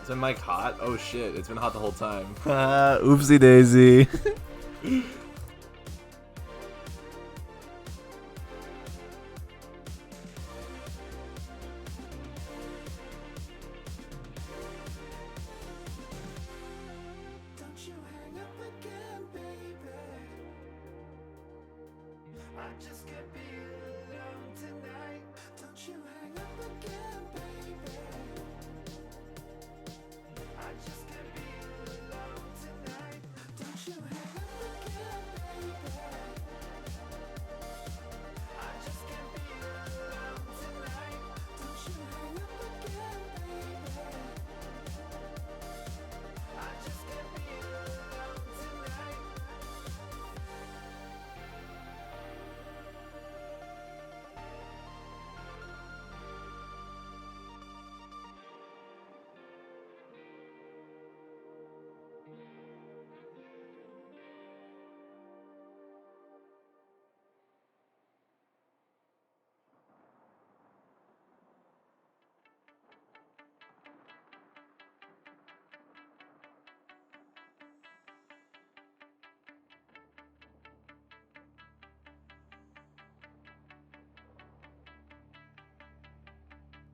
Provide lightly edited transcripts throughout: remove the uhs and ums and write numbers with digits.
Is my mic hot? Oh shit, it's been hot the whole time. Oopsie daisy.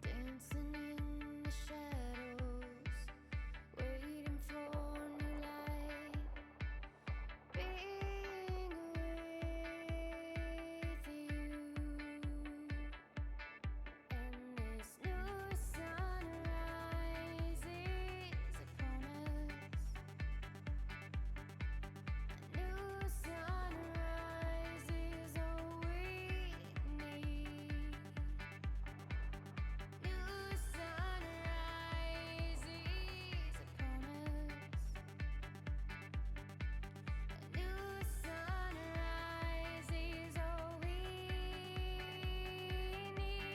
Dancing in the shadows, waiting for new light. Being with you, and this new sun rises upon us. A new sun rises, all we need. New sun rises upon us. A new sun rises, all we need.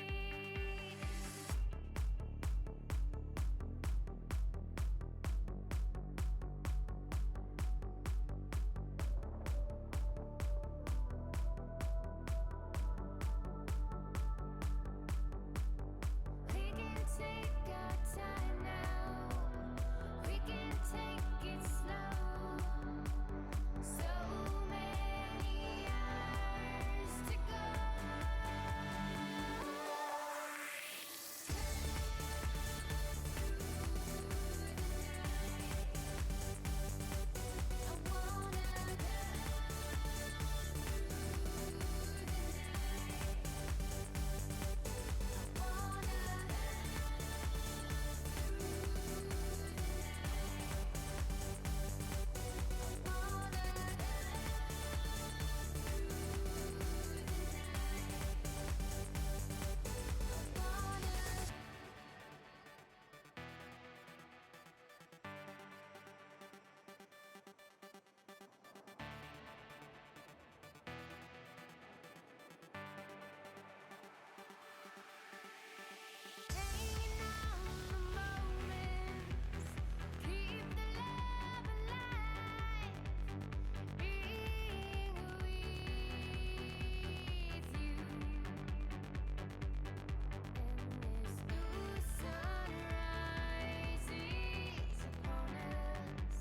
We can take our time now. We can take it slow. So many hours to go. I hanging on the moments, keep the love alive. Being with you, and this new sun rises upon us.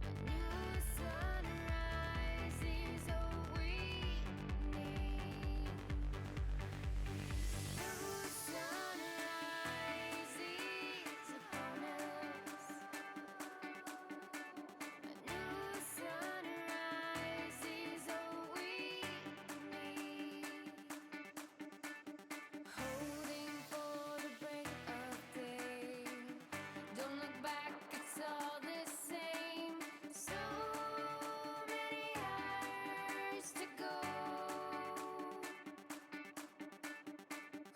A new sun rises, all we need. New sun rises upon us. A new sun rises, all we need. Holding for the break of day. Don't look back, it's all the same. So many hours to go.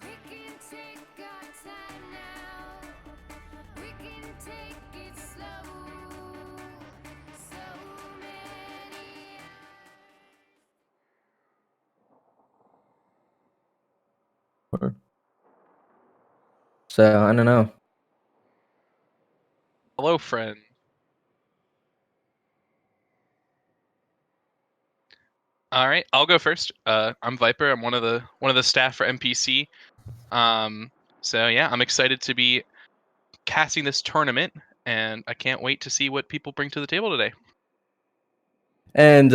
We can take our time now. We can take it slow. So many. So I don't know. Hello, friend. All right, I'll go first. I'm Viper. I'm one of the staff for MPC. So yeah, I'm excited to be casting this tournament, and I can't wait to see what people bring to the table today. And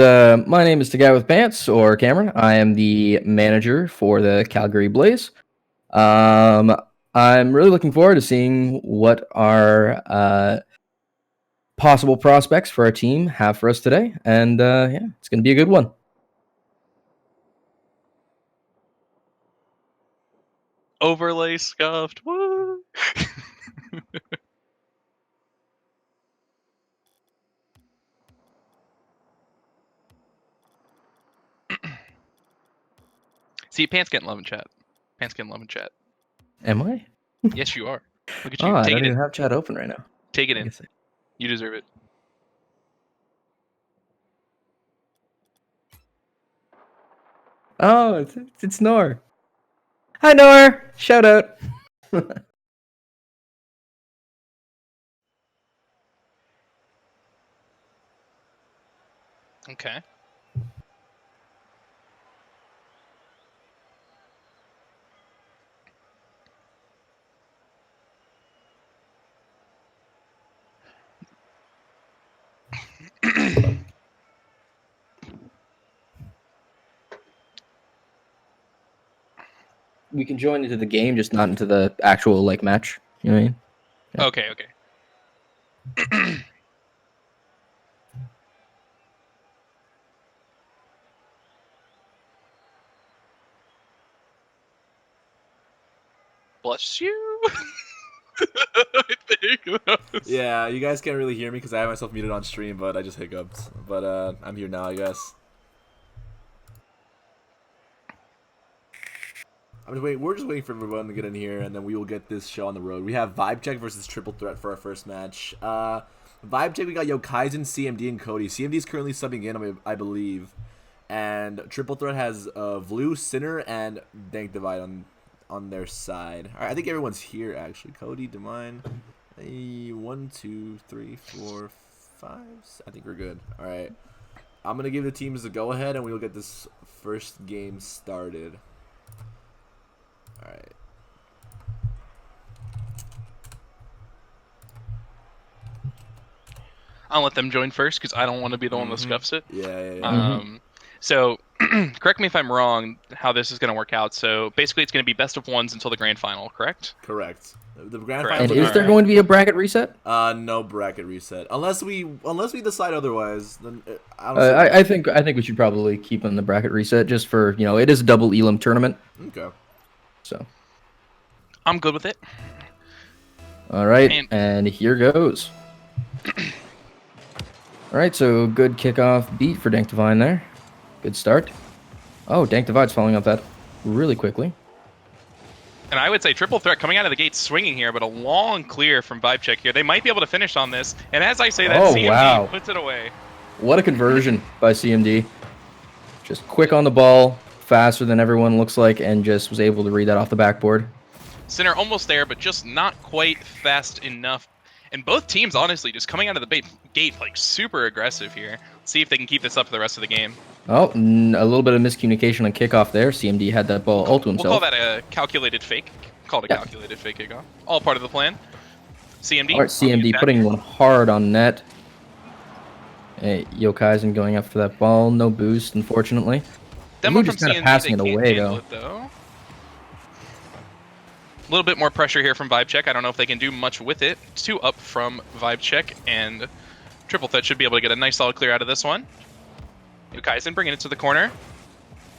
my name is the guy with pants, or Cameron. I am the manager for the Calgary Blaze. I'm really looking forward to seeing what our possible prospects for our team have for us today. And yeah, it's going to be a good one. Overlay scuffed. Woo! See, Pants getting love in chat. Pants getting love in chat. Am I? Yes, you are. Look at you. Oh, I Take don't it even in. have chat open right now. Take it I in. guess You deserve it. Oh, it's Nor. Hi, Nor. Shout out. Okay. We can join into the game, just not into the actual like match. You know what I mean? Yeah. Okay, okay. Bless you. I think that was- Yeah, you guys can't really hear me because I have myself muted on stream, but I just hiccuped. But I'm here now, I guess. We're just waiting for everyone to get in here, and then we will get this show on the road. We have Vibe Check versus Triple Threat for our first match. Vibe Check, we got Yokaizen, CMD, and Cody. CMD is currently subbing in, I believe. And Triple Threat has Vlu, Sinner, and Dank Divide on their side. All right, I think everyone's here, actually. Cody, Divine. 1, 2, 3, 4, 5. I think we're good. All right. I'm going to give the teams a go-ahead, and we will get this first game started. All right. I'll let them join first because I don't want to be the one that scuffs it. Yeah. So, correct me if I'm wrong how this is going to work out. So, basically, it's going to be best of ones until the grand final, correct? Correct. The grand Correct. And finals. is there going to be a bracket reset? No bracket reset unless we decide otherwise. Then I don't. See I think we should probably keep on the bracket reset just for it is a double Elam tournament. okay. So I'm good with it. all right, and here goes. All right, so good kickoff beat for Dank Divine there. Good start. Oh, Dank Divide's following up that really quickly. And I would say Triple Threat coming out of the gate swinging here, but a long clear from Vibe Check here. They might be able to finish on this. And as I say that, Oh, CMD wow. puts it away. What a conversion by CMD. Just quick on the ball, faster than everyone looks like, and just was able to read that off the backboard. Sinner almost there, but just not quite fast enough. And both teams, honestly, just coming out of the gate like super aggressive here. Let's see if they can keep this up for the rest of the game. Oh, a little bit of miscommunication on kickoff there. CMD had that ball all to himself. We'll call that a calculated fake. Called a calculated fake kickoff. All part of the plan. CMD. All right, CMD putting one hard on net. Hey, Yokaizen going up for that ball. No boost, unfortunately. Demo Just from kind of CMD, passing they it can't away, handle though. it, though. A little bit more pressure here from Vibe Check. I don't know if they can do much with it. 2 up from Vibe Check, and Triple Threat should be able to get a nice solid clear out of this one. Yokaizen bringing it to the corner.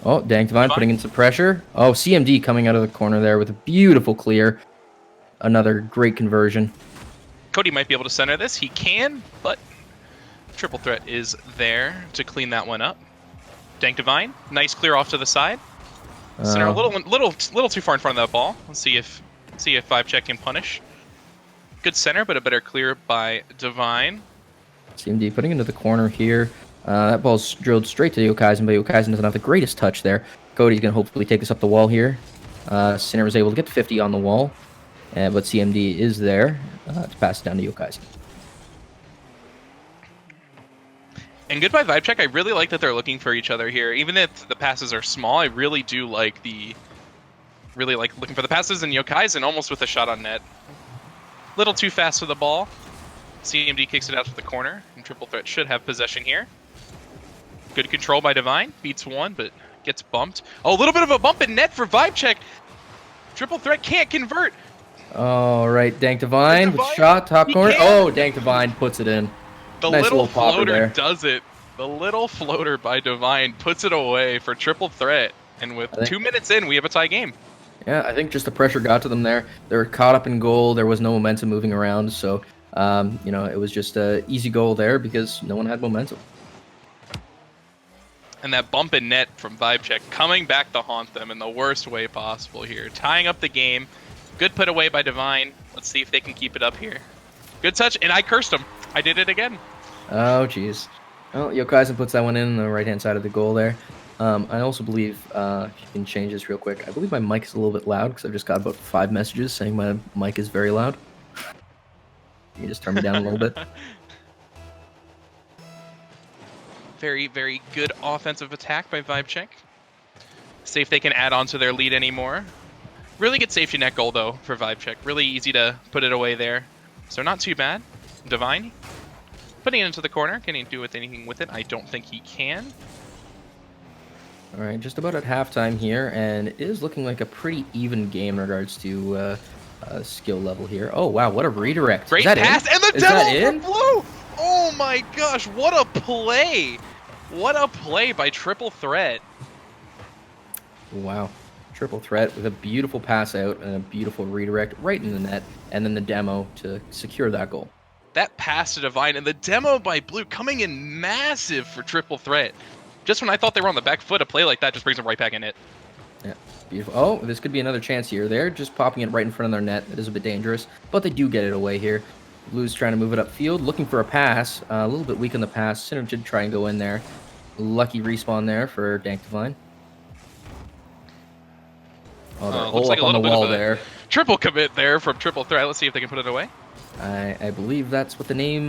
Oh, Dank Divine putting in some pressure. Oh, CMD coming out of the corner there with a beautiful clear. Another great conversion. Cody might be able to center this. He can, but Triple Threat is there to clean that one up. Dank Divine, nice clear off to the side. Center a little too far in front of that ball. Let's see if Vibe Check can punish. Good center, but a better clear by Divine. CMD putting into the corner here. That ball's drilled straight to Yokaizen, but Yokaizen doesn't have the greatest touch there. Cody's going to hopefully take this up the wall here. Sinner was able to get 50 on the wall, but CMD is there to pass it down to Yokaizen. And goodbye Vibe Check. I really like that they're looking for each other here. Even if the passes are small, I really do like looking for the passes, and Yokaizen almost with a shot on net. Little too fast for the ball. CMD kicks it out to the corner, and Triple Threat should have possession here. Good control by Divine. Beats one, but gets bumped. Oh, a little bit of a bump in net for Vibe Check. Triple Threat can't convert. All right, Dank Divine with Divine, shot, top he corner. can. Oh, Dank Divine puts it in. The Nice little popper floater there. does it. The little floater by Divine puts it away for Triple Threat. And with I think- 2 minutes in, we have a tie game. Yeah, I think just the pressure got to them there. They were caught up in goal. There was no momentum moving around, so it was just a easy goal there because no one had momentum. And that bump in net from Vibe Check coming back to haunt them in the worst way possible here. Tying up the game. Good put away by Divine. Let's see if they can keep it up here. Good touch, and I cursed him. I did it again. Oh, jeez. Well, Yokaisen puts that one in on the right-hand side of the goal there. I also believe, if you can change this real quick, I believe my mic is a little bit loud because I've just got about 5 messages saying my mic is very loud. You can just turn me down a little bit. Very, very good offensive attack by Vibe Check. See if they can add on to their lead anymore. Really good safety net goal, though, for Vibe Check. Really easy to put it away there. So not too bad. Divine. Putting it into the corner. Can he do anything with it? I don't think he can. All right, just about at halftime here, and it is looking like a pretty even game in regards to skill level here. Oh, wow, what a redirect. Great Is that pass, in? and the Is that demo in? from Blue! Oh my gosh, what a play! What a play by Triple Threat. Wow. Triple threat with a beautiful pass out and a beautiful redirect right in the net, and then the demo to secure that goal. That pass to Divine, and the demo by Blue coming in massive for Triple Threat. Just when I thought they were on the back foot, a play like that just brings them right back in it. Yeah, beautiful. Oh, this could be another chance here. They're just popping it right in front of their net. It is a bit dangerous, but they do get it away here. Blue's trying to move it upfield, looking for a pass. A little bit weak on the pass. Sinner did try and go in there. Lucky respawn there for Dank Divine. Oh, they're Looks all like up a on the little bit of wall a there. triple commit there from Triple Threat. Let's see if they can put it away. I believe that's what the name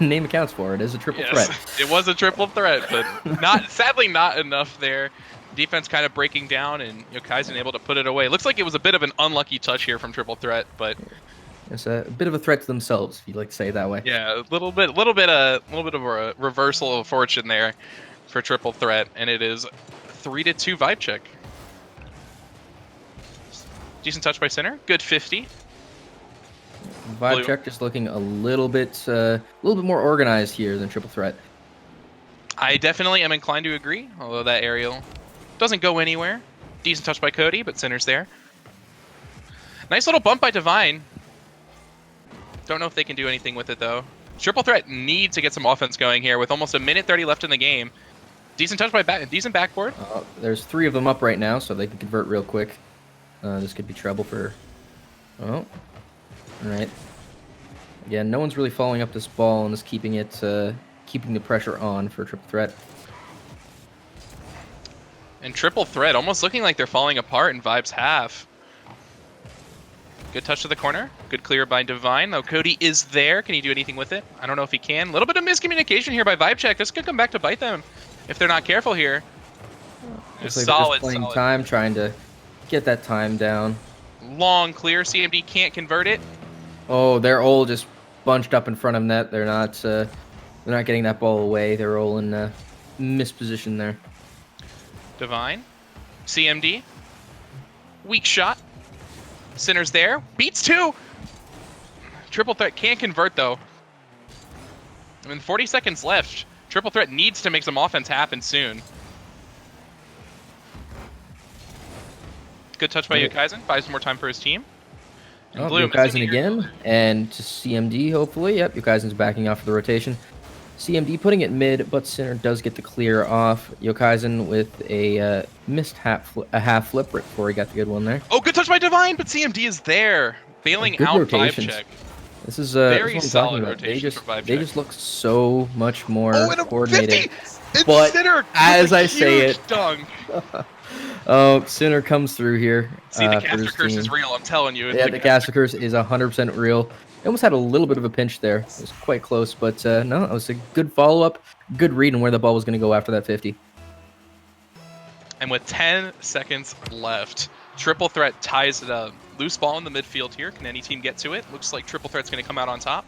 name accounts for. It is a triple Yes, threat. it was a triple threat, but sadly not enough there. Defense kind of breaking down, and Yokaisen able to put it away. Looks like it was a bit of an unlucky touch here from Triple Threat, but It's a bit of a threat to themselves, if you like to say it that way. yeah, a little bit of a reversal of fortune there for Triple Threat, and it is 3-2 Vibe Check. Decent touch by Center, good 50. Vibe Blue. check just looking a little bit more organized here than triple threat. I definitely am inclined to agree, although that aerial doesn't go anywhere. Decent touch by Cody, but Center's there. Nice little bump by Divine. Don't know if they can do anything with it, though. Triple Threat needs to get some offense going here with almost 1:30 left in the game. Decent touch by decent backboard. There's 3 of them up right now, so they can convert real quick. This could be trouble for... Oh. Alright. Again, no one's really following up this ball and is keeping the pressure on for triple threat. And Triple Threat almost looking like they're falling apart in Vibe's half. Good touch to the corner. Good clear by Divine, though Cody is there. Can he do anything with it? I don't know if he can. A little bit of miscommunication here by Vibe Check. This could come back to bite them if they're not careful here. Looks like they're Solid, just playing solid. time, trying to get that time down. Long clear. CMD can't convert it. Oh, they're all just bunched up in front of net. They're not getting that ball away. They're all in misposition there. Divine. CMD. Weak shot. Center's there. Beats 2. Triple Threat can't convert, though. I mean, 40 seconds left. Triple Threat needs to make some offense happen soon. Good touch by Right. Yokaisen. Buys some more time for his team. And Oh, Blue Yokaisen missing here. again, and to CMD hopefully. Yep, Yokaisen's backing off for the rotation. CMD putting it mid, but Sinner does get the clear off. Yokaisen with a missed half flip right before he got the good one there. Oh, good touch by Divine, but CMD is there. Bailing Good out rotations. Vibe Check. This is Very this is what I'm solid talking about. They rotation just for Vibe they Check. just look so much more Oh, and a coordinated. 50! It's But Sinner as with a I say huge it- dunk. Oh, Sinner comes through here. See, the for caster his curse team. is real, I'm telling you. Yeah, the caster curse is 100% real. They almost had a little bit of a pinch there. It was quite close, but no, it was a good follow-up, good read on where the ball was going to go after that 50. And with 10 seconds left, Triple Threat ties it up. Loose ball in the midfield here. Can any team get to it? Looks like Triple Threat's going to come out on top.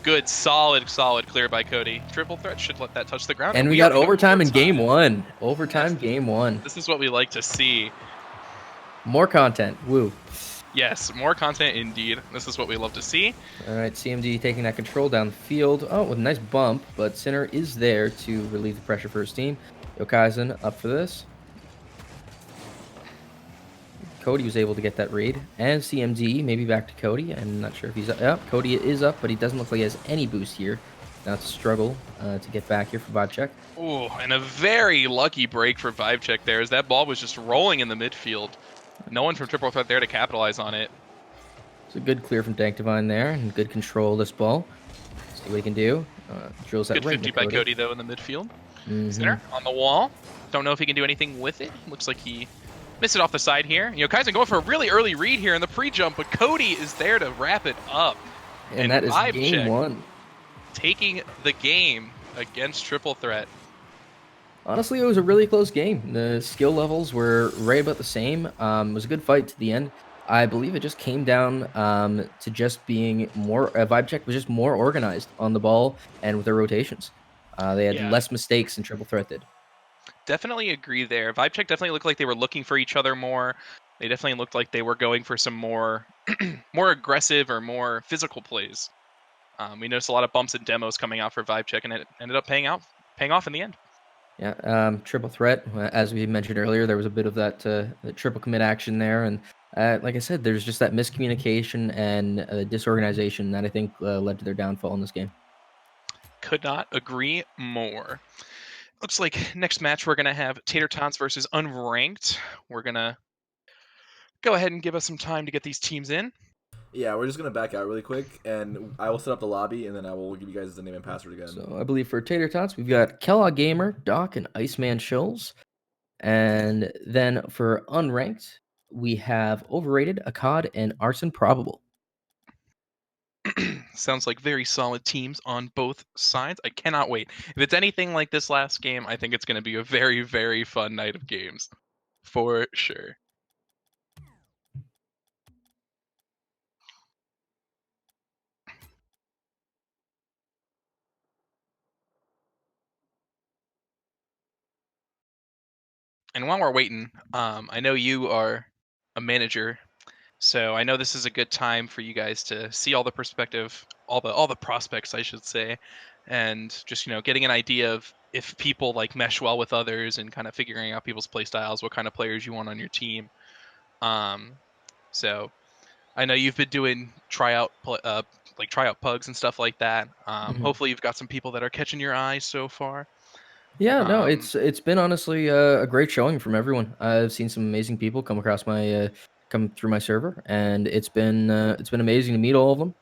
Good, solid clear by Cody. Triple Threat should let that touch the ground. And we are got in overtime in game overtime. one. Overtime Yes. game one. This is what we like to see. More content. Woo. Yes, more content indeed. This is what we love to see. All right, CMD taking that control down the field. Oh, with a nice bump, but Sinner is there to relieve the pressure for his team. Yokaizen up for this. Cody was able to get that read. And CMD maybe back to Cody. I'm not sure if he's up. Yep, Cody is up, but he doesn't look like he has any boost here. Now it's a struggle to get back here for vibe check. Oh, and a very lucky break for Vibe Check there as that ball was just rolling in the midfield. No one from Triple Threat there to capitalize on it. It's a good clear from Dank Divine there and good control of this ball. See what he can do. Drills that Good right 50 into by Cody. Cody though in the midfield. Mhm. Sinner on the wall. Don't know if he can do anything with it. Looks like he missed it off the side here. Kaizen going for a really early read here in the pre-jump, but Cody is there to wrap it up. And that is Vibe game Check one. taking the game against Triple Threat. Honestly, it was a really close game. The skill levels were right about the same. It was a good fight to the end. I believe it just came down to just being more. Vibe Check was just more organized on the ball and with their rotations. They had Yeah. less mistakes than Triple Threat did. Definitely agree there. Vibe Check definitely looked like they were looking for each other more. They definitely looked like they were going for some more more aggressive or more physical plays. We noticed a lot of bumps and demos coming out for Vibe Check, and it ended up paying off in the end. Yeah, Triple Threat, as we mentioned earlier, there was a bit of that triple commit action there. And like I said, there's just that miscommunication and disorganization that I think led to their downfall in this game. Could not agree more. Looks like next match we're going to have Tater Tots versus Unranked. We're going to go ahead and give us some time to get these teams in. Yeah, we're just gonna back out really quick, and I will set up the lobby, and then I will give you guys the name and password again. So I believe for Tater Tots, we've got Kellogg Gamer, Doc, and Iceman Schulz. And then for Unranked, we have Overrated, Akkad, and Arson Probable. Sounds like very solid teams on both sides. I cannot wait. If it's anything like this last game, I think it's going to be a very, very fun night of games. For sure. And while we're waiting, I know you are a manager, so I know this is a good time for you guys to see all the perspective, all the prospects, I should say, and just getting an idea of if people like mesh well with others and kind of figuring out people's play styles, what kind of players you want on your team. So I know you've been doing tryout pugs and stuff like that. Mhm. Hopefully you've got some people that are catching your eye so far. Yeah, no, Um, it's been honestly a great showing from everyone. I've seen some amazing people come across my come through my server, and it's been amazing to meet all of them.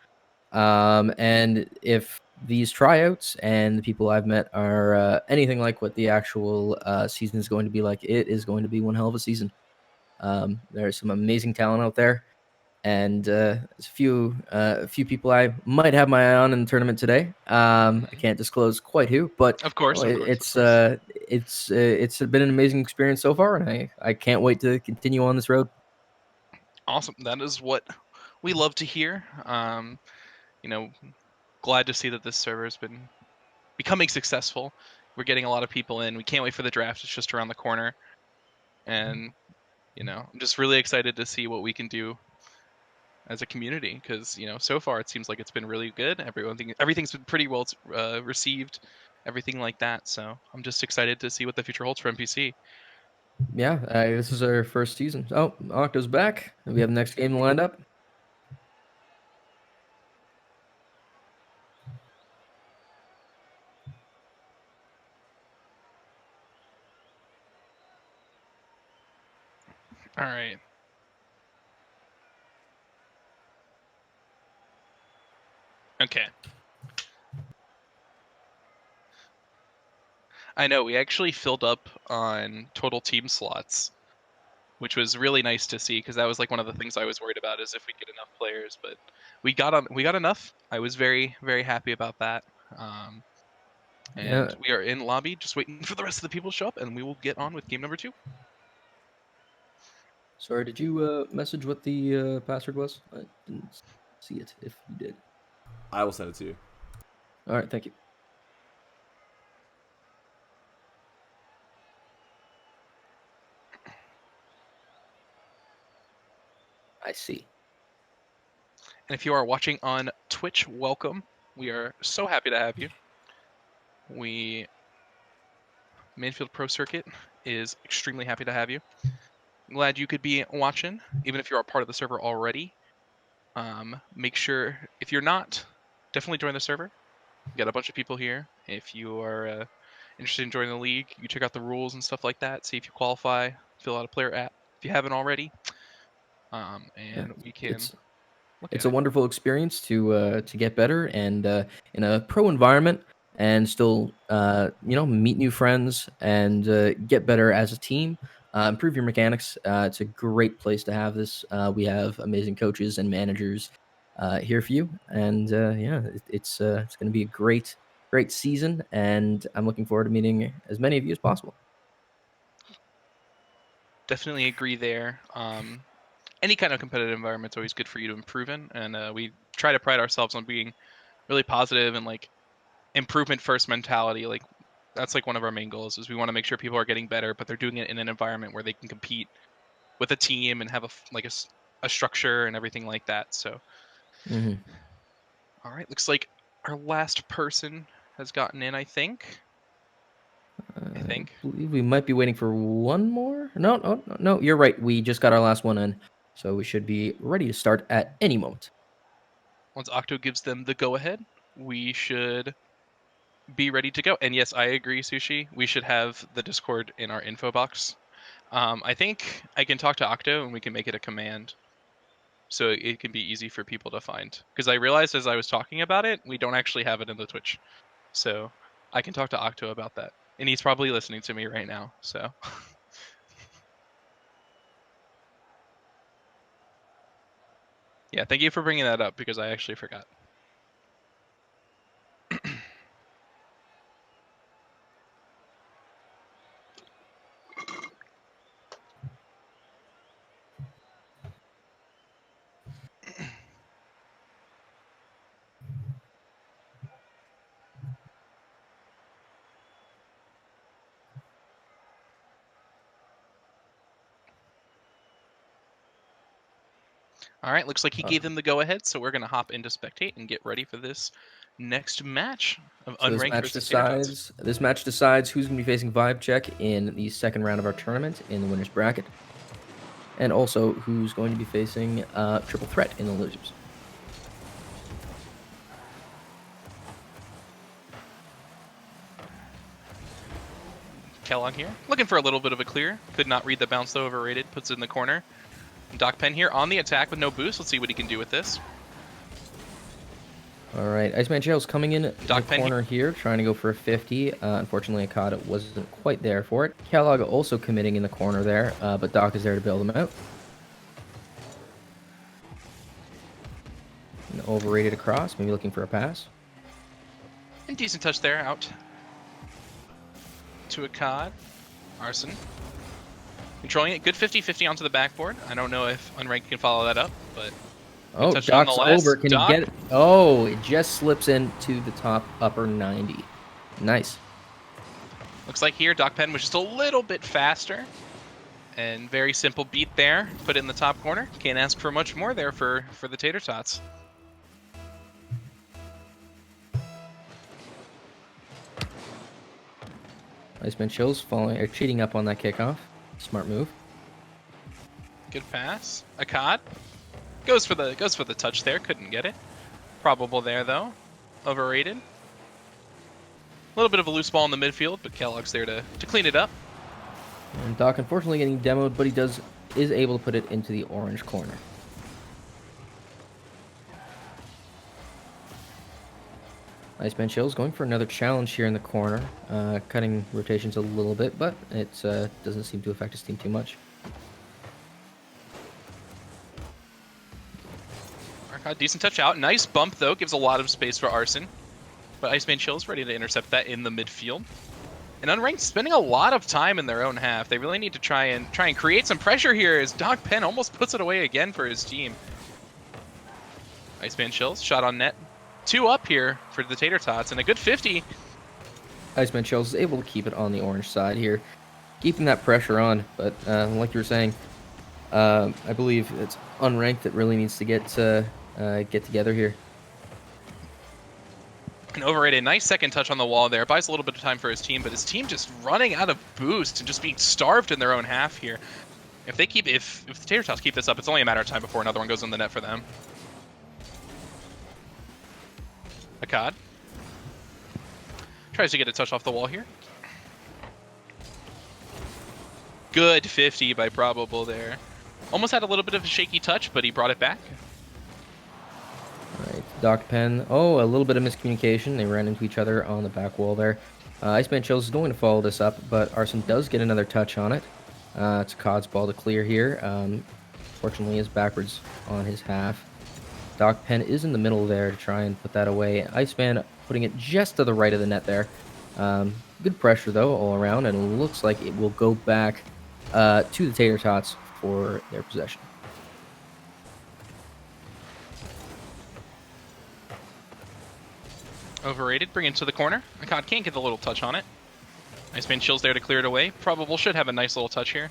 And if these tryouts and the people I've met are anything like what the actual season is going to be like, it is going to be one hell of a season. There's some amazing talent out there, and there's a few people I might have my eye on in the tournament today. I can't disclose quite who, but of course, no, of course, of course. it's been an amazing experience so far, and I can't wait to continue on this road. Awesome. That is what we love to hear. You know, glad to see that this server has been becoming successful. We're getting a lot of people in. We can't wait for the draft. It's just around the corner, and I'm just really excited to see what we can do as a community because so far it seems like it's been really good. Everything's been pretty well received, everything like that. So I'm just excited to see what the future holds for NPC. Yeah, this is our first season. Oh, Octo's back. We have the next game lined up. All right. Okay. I know we actually filled up on total team slots, which was really nice to see because that was like one of the things I was worried about is if we'd get enough players, but we got enough. I was very, very happy about that. And Yeah, we are in lobby, just waiting for the rest of the people to show up, and we will get on with game number 2. Sorry, did you message what the password was? I didn't see it. If you did, I will send it to you. all right, thank you. I see. And if you are watching on Twitch, welcome. We are so happy to have you. Mainfield Pro Circuit is extremely happy to have you. Glad you could be watching, even if you're a part of the server already. Make sure, if you're not, definitely join the server. We got a bunch of people here. If you are interested in joining the league, you check out the rules and stuff like that. See if you qualify. Fill out a player app if you haven't already. Yeah, And we can it's look it's at a it. wonderful experience to get better and in a pro environment and still meet new friends and get better as a team. Improve your mechanics. It's a great place to have this. We have amazing coaches and managers here for you, and it's going to be a great season. And I'm looking forward to meeting as many of you as possible. Definitely agree there. Any kind of competitive environment is always good for you to improve in, and we try to pride ourselves on being really positive and like improvement first mentality. Like that's like one of our main goals is we want to make sure people are getting better, but they're doing it in an environment where they can compete with a team and have a structure and everything like that. So, Hmm. all right, looks like our last person has gotten in. I think. I I think believe we might be waiting for one more. No. You're right. We just got our last one in, so we should be ready to start at any moment. once Octo gives them the go ahead, we should be ready to go. And yes, I agree, Sushi. We should have the Discord in our info box. I think I can talk to Octo and we can make it a command so it can be easy for people to find. Because I realized as I was talking about it, we don't actually have it in the Twitch. So I can talk to Octo about that. And he's probably listening to me right now. So yeah, thank you for bringing that up because I actually forgot. All right, looks like he Uh, gave them the go ahead, so we're gonna hop into spectate and get ready for this next match of so unranked versus Tater Tots. this match decides who's going to be facing Vibe Check in the second round of our tournament in the winners bracket, and also who's going to be facing Triple Threat in the losers. Kellogg here, looking for a little bit of a clear. Could not read the bounce though, overrated. Puts it in the corner. Doc Pen here on the attack with no boost. Let's see what he can do with this. All right, Iceman Jail's coming in Doc the Pen corner here, trying to go for a 50. Unfortunately, Akada wasn't quite there for it. Kellogg also committing in the corner there, but Doc is there to bail them out. And overrated across, maybe looking for a pass. And decent touch there, out to a cod. Arson. Controlling it. Good 50-50 onto the backboard. I don't know if Unranked can follow that up, but Oh, touch Doc's nonetheless. over. Can Doc. he get it? Oh, it just slips into the top upper 90. Nice. Looks like here Doc Pen was just a little bit faster. And very simple beat there. Put it in the top corner. Can't ask for much more there for the Tater Tots. Iceman Chills following or cheating up on that kickoff. Smart move. Good pass. Akkad goes for the touch there. Couldn't get it. Probable there though. Overrated. A little bit of a loose ball in the midfield, but Kellogg's there to clean it up. And Doc unfortunately getting demoed, but he is able to put it into the orange corner. Iceman Chills going for another challenge here in the corner, cutting rotations a little bit, but it doesn't seem to affect his team too much. Arkad, decent touch out. Nice bump though, gives a lot of space for Arson. But Iceman Chill's ready to intercept that in the midfield. And Unranked spending a lot of time in their own half. They really need to try and create some pressure here as Dog Pen almost puts it away again for his team. Iceman Chills, shot on net. 2 up here for the Tater Tots, and a good 50. Iceman Chills is able to keep it on the orange side here, keeping that pressure on. But like you were saying, I believe it's Unranked that really needs to get together here. And Overrated, nice second touch on the wall there. Buys a little bit of time for his team, but his team just running out of boost and just being starved in their own half here. If they keep, if the Tater Tots keep this up, it's only a matter of time before another one goes in the net for them. Akkad tries to get a touch off the wall here. Good 50 by Probable there. Almost had a little bit of a shaky touch, but he brought it back. All right, Doc Pen. Oh, a little bit of miscommunication. They ran into each other on the back wall there. Iceman Chills is going to follow this up, but Arson does get another touch on it. It's Akkad's ball to clear here. Fortunately, is backwards on his half. Doc Pen is in the middle there to try and put that away. Iceman putting it just to the right of the net there. Good pressure, though, all around, and it looks like it will go back to the Tater Tots for their possession. Overrated, bring it to the corner. Akkad can't get the little touch on it. Iceman Chills there to clear it away. Probable should have a nice little touch here.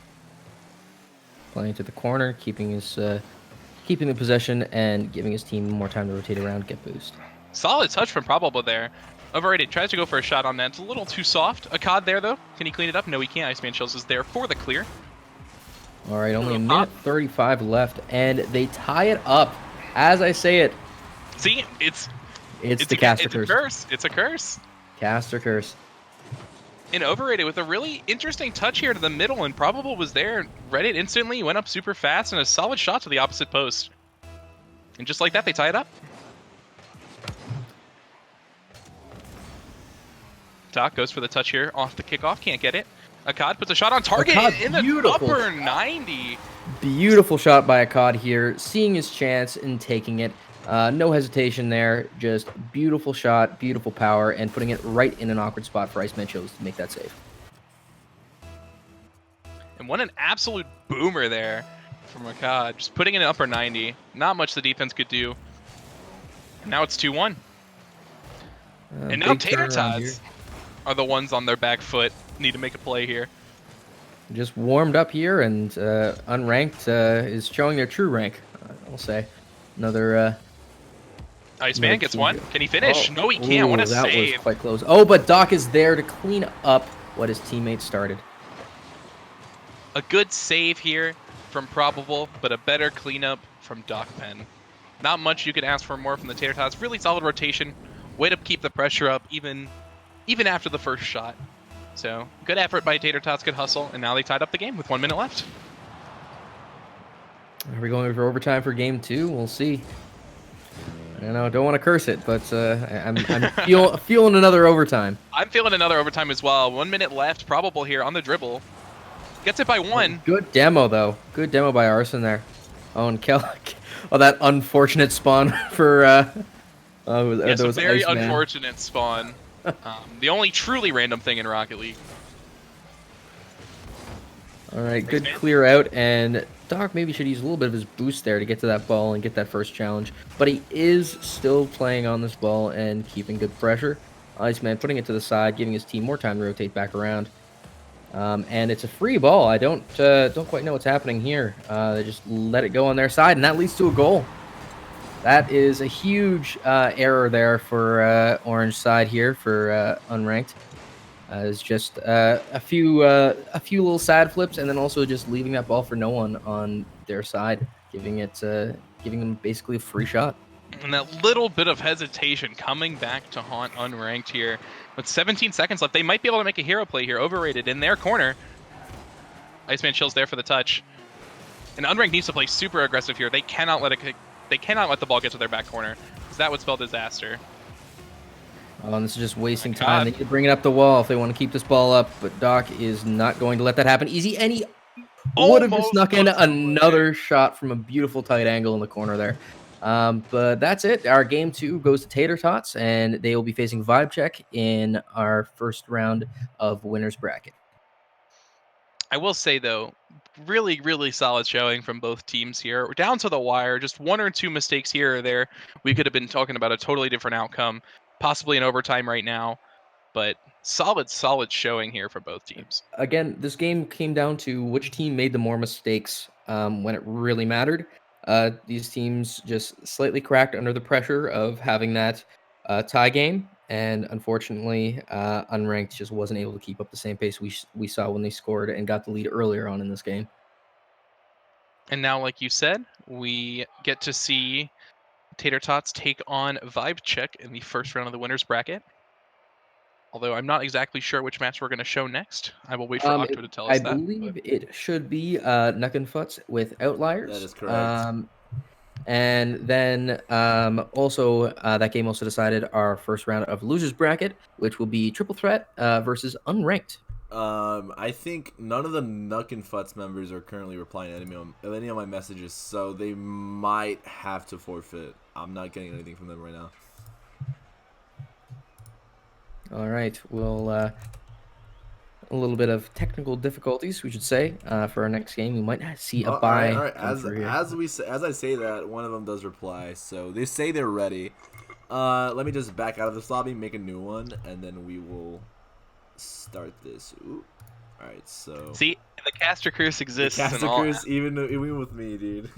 Playing to the corner, keeping the possession and giving his team more time to rotate around, get boost. Solid touch from Probable there. Overrated tries to go for a shot on that. It's a little too soft. Akkad there, though. Can he clean it up? No, he can't. Iceman Chills is there for the clear. All right, only a minute 35 left, and they tie it up. As I say it, See, it's the caster curse. It's a curse. It's a curse. Caster curse. And Overrated with a really interesting touch here to the middle, and Probable was there, read it instantly, went up super fast, and a solid shot to the opposite post. And just like that, they tie it up. Doc goes for the touch here off the kickoff, can't get it. Akkad puts a shot on target in the upper 90. Beautiful shot by Akkad here, seeing his chance and taking it. No hesitation there, just beautiful shot, beautiful power, and putting it right in an awkward spot for Iceman Chills to make that save. And what an absolute boomer there from Akkad, just putting it in upper 90. Not much the defense could do. And now it's 2-1. And now Tater Tots are the ones on their back foot. Need to make a play here. Just warmed up here, and Unranked is showing their true rank, I'll say. Another... Iceman gets one. Can he finish? No, he can't. What a that save. was quite close. Oh, but Doc is there to clean up what his teammates started. A good save here from Probable, but a better cleanup from Doc Pen. Not much you could ask for more from the Tater Tots. Really solid rotation. Way to keep the pressure up even after the first shot. So, good effort by Tater Tots, good hustle, and now they tied up the game with 1 minute left. Are we going for overtime for game 2? We'll see. I don't want to curse it, but I'm feeling another overtime. I'm feeling another overtime as well. 1 minute left, Probable here on the dribble. Gets it by 1. Good demo, though. Good demo by Arson there. Oh, and oh, that unfortunate spawn for... Yes, a very Iceman. unfortunate spawn. The only truly random thing in Rocket League. All right, good clear out, and Doc maybe should use a little bit of his boost there to get to that ball and get that first challenge. But he is still playing on this ball and keeping good pressure. Iceman putting it to the side, giving his team more time to rotate back around. And it's a free ball. I don't quite know what's happening here. They just let it go on their side, and that leads to a goal. That is a huge error there for Orange side here for Unranked. It's just a few little sad flips, and then also just leaving that ball for no one on their side, giving them basically a free shot. And that little bit of hesitation coming back to haunt Unranked here. With 17 seconds left, they might be able to make a hero play here. Overrated in their corner. Iceman Chills there for the touch. And Unranked needs to play super aggressive here. They cannot let the ball get to their back corner, because that would spell disaster. Oh, and this is just wasting time. They need to bring it up the wall if they want to keep this ball up, but Doc is not going to let that happen easy, and he would have just snuck in another shot from a beautiful tight angle in the corner there. But that's it. Our game 2 goes to Tater Tots, and they will be facing Vibe Check in our first round of winners bracket. I will say though, really, really solid showing from both teams here. We're down to the wire. Just one or two mistakes here or there, we could have been talking about a totally different outcome, possibly in overtime right now. But solid showing here from both teams. Again, this game came down to which team made the more mistakes when it really mattered. These teams just slightly cracked under the pressure of having that tie game, and unfortunately, Unranked just wasn't able to keep up the same pace we saw when they scored and got the lead earlier on in this game. And now, like you said, we get to see Tater Tots take on Vibe Check in the first round of the winners bracket. Although I'm not exactly sure which match we're going to show next. I will wait for Octo to tell I us that. believe it should be Nuck and Futz with Outliers. That is correct. And then also that game also decided our first round of losers bracket, which will be Triple Threat versus Unranked. I think none of the Nuck and Futz members are currently replying to any of my messages, so they might have to forfeit. I'm not getting anything from them right now. All right, we'll a little bit of technical difficulties, we should say, for our next game. We might see a bye. All right. come through here. As I say that, one of them does reply, so they say they're ready. Let me just back out of this lobby, make a new one, and then we will start this. Ooh. All right, so See, the caster curse exists. caster in all curse, even with me, dude.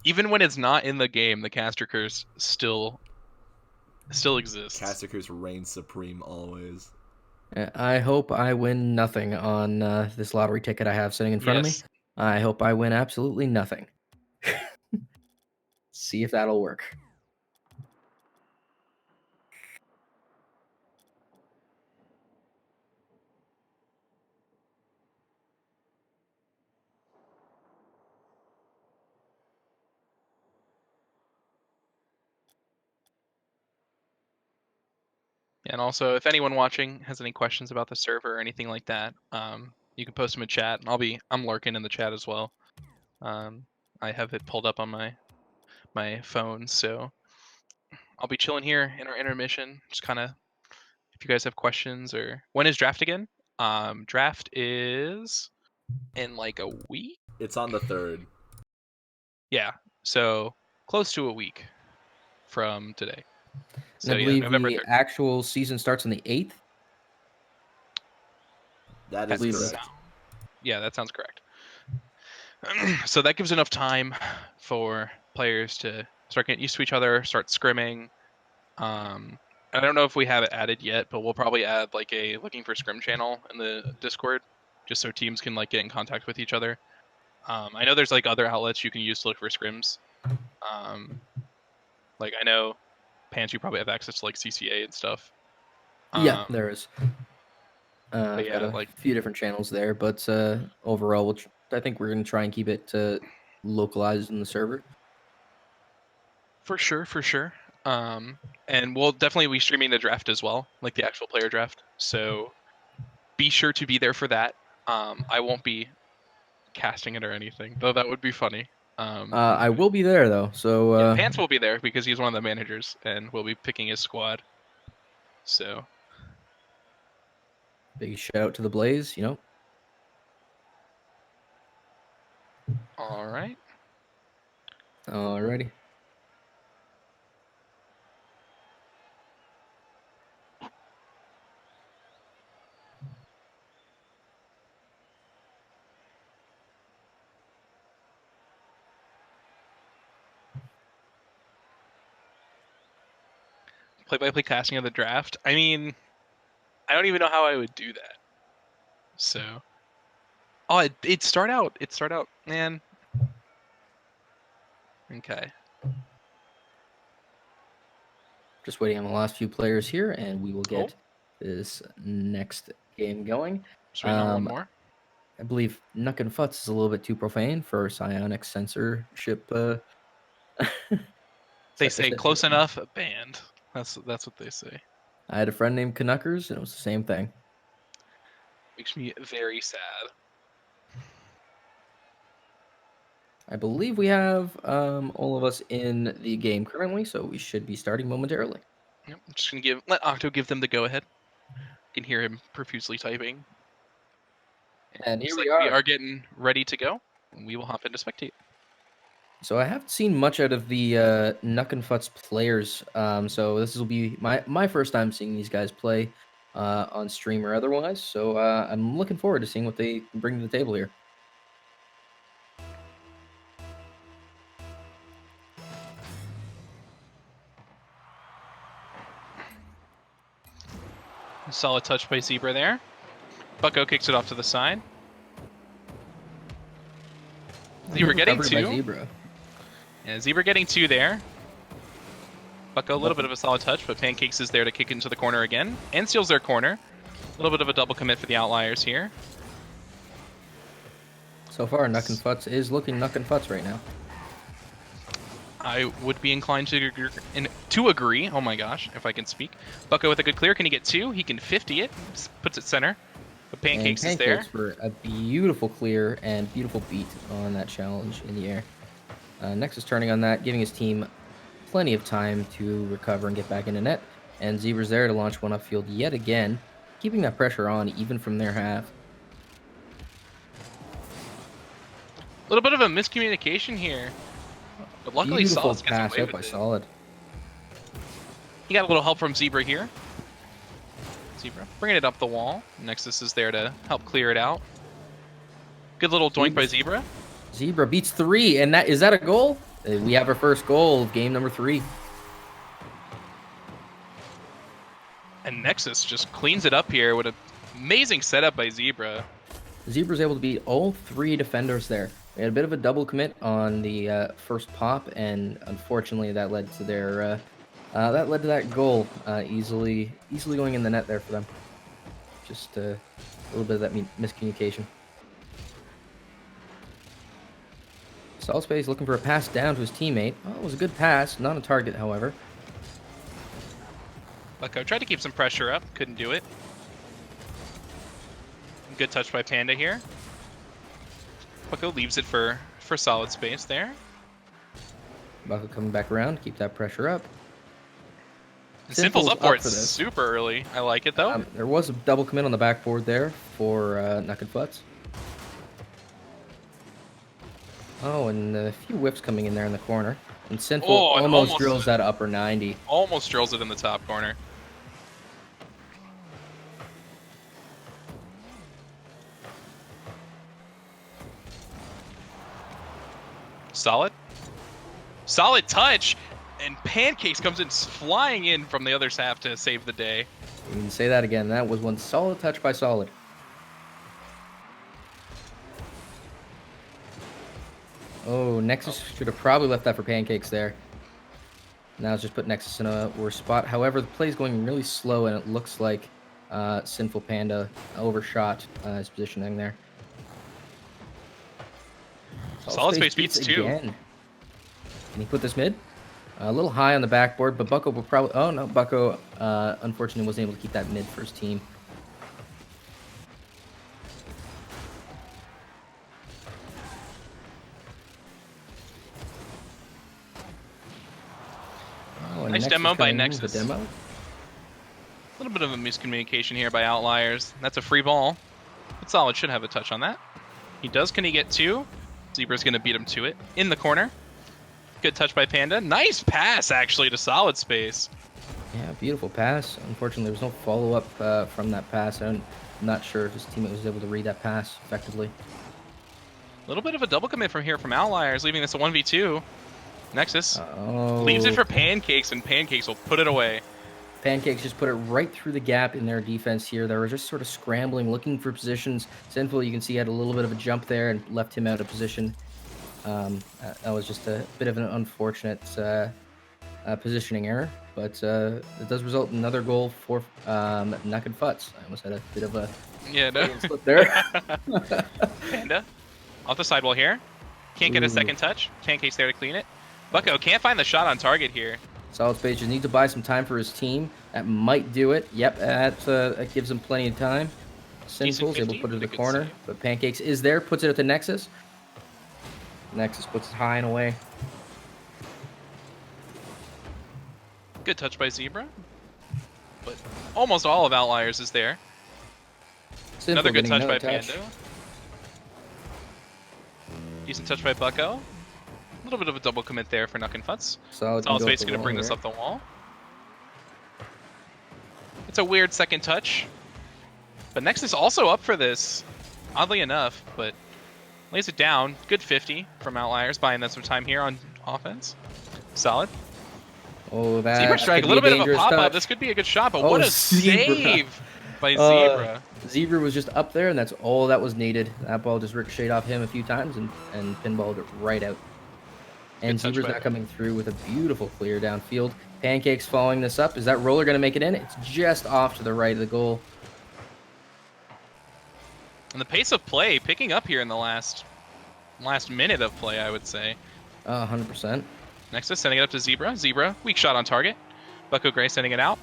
even when it's not in the game, the caster curse still exists. Caster curse reigns supreme always. I hope I win nothing on this lottery ticket I have sitting in front of me. Yes. I hope I win absolutely nothing. See if that'll work. And also, if anyone watching has any questions about the server or anything like that, you can post them in chat. I'm lurking in the chat as well. I have it pulled up on my phone, so I'll be chilling here in our intermission. Just kind of, if you guys have questions or when is draft again? Draft is in like a week. It's on the 3rd. Yeah, so close to a week from today. So And I yeah, believe November the 3rd. actual season starts on the 8th. That That is sounds- correct. Yeah, that sounds correct. So that gives enough time for players to start getting used to each other, start scrimming. I don't know if we have it added yet, but we'll probably add like a looking for scrim channel in the Discord, just so teams can like get in contact with each other. I know there's like other outlets you can use to look for scrims. Like I know, Pants, you probably have access to like CCA and stuff. Yeah, there is. but yeah, got a like- few different channels there, but overall, I think we're going to try and keep it localized in the server. For sure. And we'll definitely be streaming the draft as well, like the actual player draft. So be sure to be there for that. I won't be casting it or anything, though that would be funny. I will be there though, so Yeah, Pants will be there because he's one of the managers and we'll be picking his squad. So big shout out to the Blaze. all right. Alrighty. Play-by-play casting of the draft. I mean, I don't even know how I would do that. So, oh, it start out. Man. Okay. Just waiting on the last few players here, and we will get this next game going. Just waiting on one more. I believe Nuck and Futz is a little bit too profane for psionic censorship. They say close enough, banned. That's what they say. I had a friend named Canuckers, and it was the same thing. Makes me very sad. I believe we have all of us in the game currently, so we should be starting momentarily. Yep, I'm just gonna let Octo give them the go ahead. You can hear him profusely typing. And here Looks we like we are. are getting ready to go. We will hop into spectate. So I haven't seen much out of the Nuck and Futz players. So this will be my first time seeing these guys play on stream or otherwise. So I'm looking forward to seeing what they bring to the table here. Solid touch by Zebra there. Bucko kicks it off to the side. Zebra getting Recovered by 2. Zebra. Yeah, Zebra getting 2 there. Bucko, a little bit of a solid touch, but Pancakes is there to kick into the corner again. And steals their corner. A little bit of a double commit for the Outliers here. So far, Nuck and Futz is looking Nuck and Futz right now. I would be inclined to agree. Oh my gosh, if I can speak. Bucko with a good clear. Can he get 2? He can 50 it. Just puts it center. But Pancakes is there. For a beautiful clear and beautiful beat on that challenge in the air. Nexus turning on that, giving his team plenty of time to recover and get back into net. And Zebra's there to launch one upfield yet again, keeping that pressure on even from their half. A little bit of a miscommunication here. But luckily, Beautiful Solid gets pass away out with by it. Solid. He got a little help from Zebra here. Zebra bringing it up the wall. Nexus is there to help clear it out. Good little doink by Zebra. Zebra beats 3, and is that a goal? We have our first goal of game number 3. And Nexus just cleans it up here with an amazing setup by Zebra. Zebra's able to beat all 3 defenders there. They had a bit of a double commit on the first pop, and unfortunately that led to their that goal easily going in the net there for them. Just a little bit of that miscommunication. Solid Space looking for a pass down to his teammate. Oh, it was a good pass, not a target, however. Bucko tried to keep some pressure up, couldn't do it. Good touch by Panda here. Bucko leaves it for Solid Space there. Bucko coming back around, keep that pressure up. And Sinful's up for it this. super early. I like it though. There was a double commit on the backboard there for Nuck and Futz. Oh, and a few whiffs coming in there in the corner. And Sinful almost drills that upper 90. Almost drills it in the top corner. Solid. Solid touch. And Pancakes comes in flying in from the other half to save the day. You can say that again. That was one solid touch by Solid. Oh, Nexus should have probably left that for Pancakes there. Now it's just put Nexus in a worse spot. However, the play's going really slow, and it looks like Sinful Panda overshot his positioning there. Solid Space beats 2. Again. Can he put this mid? A little high on the backboard, but Bucko will probably... Oh, no, Bucko unfortunately wasn't able to keep that mid for his team. Oh, Nice demo by coming in, Nexus. The demo. A little bit of a miscommunication here by Outliers. That's a free ball. But Solid should have a touch on that. He does. Can he get 2? Zebra's going to beat him to it. In the corner. Good touch by Panda. Nice pass, actually, to Solid Space. Yeah, beautiful pass. Unfortunately, there was no follow-up from that pass. I'm not sure if his teammate was able to read that pass effectively. A little bit of a double commit from here from Outliers, leaving this a 1v2. Nexus leaves it for Pancakes, and Pancakes will put it away. Pancakes just put it right through the gap in their defense here. They were just sort of scrambling, looking for positions. Sinful, you can see, had a little bit of a jump there and left him out of position. That was just a bit of an unfortunate positioning error, but it does result in another goal for Nuck and Futz. I almost had a bit of a slip there. Panda off the sidewall here. Can't get a second touch. Pancakes there to clean it. Bucko can't find the shot on target here. Solid Space just needs to buy some time for his team. That might do it. Yep, that gives him plenty of time. Sinful's able to put it in the corner, but Pancakes is there, puts it at the Nexus. Nexus puts it high and away. Good touch by Zebra. But almost all of Outliers is there. Another Sinful good getting touch by another touch. Pando. Decent touch by Bucko. A little bit of a double commit there for Nuck and Futz. Solid can Solid go up Space the going to wall bring this here. up the wall. It's a weird second touch. But Nexus also up for this, oddly enough, but lays it down. Good 50 from Outliers, buying them some time here on offense. Solid. Oh, that Zebra strike, a could be little a bit of a dangerous pop-up. touch. This could be a good shot, but Oh, what a Zebra. save by Uh, Zebra. Zebra was just up there, and that's all that was needed. That ball just ricocheted off him a few times and pinballed it right out. Good And touch Zebra's by now coming through with a beautiful clear downfield. Pancakes following this up. Is that roller going to make it in? It's just off to the right of the goal. And the pace of play picking up here in the last minute of play, I would say. 100%. Nexus sending it up to Zebra. Zebra, weak shot on target. Bucko Gray sending it out.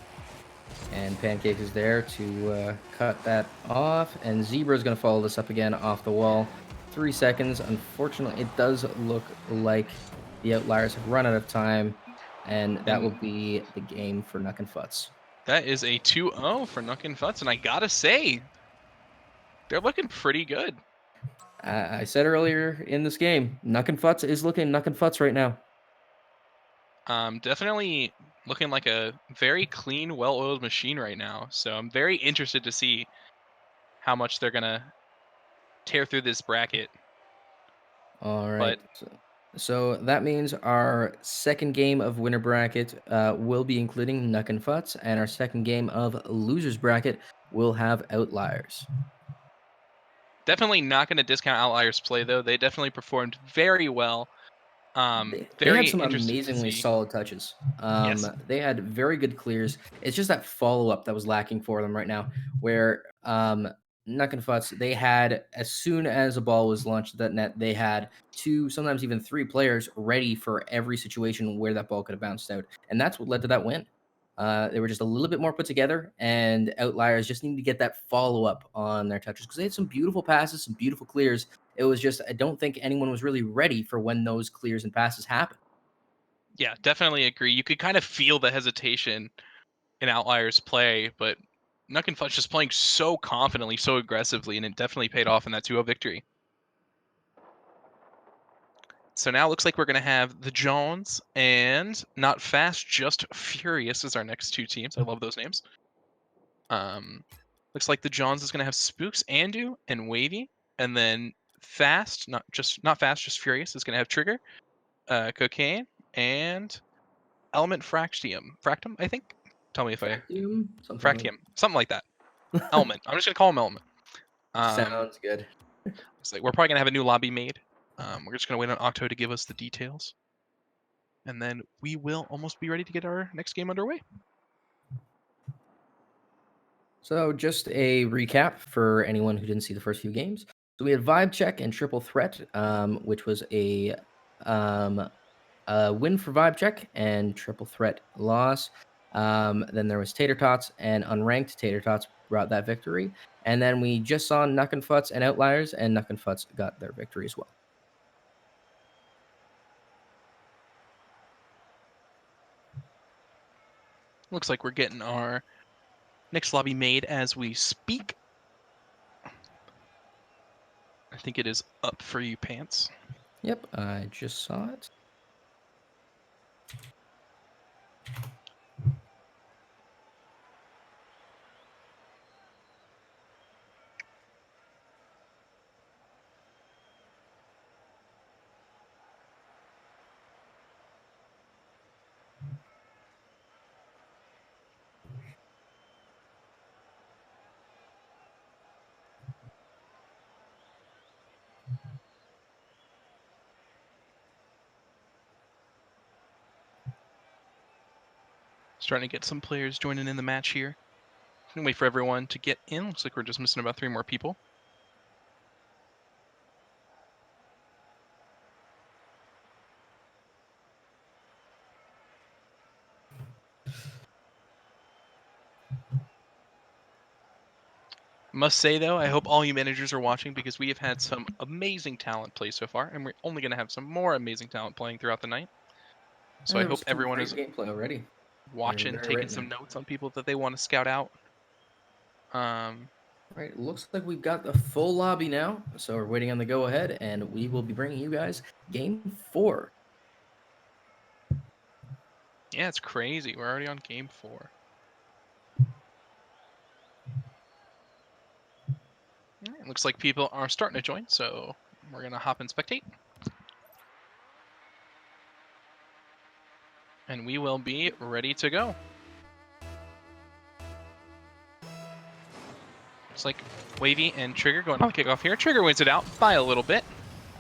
And Pancake is there to cut that off. And Zebra is going to follow this up again off the wall. 3 seconds. Unfortunately, it does look like the Outliers have run out of time. And that will be the game for Nuck and Futz. That is a 2-0 for Nuck and Futz, and I gotta say, they're looking pretty good. I said earlier in this game, Nuck and Futz is looking Nuck and Futz right now. Definitely looking like a very clean, well-oiled machine right now. So I'm very interested to see how much they're gonna tear through this bracket. All right. So that means our second game of winner bracket will be including Nuck and Futz, and our second game of losers bracket will have Outliers. Definitely not going to discount Outliers' play though. They definitely performed very well. They had Very some interested to amazingly see. solid touches. Yes. They had very good clears. It's just that follow up that was lacking for them right now, where Nuck and Futz, they had, as soon as a ball was launched at that net, they had 2, sometimes even 3 players ready for every situation where that ball could have bounced out. And that's what led to that win. They were just a little bit more put together, and Outliers just needed to get that follow up on their touches because they had some beautiful passes, some beautiful clears. It was just, I don't think anyone was really ready for when those clears and passes happen. Yeah, definitely agree. You could kind of feel the hesitation in Outliers' play, but Nuck and Futz just playing so confidently, so aggressively, and it definitely paid off in that 2-0 victory. So now it looks like we're going to have the Jones and Not Fast, Just Furious as our next two teams. I love those names. Looks like the Johns is going to have Spooks, Andu, and Wavy, and then Not Fast, Just Furious is going to have Trigger, Cocaine, and Element Fractum, I think. Tell me if I Fractium, something like that. Element. I'm just going to call him Element. Sounds good. Looks like we're probably going to have a new lobby made. We're just going to wait on Octo to give us the details, and then we will almost be ready to get our next game underway. So just a recap for anyone who didn't see the first few games. So we had Vibe Check and Triple Threat, which was um, a win for Vibe Check and Triple Threat loss. Then there was Tater Tots and Unranked. Tater Tots brought that victory. And then we just saw Nuck and Futz and Outliers, and Nuck and Futz got their victory as well. Looks like we're getting our next lobby made as we speak. I think it is up for you, Pants. Yep, I just saw it. Starting to get some players joining in the match here. Gonna wait for everyone to get in. Looks like we're just missing about 3 more people. Must say though, I hope all you managers are watching because we have had some amazing talent play so far, and we're only going to have some more amazing talent playing throughout the night. So I There was hope some everyone great is gameplay already. watching, very taking right some now. notes on people that they want to scout out. Right, it looks like we've got the full lobby now, so we're waiting on the go ahead, and we will be bringing you guys game 4. Yeah, it's crazy. We're already on game 4. It looks like people are starting to join, so we're gonna hop and spectate. And we will be ready to go. It's like Wavy and Trigger going on the kickoff here. Trigger wins it out by a little bit.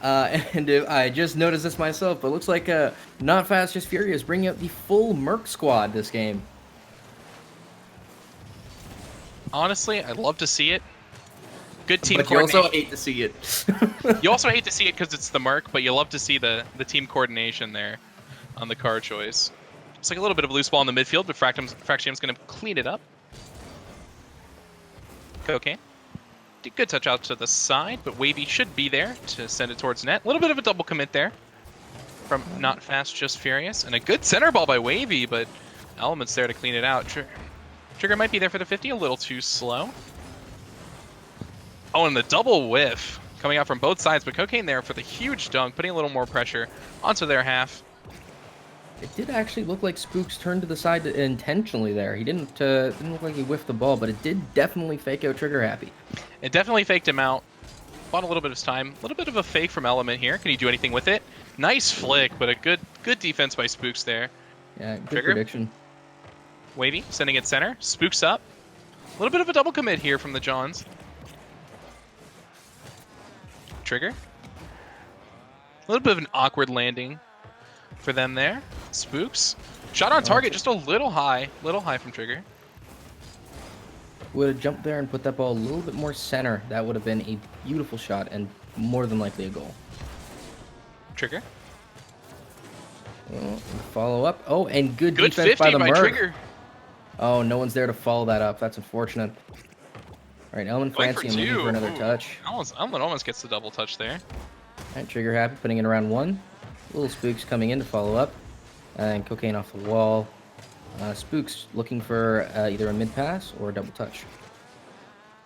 And I just noticed this myself, but looks like Not Fast, Just Furious bringing out the full Merc squad this game. Honestly, I'd love to see it. Good team But you coordination. also hate to see it. You also hate to see it because it's the Merc, but you love to see the team coordination there on the car choice. It's like a little bit of a loose ball in the midfield, but Fractium's going to clean it up. Okay. Good touch out to the side, but Wavy should be there to send it towards net. A little bit of a double commit there from Not Fast, Just Furious. And a good center ball by Wavy, but Element's there to clean it out. Trigger might be there for the 50, a little too slow. Oh, and the double whiff coming out from both sides, but Cocaine there for the huge dunk, putting a little more pressure onto their half. It did actually look like Spooks turned to the side intentionally there. He didn't look like he whiffed the ball, but it did definitely fake out Trigger Happy. It definitely faked him out. Bought a little bit of time. A little bit of a fake from Element here. Can he do anything with it? Nice flick, but a good defense by Spooks there. Yeah, good Trigger? prediction. Wavy sending it center. Spooks up. A little bit of a double commit here from the Johns. Trigger. A little bit of an awkward landing for them there. Spooks. Shot on target, just a little high from Trigger. Would have jumped there and put that ball a little bit more center. That would have been a beautiful shot and more than likely a goal. Trigger. Oh, follow up. Oh, and good Good defense 50 by the by Merc. Trigger. Oh, no one's there to follow that up. That's unfortunate. All right, Element Going for Francie looking two. for another Ooh. touch. Element almost gets the double touch there. All right, Trigger Happy putting in around 1. Little Spooks coming in to follow up. And Cocaine off the wall. Spooks looking for either a mid pass or a double touch.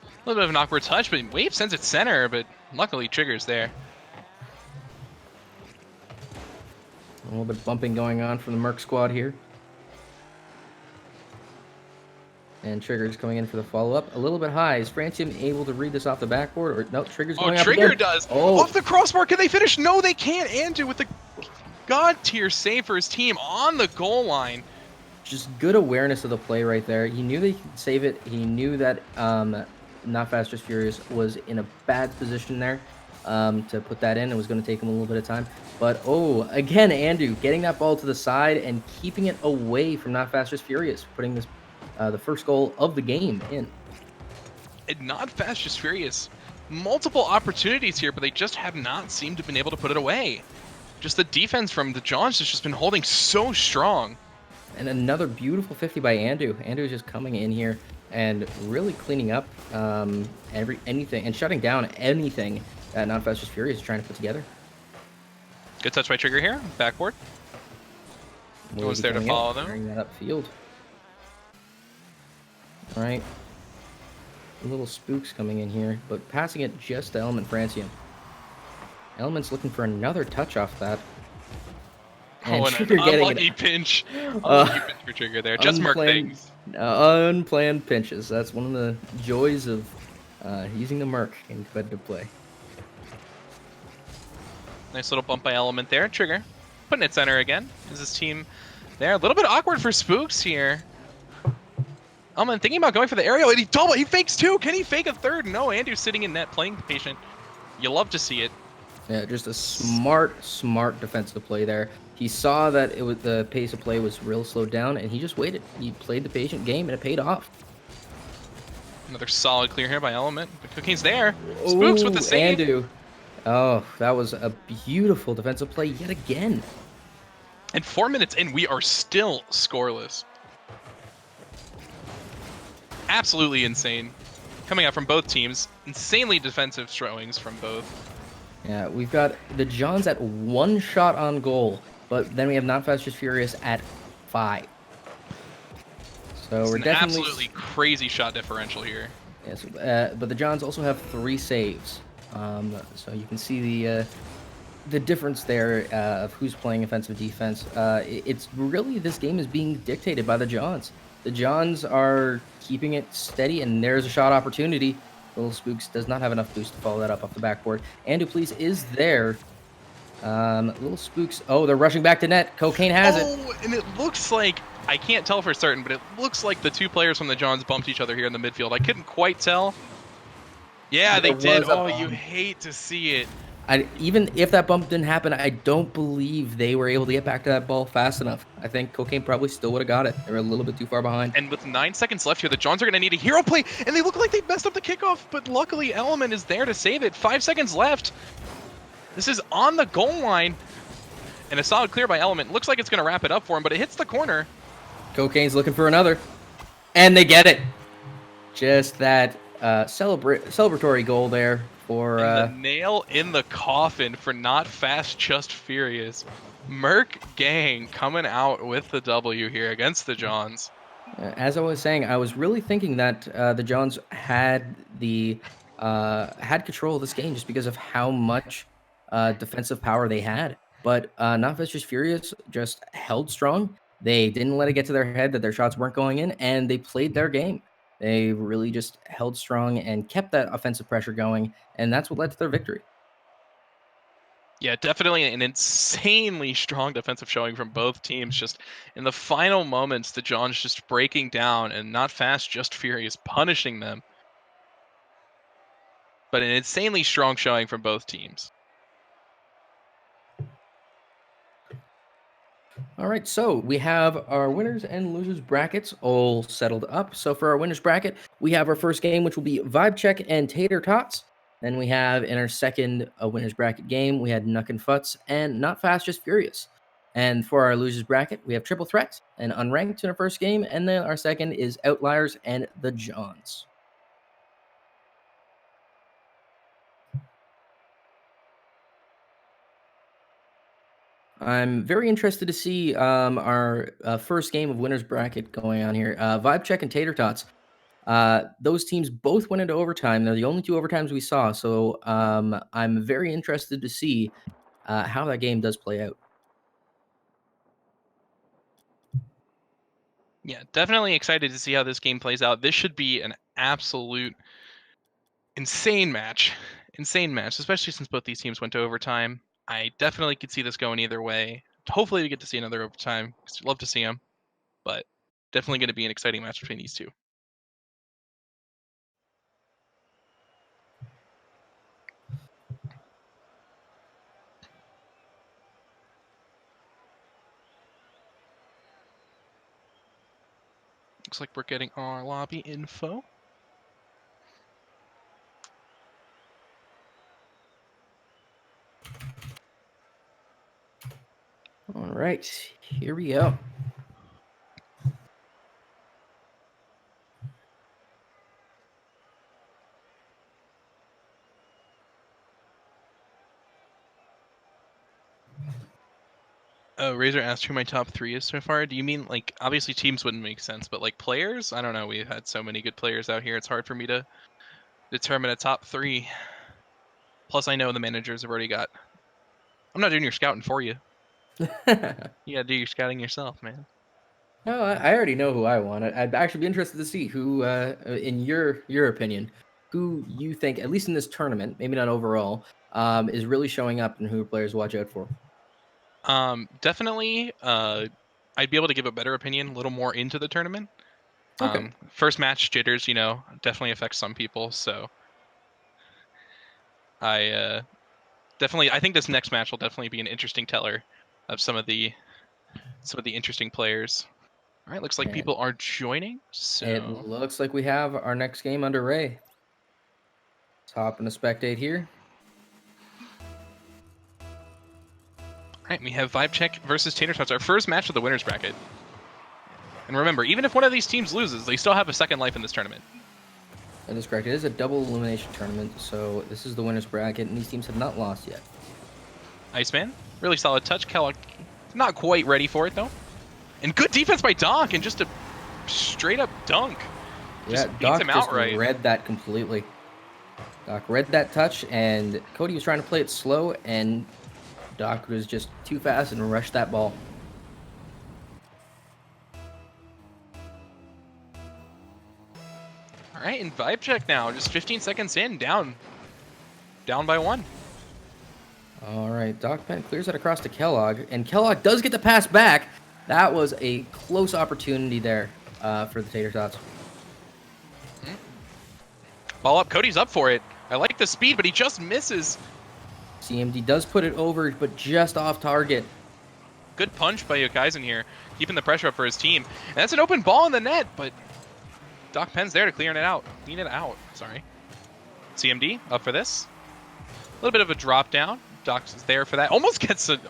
A little bit of an awkward touch, but Wave sends it center, but luckily Trigger's there. A little bit of bumping going on from the Merc squad here. And Trigger's coming in for the follow-up. A little bit high. Is Francium able to read this off the backboard? Or no, Trigger's going up Trigger again. does. Oh, Off the crossbar. Can they finish? No, they can't. Andrew with the god tier save for his team on the goal line. just good awareness of the play right there. He knew that he could save it. He knew that Not Fast, Just Furious was in a bad position there to put that in. It was going to take him a little bit of time. But, oh, again, Andrew getting that ball to the side and keeping it away from Not Fast, Just Furious, putting this the first goal of the game in. And Not Fast, Just Furious. Multiple opportunities here, but they just have not seemed to have been able to put it away. Just the defense from the Johns has just been holding so strong. And another beautiful 50 by Andrew. Andrew's just coming in here and really cleaning up anything and shutting down anything that Not Fast, Just Furious is trying to put together. Good touch by Trigger here, backboard. No one's there to follow them. Carrying that upfield. All right. Little Spooks coming in here, but passing it just to Element Francium. Element's looking for another touch off that. And an Trigger getting unlucky pinch. Unlucky pinch for Trigger there. Just Merc things. Unplanned pinches. That's one of the joys of using the Merc in competitive play. Nice little bump by Element there. Trigger putting it center again. Is his team there? A little bit awkward for Spooks here. Element thinking about going for the aerial, and he fakes two. Can he fake a third? No, Andrew's sitting in net playing patient. You love to see it. Yeah, just a smart defensive play there. He saw that the pace of play was real slowed down, and he just waited. He played the patient game, and it paid off. Another solid clear here by Element. But Cookie's there. Spooks with the save. Andrew. Oh, that was a beautiful defensive play yet again. And 4 minutes in, we are still scoreless. Absolutely insane. coming out from both teams. Insanely defensive showings from both. Yeah, we've got the Johns at 1 shot on goal, but then we have Not Fast Just Furious at 5. So It's we're an definitely absolutely crazy shot differential here. yes, but the Johns also have 3 saves. So you can see the difference there of who's playing offensive defense. It's really this game is being dictated by the Johns. The Johns are keeping it steady, and there's a shot opportunity. Little Spooks does not have enough boost to follow that up off the backboard. And Duplessis is there. Little Spooks. Oh, they're rushing back to net. Cocaine has it. Oh, and it looks like, I can't tell for certain, but it looks like the 2 players from the Johns bumped each other here in the midfield. I couldn't quite tell. Yeah, they There did. was a Oh, you bump. hate to see it. Even if that bump didn't happen, I don't believe they were able to get back to that ball fast enough. I think Cocaine probably still would have got it. They were a little bit too far behind. And with 9 seconds left here, the Johns are going to need a hero play, and they look like they messed up the kickoff, but luckily Element is there to save it. 5 seconds left. This is on the goal line, and a solid clear by Element. Looks like it's going to wrap it up for him, but it hits the corner. Cocaine's looking for another, and they get it. Just that celebratory goal there for. And the nail in the coffin for Not Fast, Just Furious. Merc Gang coming out with the W here against the Johns. As I was saying, I was really thinking that the Johns had control of this game just because of how much defensive power they had. But Not Fast Just Furious just held strong. They didn't let it get to their head that their shots weren't going in, and they played their game. They really just held strong and kept that offensive pressure going, and that's what led to their victory. Yeah, definitely an insanely strong defensive showing from both teams. Just in the final moments, the Johns just breaking down and Not Fast, Just Furious punishing them. But an insanely strong showing from both teams. All right, so we have our winners and losers brackets all settled up. So for our winners bracket, we have our first game, which will be Vibe Check and Tater Tots. Then we have in our second winners bracket game, we had Nuck and Futz and Not Fast, Just Furious. And for our losers bracket, we have Triple Threat and Unranked in our first game. And then our second is Outliers and the Johns. I'm very interested to see our first game of winners bracket going on here. Vibe Check and Tater Tots. Those teams both went into overtime. They're the only 2 overtimes we saw. So I'm very interested to see how that game does play out. Yeah, definitely excited to see how this game plays out. This should be an absolute insane match. Insane match, especially since both these teams went to overtime. I definitely could see this going either way. Hopefully we get to see another overtime. I'd love to see them. But definitely going to be an exciting match between these 2. Looks like we're getting our lobby info. All right, here we go. Oh, Razor asked who my top 3 is so far. Do you mean, like, obviously teams wouldn't make sense, but, like, players? I don't know. We've had so many good players out here. It's hard for me to determine a top 3. Plus, I know the managers have already got... I'm not doing your scouting for you. You gotta do your scouting yourself, man. No, I already know who I want. I'd actually be interested to see who, in your opinion, who you think, at least in this tournament, maybe not overall, is really showing up and who players to watch out for. Definitely, I'd be able to give a better opinion a little more into the tournament. Okay. First match jitters, definitely affects some people, so I think this next match will definitely be an interesting teller of some of the interesting players. All right, looks like And people are joining. So it looks like we have our next game underway. Let's hop into spectate here. all right, we have Vibe Check versus Tater Tots, our first match of the winners bracket. And remember, even if one of these teams loses, they still have a second life in this tournament. That is correct. It is a double elimination tournament, so this is the winner's bracket, and these teams have not lost yet. Iceman, really solid touch. Kellogg not quite ready for it, though. And good defense by Doc, and just a straight-up dunk. Just Yeah, beats Doc him just outright. read that completely. Doc read that touch, and Cody was trying to play it slow, and Doc was just too fast and rushed that ball. All right, and vibe check now. Just 15 seconds in, down by 1. All right, Doc Penn clears it across to Kellogg, and Kellogg does get the pass back. That was a close opportunity there for the Tater Tots. Ball up. Cody's up for it. I like the speed, but he just misses. CMD does put it over, but just off target. Good punch by Yokaisen here, keeping the pressure up for his team. And that's an open ball in the net, but Doc Penn's there to clear it out. Clean it out, sorry. CMD up for this. A little bit of a drop down. Doc's there for that. Almost gets a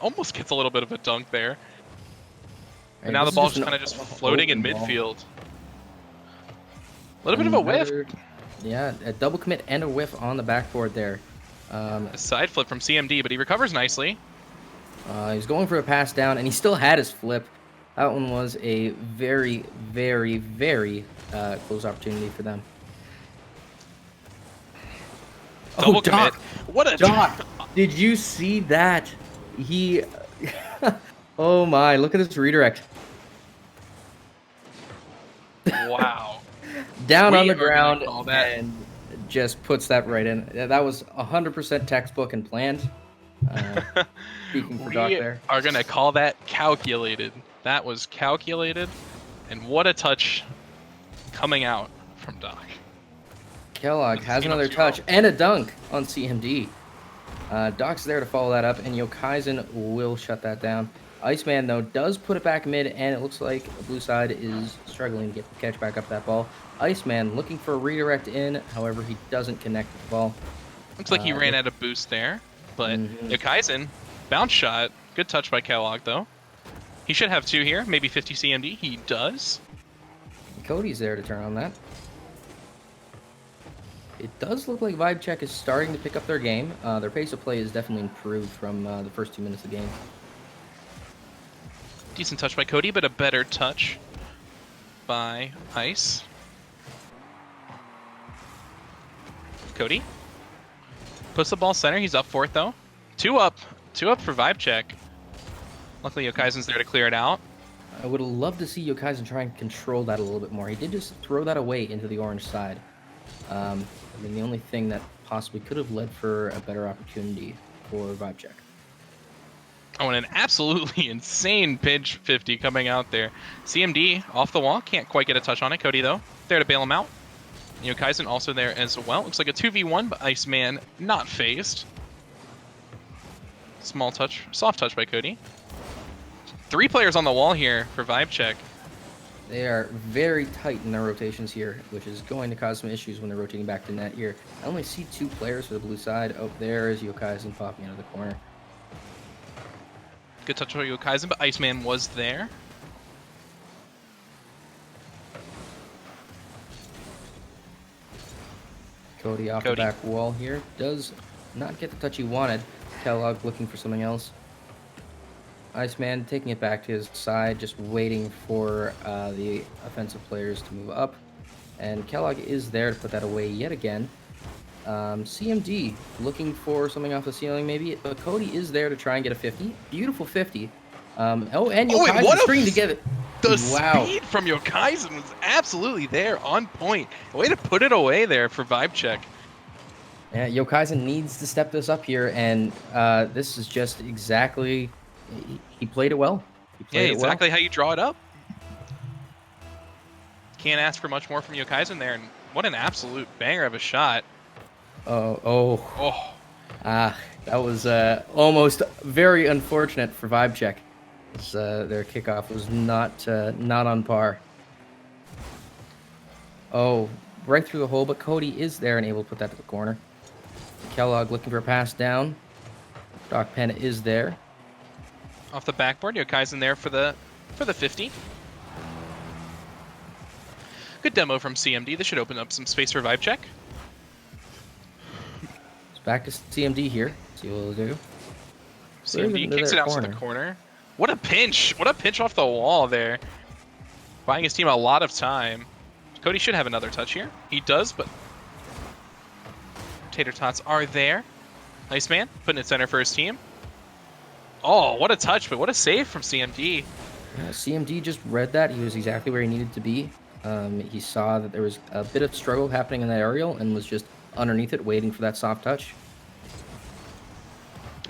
little bit of a dunk there. And now the ball's kind of just floating in midfield. A little bit of a whiff. Yeah, a double commit and a whiff on the backboard there. A side flip from CMD, but he recovers nicely. He's going for a pass down, and he still had his flip. That one was a very, very, very close opportunity for them. Double commit. Doc! What a Doc! Did you see that? He... Oh my, look at this redirect. Wow. Down We on the are gonna ground call that. and just puts that right in. That was 100% textbook and planned. Speaking for Doc We there. are going to call that calculated. That was calculated. And what a touch coming out from Doc. Kellogg has Team up another 2-0. touch and a dunk on CMD. Doc's there to follow that up, and Yokaisen will shut that down. Iceman, though, does put it back mid, and it looks like the blue side is struggling to catch back up that ball. Iceman looking for a redirect in, however, he doesn't connect with the ball. Looks like he ran out of boost there. But Yokaisen, bounce shot. Good touch by Kellogg, though. He should have 2 here, maybe 50 CMD. He does. Cody's there to turn on that. It does look like Vibe Check is starting to pick up their game. Their pace of play is definitely improved from the first 2 minutes of the game. Decent touch by Cody, but a better touch by Ice. Cody puts the ball center. He's up for it, though. 2 up. 2 up for Vibe Check. Luckily, Yokaisen's there to clear it out. I would love to see Yokaisen try and control that a little bit more. He did just throw that away into the orange side. I mean, the only thing that possibly could have led for a better opportunity for Vibe Check. Oh, and an absolutely insane pitch 50 coming out there. CMD off the wall. Can't quite get a touch on it. Cody, though, there to bail him out. Yokaisen also there as well. Looks like a 2v1, but Iceman not phased. Small touch. Soft touch by Cody. 3 players on the wall here for Vibe Check. They are very tight in their rotations here, which is going to cause some issues when they're rotating back to net here. I only see 2 players for the blue side. Oh, there is Yokaisen popping out of the corner. Good touch by Yokaisen, but Iceman was there. Cody off Cody. the back wall here. Does not get the touch he wanted. Kellogg looking for something else. Iceman taking it back to his side, just waiting for the offensive players to move up. And Kellogg is there to put that away yet again. CMD looking for something off the ceiling maybe, but Cody is there to try and get a 50. Beautiful 50. And Yokaisen stringing together. The Wow. speed from Yokaisen was absolutely there, on point. A way to put it away there for Vibe Check. Yeah, Yokaisen needs to step this up here, and this is just exactly... He played it well. He Yeah, played it well. exactly how you draw it up. Can't ask for much more from Yokaisen there, and what an absolute banger of a shot. Oh. That was almost very unfortunate for Vibe Check. Their kickoff was not on par. Oh, right through the hole, but Cody is there and able to put that to the corner. Kellogg looking for a pass down. Doc Penn is there. Off the backboard, Yokaisen there for the 50. Good demo from CMD. This should open up some space for vibe check. It's back to CMD here. See what we'll do. CMD into kicks their it out to the corner. What a pinch! What a pinch off the wall there. Buying his team a lot of time. Cody should have another touch here. He does, but Tater Tots are there. Nice man, putting it center for his team. Oh, what a touch, but what a save from CMD. CMD just read that. He was exactly where he needed to be. He saw that there was a bit of struggle happening in that aerial and was just underneath it waiting for that soft touch.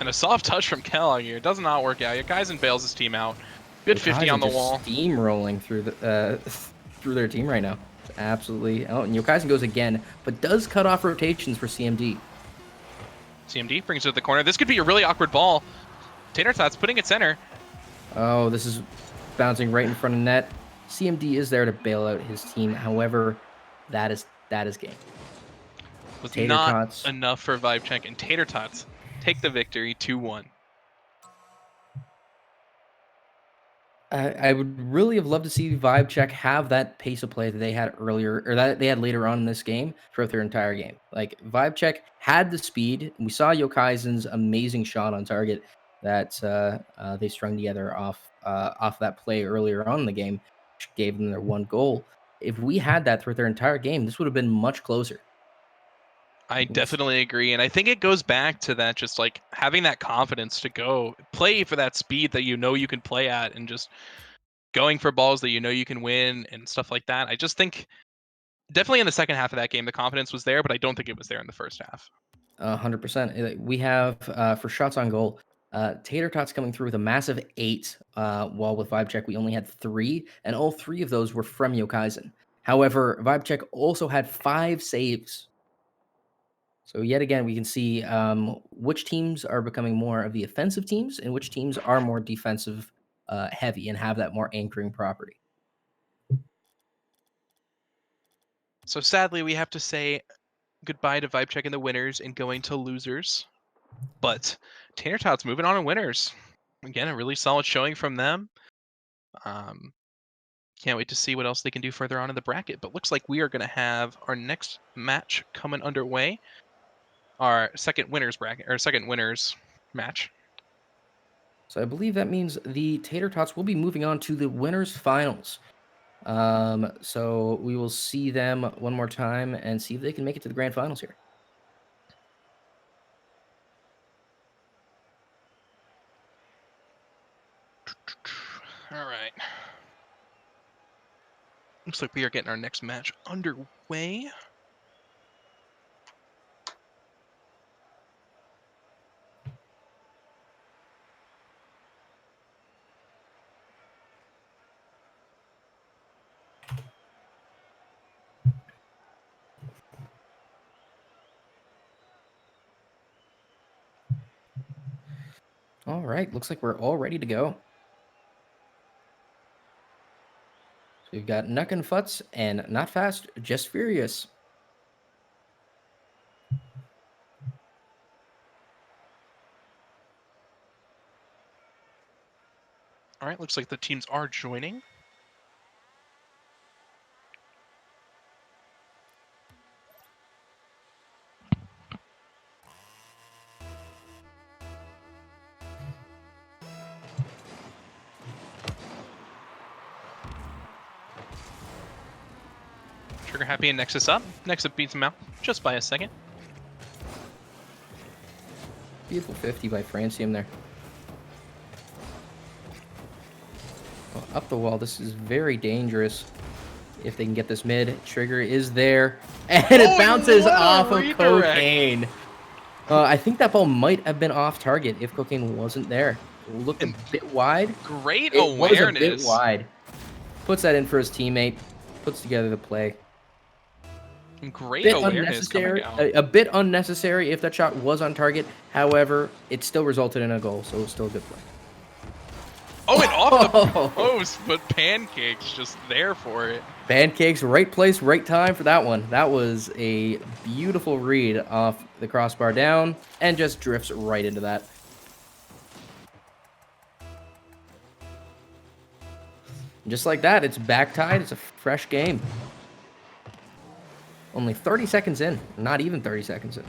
And a soft touch from Kellogg here. Does not work out. Kaizen bails his team out. Good 50 on the wall. Steamrolling through the through their team right now. It's absolutely. Oh, and Yokaizen goes again, but does cut off rotations for CMD. CMD brings it to the corner. This could be a really awkward ball. Tater Tots putting it center. Oh, this is bouncing right in front of net. CMD is there to bail out his team. However, that is game. Was Tater not Tots. enough for vibe check, and Tater Tots take the victory 2-1. I would really have loved to see Vibe Check have that pace of play that they had earlier, or that they had later on in this game throughout their entire game. Like Vibe Check had the speed, and we saw Yokaizen's amazing shot on target that they strung together off that play earlier on in the game, which gave them their one goal. If we had that throughout their entire game, this would have been much closer. I definitely agree, and I think it goes back to that, just like having that confidence to go play for that speed that you know you can play at, and just going for balls that you know you can win and stuff like that. I just think definitely in the second half of that game the confidence was there, but I don't think it was there in the first half. 100%. We have for shots on goal, Tater Tots coming through with a massive 8, while with Vibe Check we only had 3, and all 3 of those were from Yokaizen. However, Vibe Check also had 5 saves. So yet again, we can see which teams are becoming more of the offensive teams and which teams are more defensive heavy and have that more anchoring property. So sadly, we have to say goodbye to Vibe Check and the winners and going to losers. But Tater Tots moving on to winners. Again, a really solid showing from them. Can't wait to see what else they can do further on in the bracket. But looks like we are going to have our next match coming underway. Our second winners bracket, or second winners match. So I believe that means the Tater Tots will be moving on to the winners finals. So we will see them one more time and see if they can make it to the grand finals here. All right. Looks like we are getting our next match underway. All right, looks like we're all ready to go. So we've got Nuck and Futz and Not Fast, Just Furious. All right, looks like the teams are joining. Trigger Happy and Nexus up. Nexus beats him out just by a second. Beautiful 50 by Francium there. Well, up the wall, this is very dangerous. If they can get this mid, Trigger is there, and it bounces off of Cocaine. I think that ball might have been off target if Cocaine wasn't there. Looked a bit wide. Great It was a bit awareness. wide. Puts that in for his teammate. Puts together the play. Great Bit awareness coming unnecessary. out. A bit unnecessary if that shot was on target. However, it still resulted in a goal, so it was still a good play. Oh, and off the post, but Pancakes just there for it. Pancakes, right place, right time for that one. That was a beautiful read off the crossbar down and just drifts right into that. Just like that, it's back tied. It's a fresh game. Only 30 seconds in. Not even 30 seconds in.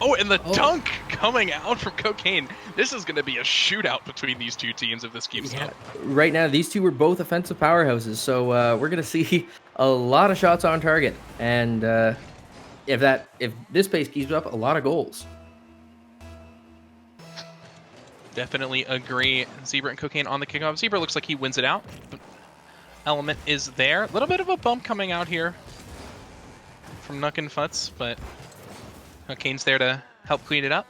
Oh, and the dunk coming out from Cocaine. This is going to be a shootout between these two teams if this keeps up. Right now, these two were both offensive powerhouses, so we're going to see a lot of shots on target. And if this pace keeps up, a lot of goals. Definitely agree. Zebra and Cocaine on the kickoff. Zebra looks like he wins it out. Element is there. A little bit of a bump coming out here from Nuck and Futz, but Cocaine's there to help clean it up.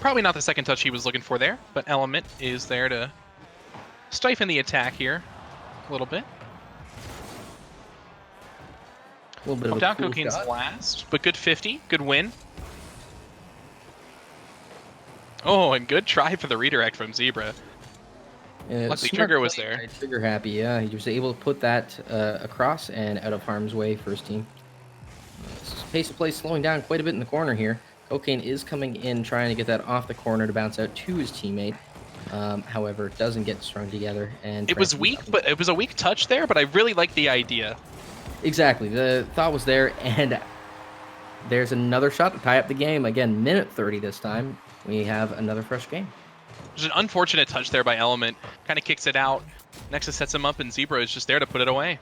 Probably not the second touch he was looking for there, but Element is there to stifle the attack here a little bit. A little bit of a Down cool Cocaine's shot. last, but good 50, good win. Oh, and good try for the redirect from Zebra. Luckily, Smart Trigger was play there. by Trigger happy, yeah. He was able to put that across and out of harm's way for his team. Pace of play slowing down quite a bit in the corner here. Cocaine is coming in, trying to get that off the corner to bounce out to his teammate. However, it doesn't get strung together. And It was Frankie weak, doesn't. but it was a weak touch there, but I really like the idea. Exactly. The thought was there, and there's another shot to tie up the game. Again, minute 30 this time. We have another fresh game. There's an unfortunate touch there by Element. Kind of kicks it out. Nexus sets him up, and Zebra is just there to put it away.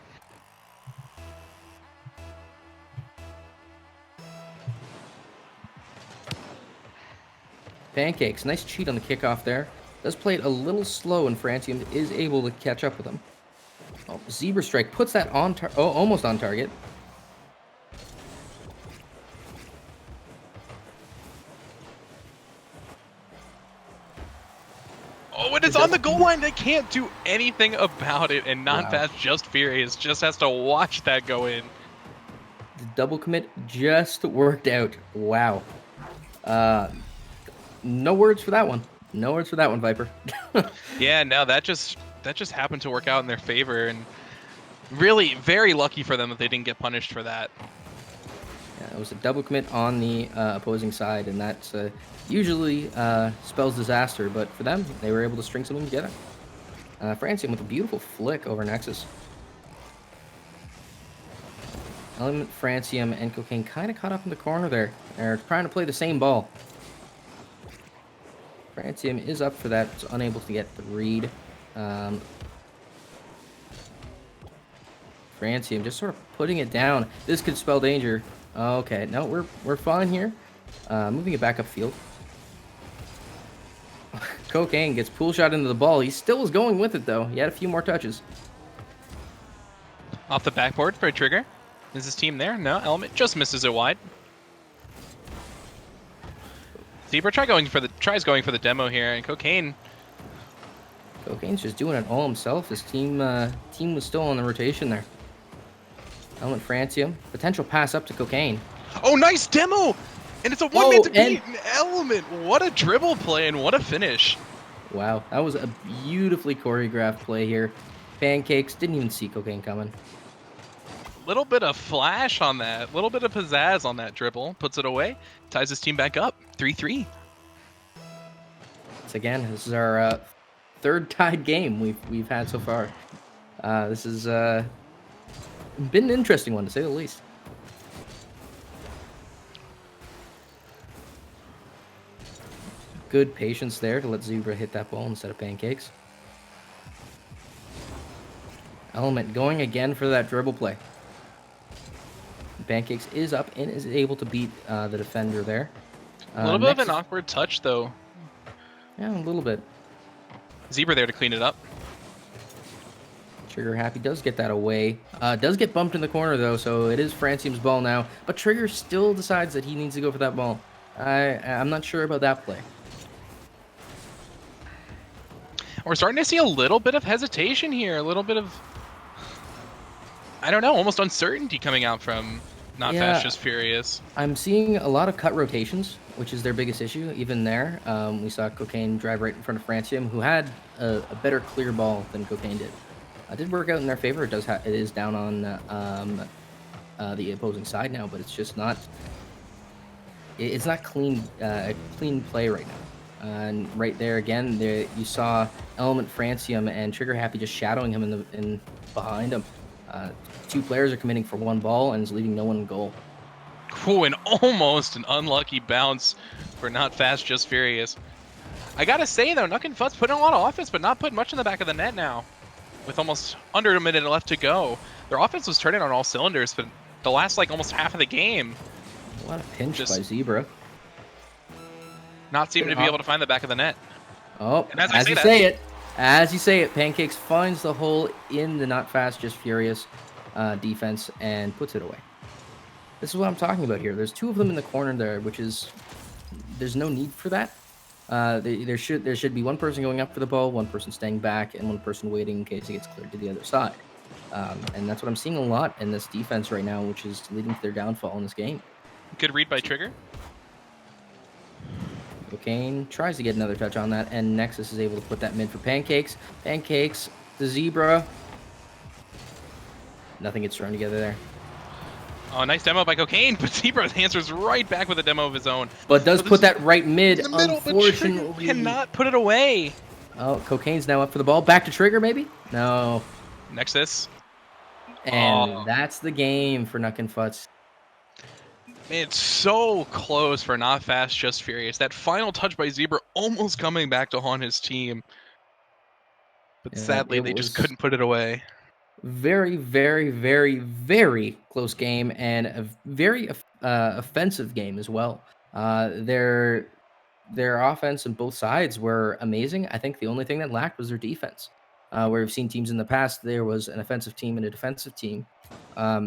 Pancakes, nice cheat on the kickoff there. Does play it a little slow, and Francium is able to catch up with him. Oh, Zebra Strike puts that on almost on target. Oh, and it's on the goal line. They can't do anything about it, and Non-Fast just furious. Just has to watch that go in. The double commit just worked out. Wow. No words for that one. No words for that one, Viper. Yeah, no, that just happened to work out in their favor, and really very lucky for them that they didn't get punished for that. Yeah, it was a double commit on the opposing side, and that usually spells disaster, but for them, they were able to string something together. Francium with a beautiful flick over Nexus. Element, Francium, and Cocaine kind of caught up in the corner there. They're trying to play the same ball. Francium is up for that, it's unable to get the read. Francium just sort of putting it down. This could spell danger. Okay, no, we're fine here. Moving it back upfield. Cocaine gets pool shot into the ball. He still was going with it though. He had a few more touches. Off the backboard for a Trigger. Is his team there? No, Element just misses it wide. Zebra tries going for the demo here, and Cocaine's just doing it all himself. His team was still on the rotation there. Element, Francium. Potential pass up to Cocaine. Oh, nice demo! And it's a one-man to and- beat Element. What a dribble play and what a finish. Wow, that was a beautifully choreographed play here. Pancakes didn't even see Cocaine coming. Little bit of flash on that, little bit of pizzazz on that dribble. Puts it away, ties his team back up. 3-3. Once again, this is our third tied game we've had so far. This has been an interesting one, to say the least. Good patience there to let Zebra hit that ball instead of Pancakes. Element going again for that dribble play. Pancakes is up and is able to beat the defender there. A little bit of Nexus- an awkward touch, though. Yeah, a little bit. Zebra there to clean it up. Trigger happy does get that away. Does get bumped in the corner though, so it is Francium's ball now. But Trigger still decides that he needs to go for that ball. I'm not sure about that play. We're starting to see a little bit of hesitation here, a little bit of, I don't know, almost uncertainty coming out from Not Yeah. Fast, Just Furious. I'm seeing a lot of cut rotations, which is their biggest issue. Even there, we saw Cocaine drive right in front of Francium, who had a better clear ball than Cocaine did. It did work out in their favor. It is down on the opposing side now, but it's just not. It's not clean play right now. And right there again, there you saw Element Francium and Trigger Happy just shadowing him in behind him. Two players are committing for one ball and is leaving no one in goal. Ooh, and almost an unlucky bounce for Not Fast, Just Furious. I gotta say though, Nuck and Fut's putting a lot of offense, but not putting much in the back of the net now. With almost under a minute left to go, their offense was turning on all cylinders, but the last like almost half of the game, A lot of pinch Just- by Zebra. not seeming to be able to find the back of the net. Oh, And as I as say you that- say it, as you say it, Pancakes finds the hole in the Not Fast, Just Furious defense and puts it away. This is what I'm talking about here. There's two of them in the corner there, which is there's no need for that. There should be one person going up for the ball, one person staying back, and one person waiting in case it gets cleared to the other side. And that's what I'm seeing a lot in this defense right now, which is leading to their downfall in this game. Good read by Trigger. Cocaine tries to get another touch on that, and Nexus is able to put that mid for Pancakes. Pancakes, the Zebra. Nothing gets thrown together there. Oh, nice demo by Cocaine, but Zebra answers right back with a demo of his own. But does So put this- that right mid, In the middle, but Trigger unfortunately. cannot put it away. Oh, Cocaine's now up for the ball. Back to Trigger, maybe? No. Nexus. And Oh. that's the game for Nuck and Futz. It's so close for Not Fast, Just Furious. That final touch by Zebra almost coming back to haunt his team. But Yeah, sadly, it they just was- couldn't put it away. Very, very, very, very close game and a very offensive game as well. Their offense on both sides were amazing. I think the only thing that lacked was their defense. Where we've seen teams in the past, there was an offensive team and a defensive team.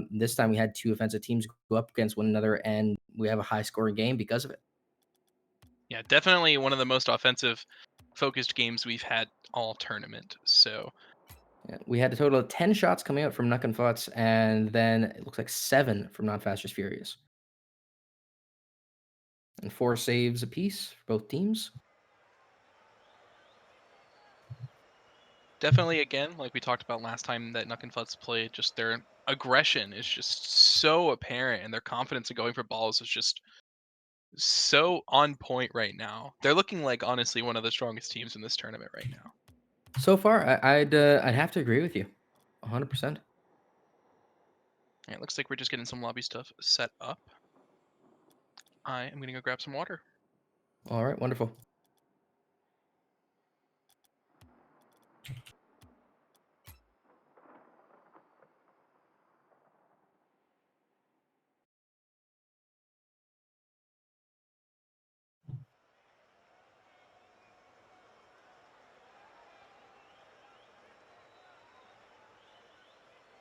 This time we had two offensive teams go up against one another, and we have a high-scoring game because of it. Yeah, definitely one of the most offensive focused games we've had all tournament. So Yeah, we had a total of 10 shots coming out from Nuck and Futz, and then it looks like 7 from Not Fast Just Furious. And 4 saves apiece for both teams. definitely, again, like we talked about last time that Nuck and Futz played, just their aggression is just so apparent, and their confidence in going for balls is just so on point right now. They're looking like honestly one of the strongest teams in this tournament right now. So far, I'd have to agree with you, 100%. And it looks like we're just getting some lobby stuff set up. I am gonna go grab some water. All right, wonderful.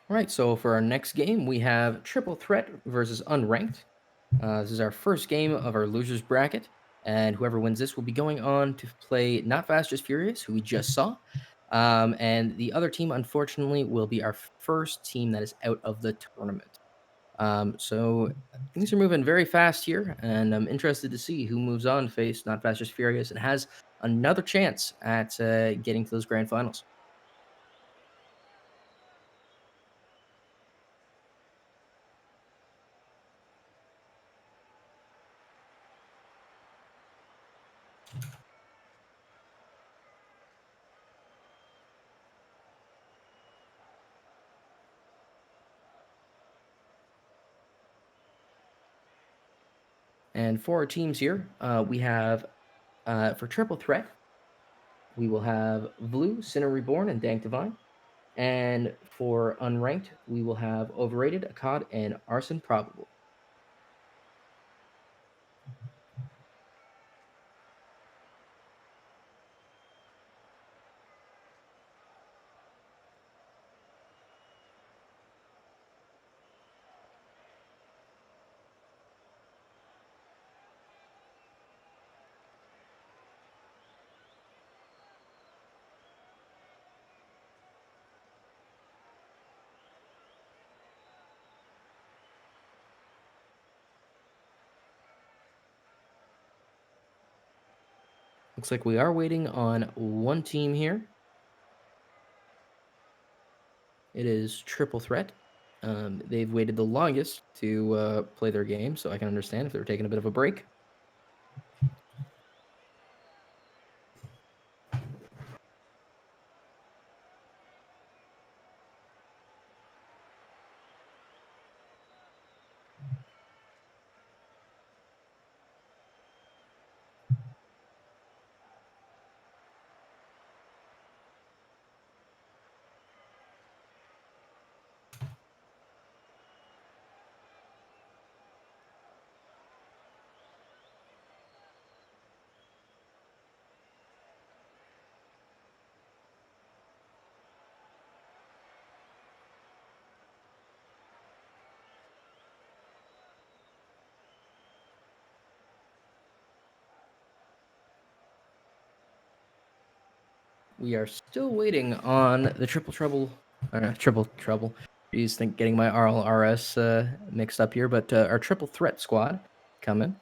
All right, so for our next game, we have Triple Threat versus Unranked. This is our first game of our losers bracket, and whoever wins this will be going on to play Not Fast Just Furious, who we just saw. And the other team, unfortunately, will be our first team that is out of the tournament. So things are moving very fast here, and I'm interested to see who moves on to face Not Fast Just Furious and has another chance at getting to those grand finals. And for our teams here, we have for Triple Threat, we will have Blue, Sinner Reborn, and Dank Divine. And for Unranked, we will have Overrated, Akkad, and Arson Probable. Looks like we are waiting on one team here. It is Triple Threat. They've waited the longest to play their game, so I can understand if they're taking a bit of a break. We are still waiting on the triple trouble. Triple trouble. Jeez, think getting my RLRS mixed up here, but our triple threat squad coming.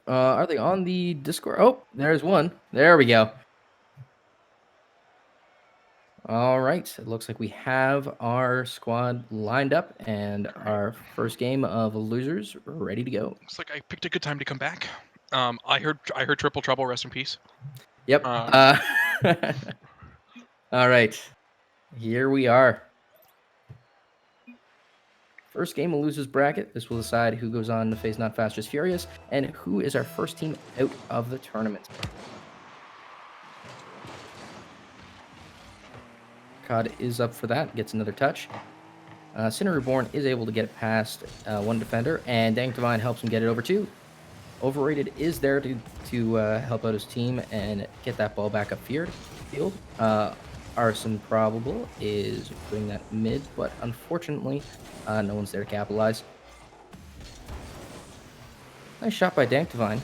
Are they on the Discord? Oh, there's one. There we go. All right. It looks like we have our squad lined up and our first game of losers ready to go. Looks like I picked a good time to come back. I heard triple trouble. Rest in peace. Yep. Um, All right. Here we are. First game of losers bracket. This will decide who goes on to face Not Fast Just Furious and who is our first team out of the tournament. COD is up for that. Gets another touch. Sinner Reborn is able to get past one defender, and Dank Divine helps him get it over two. Overrated is there to help out his team and get that ball back up field. Arson Probable is putting that mid, but unfortunately, no one's there to capitalize. Nice shot by Dank Divine.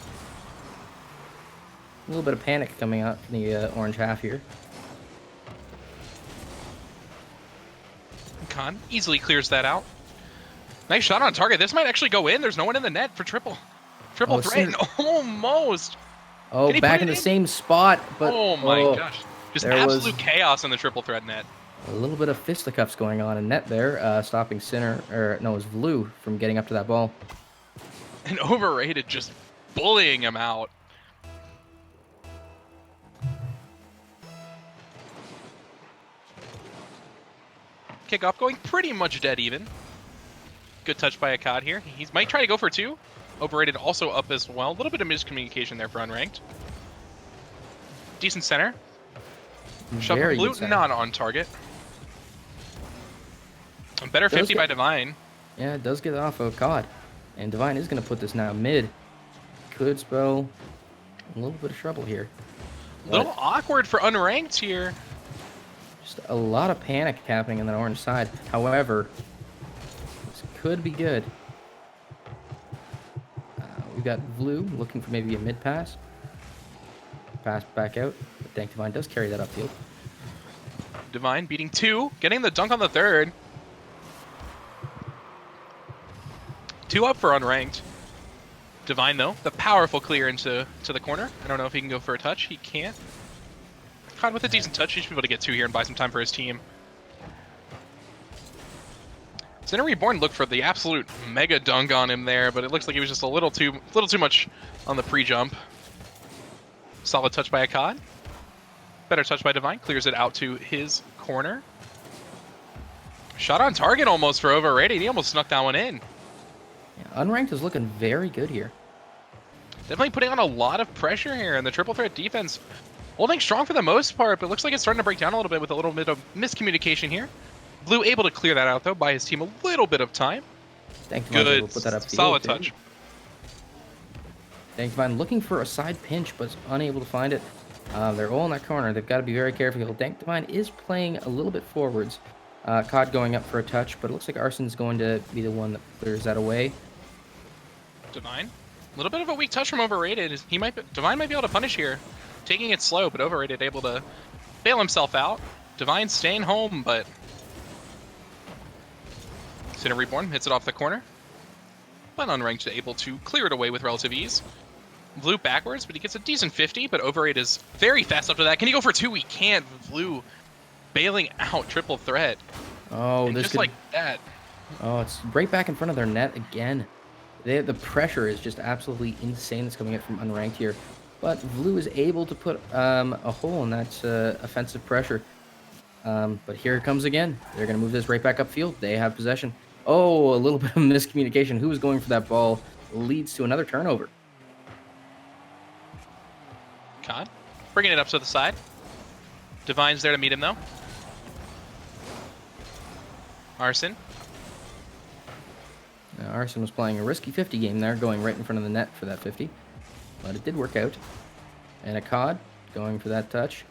A little bit of panic coming out in the orange half here. Khan easily clears that out. Nice shot on target. This might actually go in. There's no one in the net for triple threat. Sinner. Almost. Oh, Can he back put in it the in? same spot, but Oh my gosh. Just there absolute was- chaos in the triple threat net. a little bit of fisticuffs going on in net there, stopping Sinner, or no, it was Vlu from getting up to that ball. And Overrated just bullying him out. Kickoff going pretty much dead even. Good touch by Akkad here. He might try to go for two. Overrated also up as well. A little bit of miscommunication there for Unranked. Decent center. Shot Very from Blue, good center. not on target. A better Does 50 get- by Divine. Yeah, it does get off of COD. And Divine is going to put this now mid. Could spell a little bit of trouble here. A little But awkward for Unranked here. just a lot of panic happening on that orange side. However, this could be good. We've got Vlu looking for maybe a mid pass. Pass back out. But Dank Divine does carry that upfield. Divine beating two, getting the dunk on the third. Two up for Unranked. Divine, though, the powerful clear into the corner. I don't know if he can go for a touch. He can't. Caught with a decent touch. He should be able to get two here and buy some time for his team. Sinner Reborn looked for the absolute mega dunk on him there, but it looks like he was just a little too much on the pre-jump. Solid touch by Akkad. Better touch by Divine. Clears it out to his corner. Shot on target almost for Overrated. He almost snuck that one in. Yeah, Unranked is looking very good here. Definitely putting on a lot of pressure here, and the triple threat defense holding strong for the most part, but looks like it's starting to break down a little bit with a little bit of miscommunication here. Blue able to clear that out, though, buy his team a little bit of time. Dank Divine able Good, to put that up solid touch. Dank Divine looking for a side pinch, but is unable to find it. They're all in that corner. They've got to be very careful. Dank Divine is playing a little bit forwards. COD going up for a touch, but it looks like Arson's going to be the one that clears that away. Divine. A little bit of a weak touch from Overrated. Divine might be able to punish here. Taking it slow, but Overrated able to bail himself out. Divine staying home, but Sinner Reborn hits it off the corner. But Unranked able to clear it away with relative ease. Blue backwards, but he gets a decent 50, but Overrated is very fast up to that. Can he go for two? He can't. Blue bailing out triple threat. Oh, And this just could... like that. Oh, it's right back in front of their net again. The pressure is just absolutely insane that's coming out from Unranked here. But Vlu is able to put a hole in that offensive pressure. But here it comes again. They're going to move this right back upfield. They have possession. Oh, a little bit of miscommunication. Who was going for that ball leads to another turnover. Cod bringing it up to the side. Divine's there to meet him, though. Arson. Arson was playing a risky 50 game there, going right in front of the net for that 50. But it did work out. And Akkad going for that touch.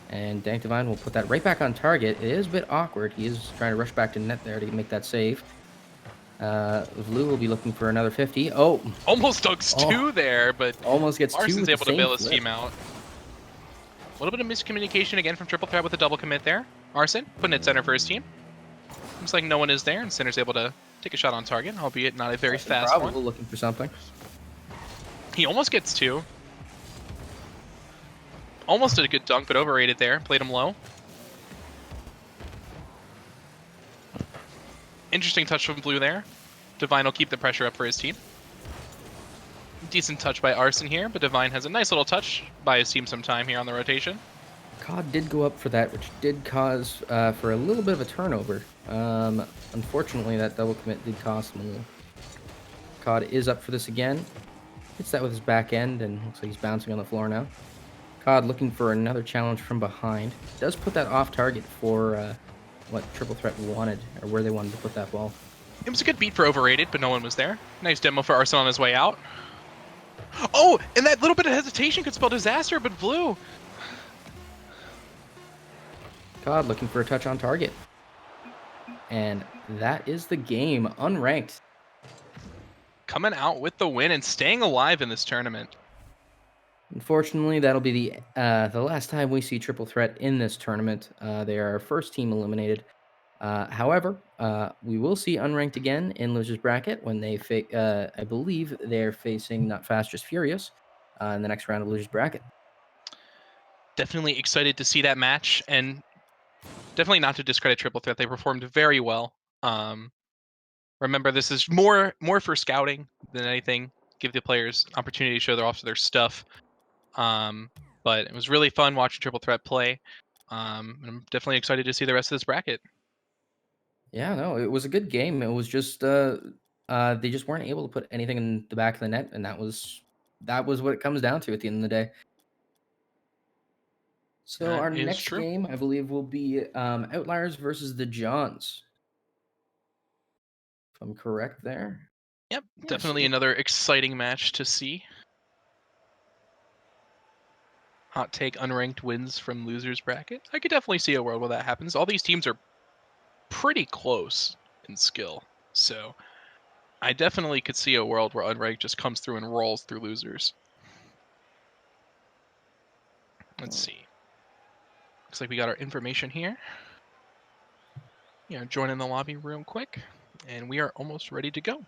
And Dank Divine will put that right back on target. It is a bit awkward. He is trying to rush back to net there to make that save. Vlu will be looking for another 50. Oh, Almost dugs Oh. 2 there, but almost gets 2 Arson's with the able to same bail his flip. team out. A little bit of miscommunication again from Triple Threat with the double commit there. Arson putting it center for his team. Looks like no one is there, and Sinner's able to take a shot on target, albeit not a very fast Probably one. looking for something. He almost gets 2. Almost did a good dunk, but overrated there. Played him low. Interesting touch from Blue there. Divine will keep the pressure up for his team. Decent touch by Arson here, but Divine has a nice little touch, buy his team some time here on the rotation. COD did go up for that, which did cause for a little bit of a turnover. Unfortunately, that double commit did cost him a little. COD is up for this again. Hits that with his back end, and looks like he's bouncing on the floor now. COD looking for another challenge from behind. Does put that off target for what Triple Threat wanted, or where they wanted to put that ball. It was a good beat for overrated, but no one was there. Nice demo for Arson on his way out. Oh, and that little bit of hesitation could spell disaster, but Blue. COD looking for a touch on target. And that is the game, unranked. Coming out with the win and staying alive in this tournament. Unfortunately, that'll be the last time we see Triple Threat in this tournament. They are our first team eliminated. However, we will see unranked again in losers bracket when they I believe they're facing Not Fast Just Furious in the next round of losers bracket. Definitely excited to see that match, and definitely not to discredit Triple Threat. They performed very well. Remember, this is more for scouting than anything. Give the players opportunity to show their stuff. But it was really fun watching Triple Threat play. I'm definitely excited to see the rest of this bracket. Yeah, no, it was a good game. It was just they just weren't able to put anything in the back of the net, and that was what it comes down to at the end of the day. So That our is next true. game, I believe, will be Outliers versus the Johns. If I'm correct there. Yep, Yes, definitely another exciting match to see. Hot take, unranked wins from losers bracket. I could definitely see a world where that happens. All these teams are pretty close in skill, so I definitely could see a world where unranked just comes through and rolls through losers. Let's see. Looks like we got our information here. Yeah, join in the lobby real quick, and we are almost ready to go.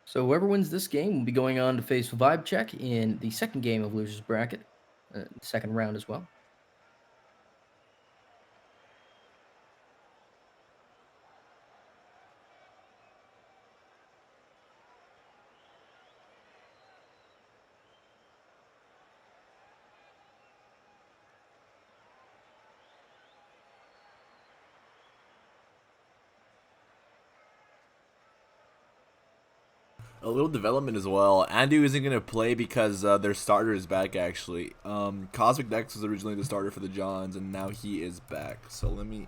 So whoever wins this game will be going on to face Vibe Check in the second game of losers bracket, second round as well. A little development as well. Andu isn't going to play because their starter is back, actually. Cosmic Dex was originally the starter for the Johns, and now he is back. So let me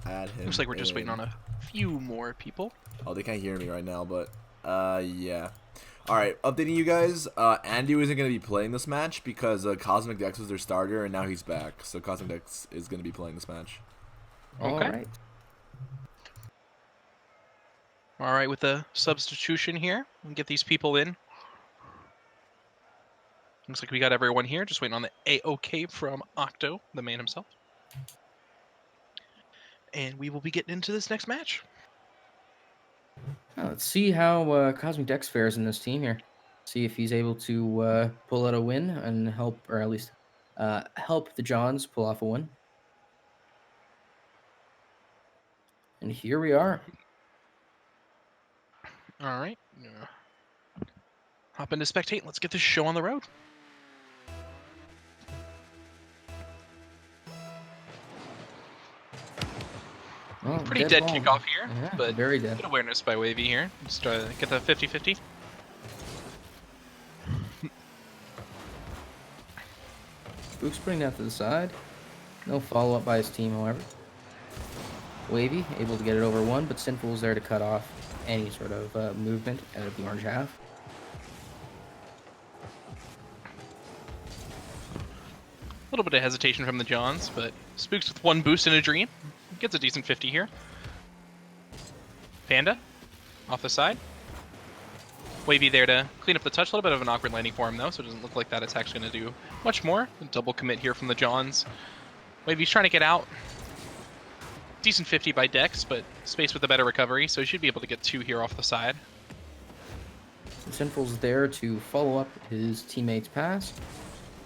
add him. Looks like we're just waiting on a few more people. Oh, they can't hear me right now, but yeah. Alright, updating you guys. Andu isn't going to be playing this match because Cosmic Dex was their starter, and now he's back. So Cosmic Dex is going to be playing this match. All Okay. right. All right, with the substitution here, we'll get these people in. Looks like we got everyone here, just waiting on the A-OK from Octo, the man himself. And we will be getting into this next match. Let's see how Cosmic Dex fares in this team here. See if he's able to pull out a win and help, or at least help the Johns pull off a win. And here we are. All right. Hop into spectate. Let's get this show on the road. Well, Pretty dead ball. kickoff here, Yeah, but very dead. good awareness by Wavy here. Just get the 50-50. Spooks putting that to the side. No follow-up by his team, however. Wavy able to get it over one, but Sinful's there to cut off any sort of movement out of the orange half. A little bit of hesitation from the Johns, but Spooks with one boost in a dream. Gets a decent 50 here. Panda, off the side. Wavy there to clean up the touch. A little bit of an awkward landing for him, though, so it doesn't look like that attack's going to do much more. A double commit here from the Johns. Wavy's trying to get out. Decent 50 by Dex, but Space with a better recovery, so he should be able to get 2 here off the side. Sinful's there to follow up his teammate's pass.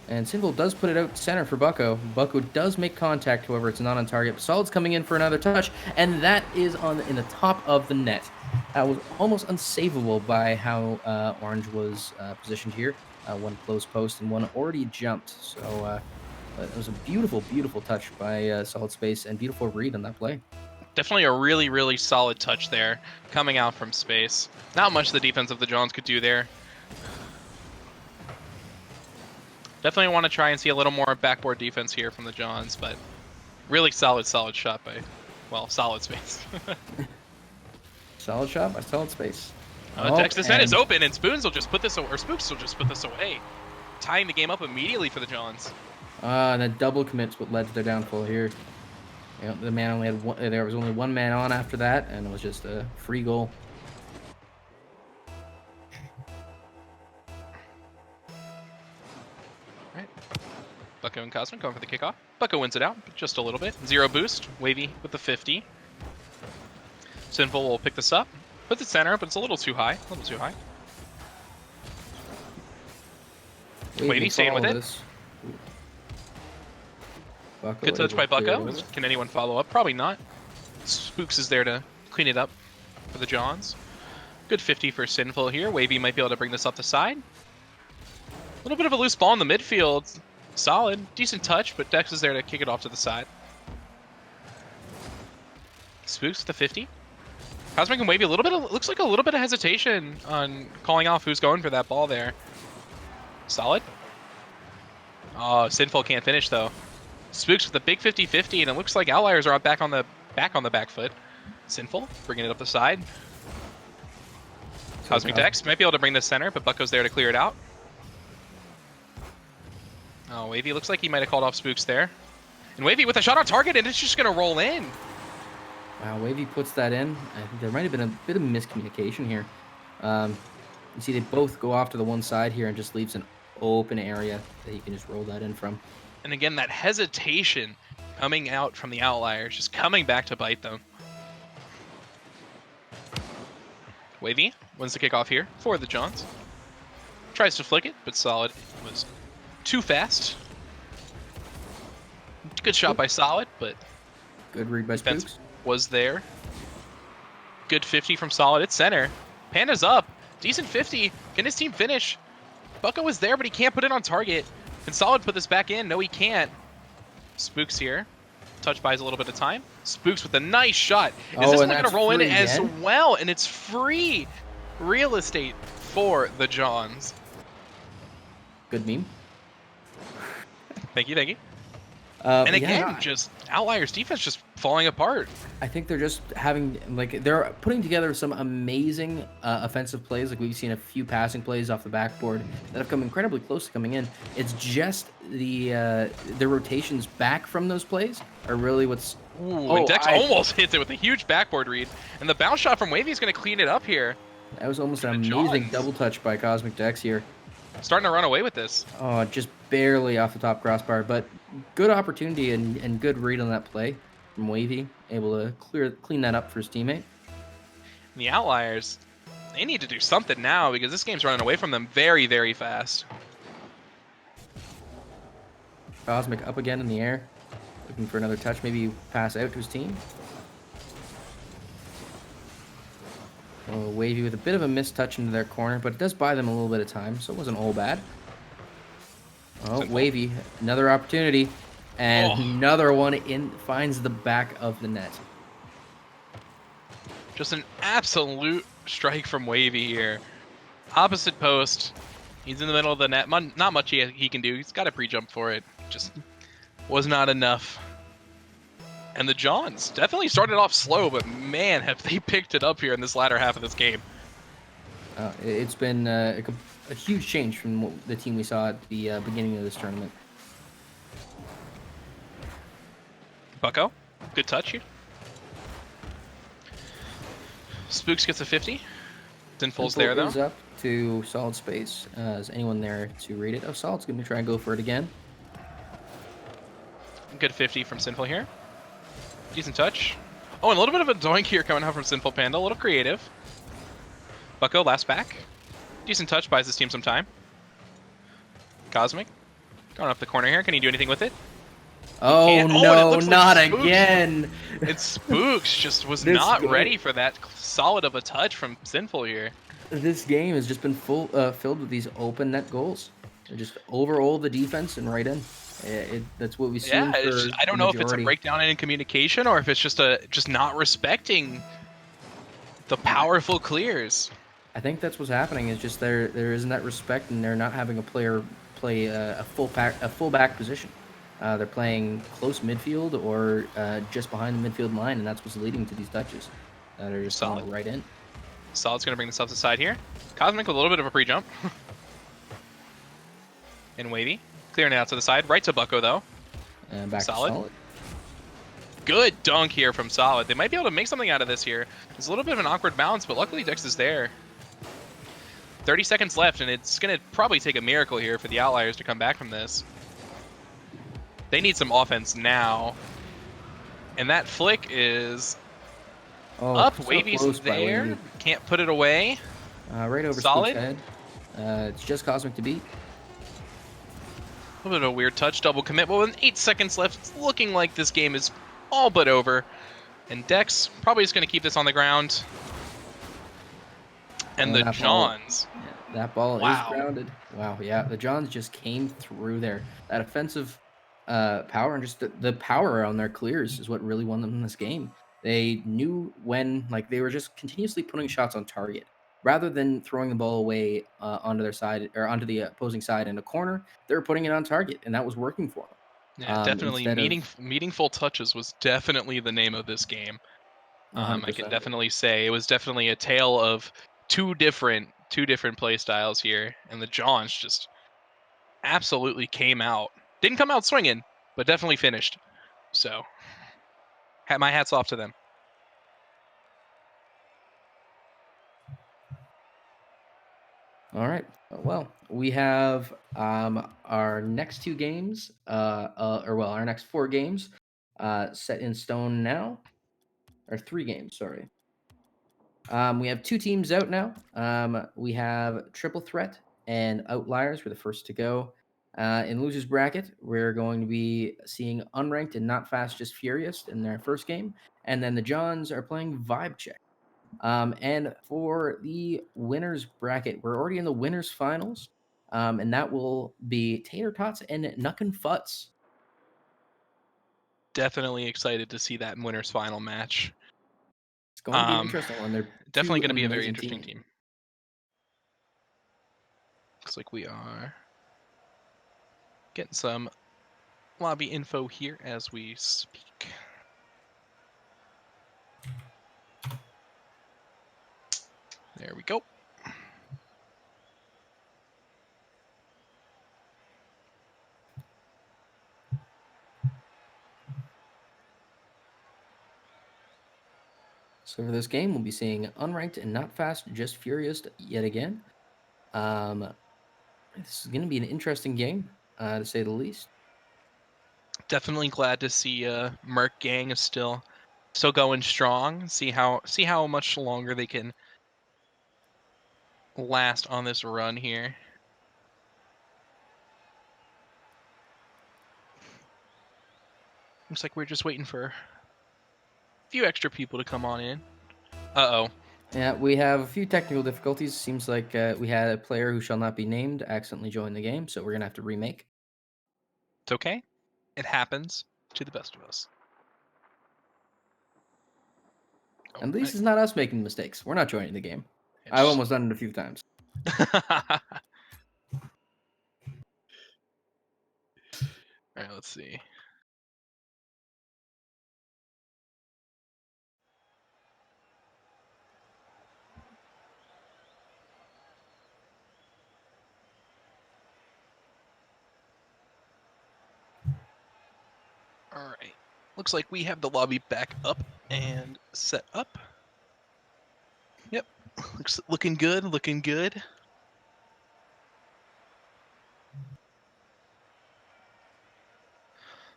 And Sinful does put it out center for Bucko. Bucko does make contact, however, it's not on target. Solid's coming in for another touch, and that is in the top of the net. That was almost unsavable by how Orange was positioned here. One close post and one already jumped. So it was a beautiful, beautiful touch by Solid Space and beautiful read on that play. Definitely a really, really solid touch there coming out from Space. Not much the defense of the Johns could do there. Definitely want to try and see a little more backboard defense here from the Johns, but really solid shot by, well, Solid Space. Solid shot by Solid Space. Texas net is open, and Spooks will just put this away, tying the game up immediately for the Johns. And a double commit's what led to their downfall here. You know, the man only had one, there was only one man on after that, and it was just a free goal. Bucko and Cosmic going for the kickoff. Bucko wins it out, but just a little bit. 0 boost. Wavy with the 50. Sinful will pick this up. Puts it center, but it's a little too high. A little too high. Wavy staying with it. Good touch by Bucko. Can anyone follow up? Probably not. Spooks is there to clean it up for the Johns. Good 50 for Sinful here. Wavy might be able to bring this up the side. A little bit of a loose ball in the midfield. Solid. Decent touch, but Dex is there to kick it off to the side. Spooks with the 50. Cosmic and Wavy, looks like a little bit of hesitation on calling off who's going for that ball there. Solid. Oh, Sinful can't finish, though. Spooks with a big 50-50, and it looks like Outliers are back on the back foot. Sinful, bringing it up the side. Cosmic Dex might be able to bring this center, but Bucko's there to clear it out. Oh, Wavy looks like he might have called off Spooks there. And Wavy with a shot on target, and it's just going to roll in. Wow, Wavy puts that in. I think there might have been a bit of miscommunication here. You see they both go off to the one side here and just leaves an open area that you can just roll that in from. And again, that hesitation coming out from the Outliers, just coming back to bite them. Wavy wins the kickoff here for the Johns. Tries to flick it, but Solid was too fast. Good shot by Solid, but good read by Spooks. Was there. Good 50 from Solid. It's center. Panda's up. Decent 50. Can his team finish? Bucko was there, but he can't put it on target. Can Solid put this back in? No, he can't. Spooks here. Touch buys a little bit of time. Spooks with a nice shot. Is this one going to roll in as well? And it's free real estate for the Johns. Good meme. Thank you, thank you. And again, just Outliers defense just falling apart. I think they're just having, like, they're putting together some amazing offensive plays. Like, we've seen a few passing plays off the backboard that have come incredibly close to coming in. It's just the rotations back from those plays are really what's... Ooh, and Dex almost hits it with a huge backboard read. And the bounce shot from Wavy is going to clean it up here. That was almost an amazing double touch by Cosmic Dex here. Starting to run away with this. Oh, just barely off the top crossbar, but good opportunity and good read on that play from Wavy, able to clean that up for his teammate. And the Outliers, they need to do something now because this game's running away from them very, very fast. Cosmic up again in the air, looking for another touch, maybe pass out to his team. Oh, Wavy with a bit of a missed touch into their corner, but it does buy them a little bit of time, so it wasn't all bad. Oh, Wavy, another opportunity, and another one finds the back of the net. Just an absolute strike from Wavy here. Opposite post. He's in the middle of the net. Not much he can do. He's got a pre-jump for it. just was not enough. And the Johns definitely started off slow, but man, have they picked it up here in this latter half of this game. It's been a huge change from the team we saw at the beginning of this tournament. Bucko, good touch here. Spooks gets a 50. Sinful's there, though. Is up to Solid Space. Is anyone there to read it? Oh, Solid's going to try and go for it again. Good 50 from Sinful here. Decent touch. Oh, and a little bit of a doink here coming out from Sinful Panda. A little creative. Bucko, last back. Decent touch, buys his team some time. Cosmic. Going up the corner here. Can he do anything with it? Oh, and it no, looks like not Spooks. again. And Spooks just was This not game- ready for that solid of a touch from Sinful here. This game has just been filled with these open net goals. They're just over all the defense and right in. That's what we've seen. Yeah, for it's just, I don't the know if it's a majority. breakdown in communication or if it's just not respecting the powerful clears. I think that's what's happening. Is just there isn't that respect, and they're not having a player play a full back position. They're playing close midfield or just behind the midfield line, and that's what's leading to these touches that are just Solid. going right in. Solid's going to bring this up to the side here. Cosmic with a little bit of a pre-jump. And Wavy. Clearing it out to the side. Right to Bucko, though. Back Solid. to Solid. Good dunk here from Solid. They might be able to make something out of this here. It's a little bit of an awkward bounce, but luckily Dex is there. 30 seconds left, and it's going to probably take a miracle here for the Outliers to come back from this. They need some offense now. And that flick is up. So Wavy's close by there. Wavy. Can't put it away. Right over Solid. Spook's head. It's just Cosmic to beat. A little bit of a weird touch, double commit. Well, with 8 seconds left, it's looking like this game is all but over. And Dex probably is going to keep this on the ground. And the that ball- Johns. Yeah, that ball Wow. is grounded. Wow, yeah, the Johns just came through there. That offensive power and just the power on their clears is what really won them in this game. They knew when, like, they were just continuously putting shots on target. Rather than throwing the ball away onto their side or onto the opposing side in a corner, they were putting it on target, and that was working for them. Yeah, definitely. instead of- Meaningful touches was definitely the name of this game. I can 100%. definitely say it was definitely a tale of two different play styles here, and the Johns just absolutely came out. Didn't come out swinging, but definitely finished. So, my hats off to them. All right. Well, we have our next two games, our next 4 games set in stone now, or 3 games, sorry. We have 2 teams out now. We have Triple Threat and Outliers. We're the first to go. In losers bracket, we're going to be seeing Unranked and Not Fast, Just Furious in their first game, and then the Johns are playing Vibe Check. And for the winners bracket, we're already in the winners finals, and that will be Tater Tots and Nuck and Futz. Definitely excited to see that winners final match. It's going to be an interesting one. They're Definitely two going to be a very amazing interesting teams. team. Looks like we are getting some lobby info here as we speak. There we go. So for this game, we'll be seeing Unranked and Not Fast, Just Furious yet again. This is going to be an interesting game, to say the least. Definitely glad to see Merc Gang is still going strong. See how much longer they can last on this run here. Looks like we're just waiting for a few extra people to come on in. Uh-oh. Yeah, we have a few technical difficulties. Seems like we had a player who shall not be named accidentally join the game, so we're going to have to remake. It's okay. It happens to the best of us. Oh, And this is not us making mistakes. We're not joining the game. it's I've just- almost done it a few times. Alright, see. All right. Looks like we have the lobby back up and set up. Yep. Looking good, looking good.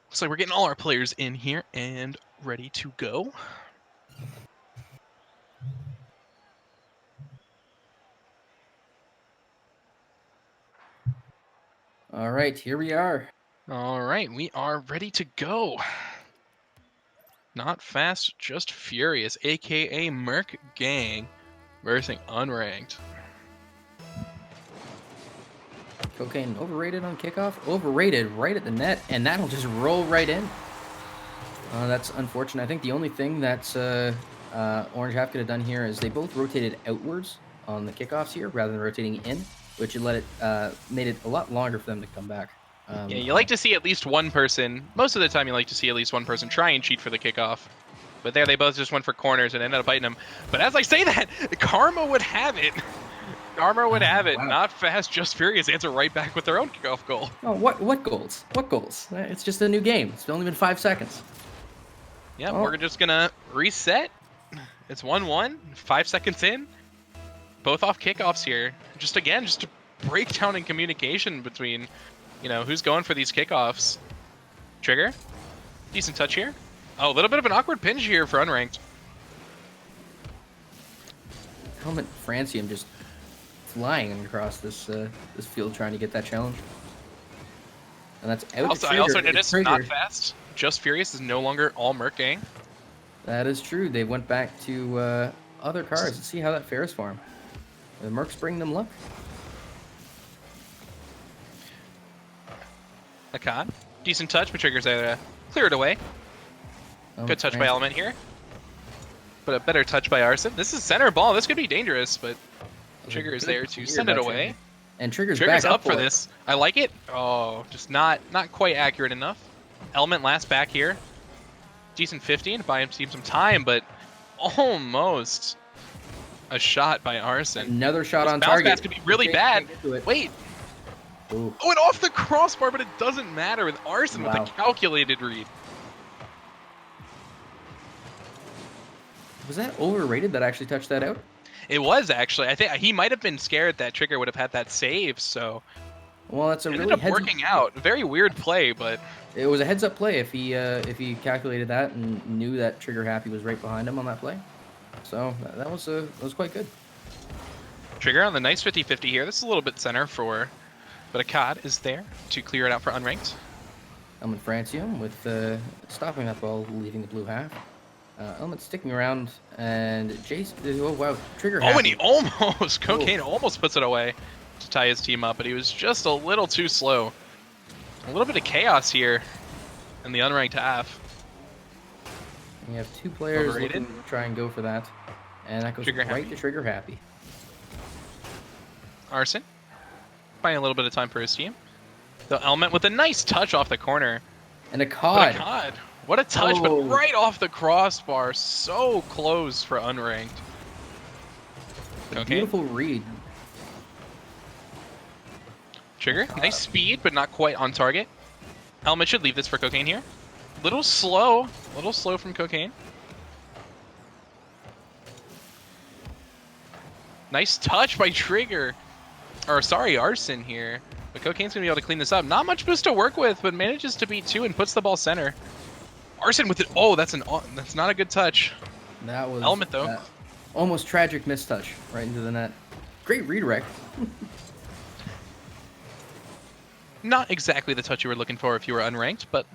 Looks like we're getting all our players in here and ready to go. All right, here we are. All right, we are ready to go. Not fast, just furious, aka Merc Gang versus Unranked. Cocaine overrated on kickoff, overrated right at the net, and that'll just roll right in. That's unfortunate. I think the only thing that Orange Half could have done here is they both rotated outwards on the kickoffs here rather than rotating in, which made it a lot longer for them to come back. Yeah, you like to see at least one person. Most of the time, you like to see at least one person try and cheat for the kickoff. But there, they both just went for corners and ended up biting them. But as I say that, Karma would have it. Karma would have it. Wow. Not fast, just furious. Answer right back with their own kickoff goal. Oh, what goals? What goals? It's just a new game. It's only been 5 seconds. Yeah, Oh. we're just gonna reset. It's 1-1, 5 seconds in. Both off kickoffs here. Just a breakdown in communication between, who's going for these kickoffs. Trigger, decent touch here. Oh, a little bit of an awkward pinch here for Unranked. Helmet Francium just flying across this field trying to get that challenge. And that's out. I also noticed not fast. Just Furious is no longer all Merc Gang. That is true. They went back to other cars. Let's see how that fares for them. The Mercs bring them luck. Akkad, decent touch, but Trigger's clear it away. Good touch by Element here. But a better touch by Arson. This is center ball. This could be dangerous, but Trigger is there to send it away. And Trigger's back up for it. this. I like it. Oh, just not quite accurate enough. Element last back here. Decent 15 if I team some time, but almost a shot by Arson. Another shot this on bounce target. pass could be really bad. Wait. Ooh. Oh, and off the crossbar, but it doesn't matter with Arson with Wow. a calculated read. Was that overrated that actually touched that out? It was actually. I think he might have been scared that Trigger would have had that save, so Well, that's a it really ended up working out. Very weird play, but It was a heads-up play if he calculated that and knew that Trigger Happy was right behind him on that play. So that was quite good. Trigger on the nice 50-50 here. This is a little bit center but Akkad is there to clear it out for Unranked. Element Francium with stopping that ball, leaving the blue half. Element sticking around, and Jace. Oh wow, Trigger. Oh, Happy. and he almost Cocaine almost puts it away to tie his team up, but he was just a little too slow. A little bit of chaos here in the Unranked half. And you have two players Overrated. looking to try and go for that, and that goes Trigger right Happy. to Trigger Happy. Arson buying a little bit of time for his team. The Element with a nice touch off the corner. And a But COD. Akkad, what a touch, but Oh. right off the crossbar. So close for Unranked. A Okay. beautiful read. Trigger, nice speed, but not quite on target. Element should leave this for Cocaine here. Little slow from Cocaine. Nice touch by Trigger. Or sorry, Arson here. But Cocaine's gonna be able to clean this up. Not much boost to work with, but manages to beat two and puts the ball center. Arson with it. Oh, that's not a good touch. That was Element, though. Almost tragic mistouch right into the net. Great redirect. Not exactly the touch you were looking for if you were unranked, but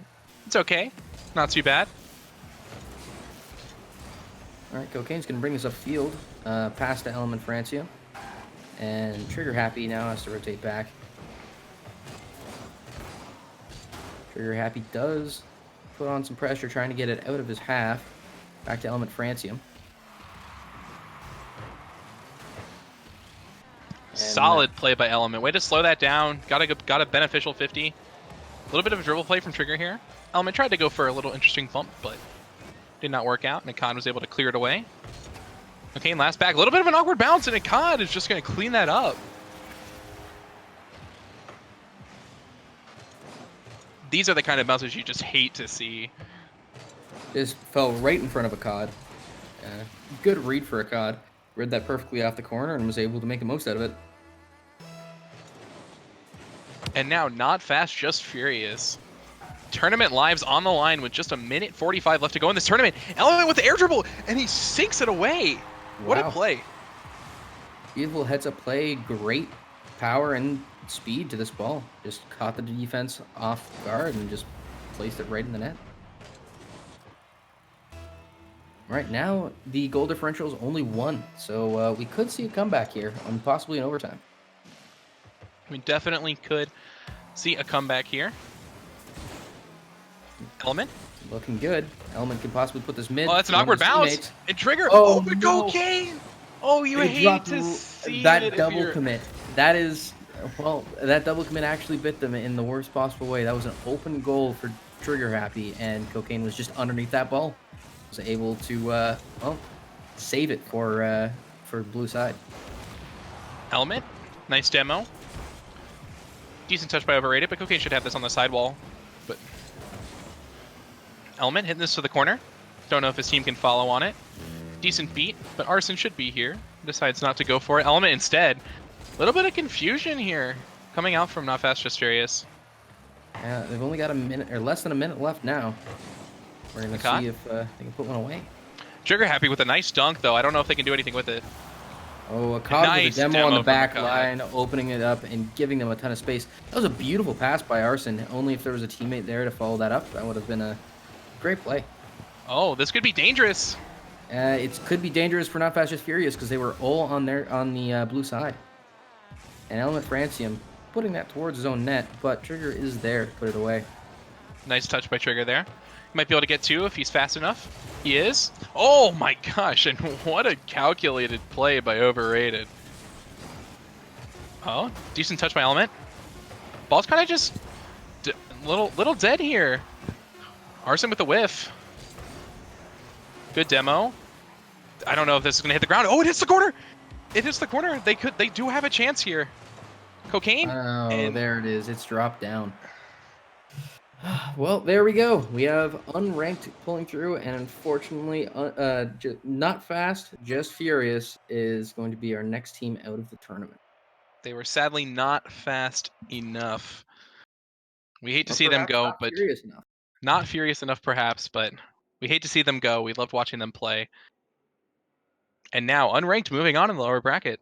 it's okay. Not too bad. All right, Cocaine's gonna bring this upfield, past to Element Francia, and Trigger Happy now has to rotate back. Trigger Happy does put on some pressure, trying to get it out of his half, back to Element Francium. Solid play by Element. Way to slow that down. Got a beneficial 50. little bit of a dribble play from Trigger here. Element tried to go for a little interesting bump, but did not work out, and Akad was able to clear it away. Okay, last back. A little bit of an awkward bounce, and Akad is just going to clean that up. These are the kind of bounces you just hate to see. Just fell right in front of Akkad. Good read for Akkad. Read that perfectly off the corner and was able to make the most out of it. And now, not fast, just furious. Tournament lives on the line with just a minute 45 left to go in this tournament. Element with the air dribble, and he sinks it away. What a Wow. play. Beautiful heads-up play. Great power and speed to this ball. Just caught the defense off guard and just placed it right in the net. Right now, the goal differential is only 1, so we could see a comeback here, and possibly in overtime. We definitely could see a comeback here. Element. Looking good. Element could possibly put this mid. Oh, that's an to one awkward of his bounce. teammates. And Trigger. Oh, Oh, but no. Cocaine. Oh, you They hate dropped to see that it if double you're- commit. That is, well, that double commit actually bit them in the worst possible way. That was an open goal for Trigger Happy, and Cocaine was just underneath that ball. Was able to, well, save it for blue side. Element. Nice demo. Decent touch by Overrated, but Cocaine should have this on the sidewall. But Element hitting this to the corner. Don't know if his team can follow on it. Decent beat, but Arson should be here. Decides not to go for it. Element instead. A little bit of confusion here coming out from Not Fast Just Furious. Yeah, they've only got a minute or less than a minute left now. We're gonna Okay. see if they can put one away. Trigger Happy with a nice dunk, though. I don't know if they can do anything with it. Oh, a cog Nice with a demo demo on the from back Akkad. line, opening it up and giving them a ton of space. That was a beautiful pass by Arson. Only if there was a teammate there to follow that up, that would have been a great play. Oh, this could be dangerous. It could be dangerous for Not Fast Just Furious because they were all on the blue side. And Element Francium putting that towards his own net, but Trigger is there to put it away. Nice touch by Trigger there. Might be able to get 2 if he's fast enough. He is. Oh my gosh, and what a calculated play by Overrated. Oh, decent touch by Element. Ball's kind of just little dead here. Arson with the whiff. Good demo. I don't know if this is gonna hit the ground. Oh, it hits the corner. It hits the corner. They do have a chance here. Cocaine. Oh, and there it is. It's dropped down. Well, there we go. We have unranked pulling through, and unfortunately, Not Fast, Just Furious is going to be our next team out of the tournament. They were sadly not fast enough. We hate to Or see them perhaps go, not but furious enough. not furious enough perhaps, but we hate to see them go. We loved watching them play. And now, unranked, moving on in the lower bracket.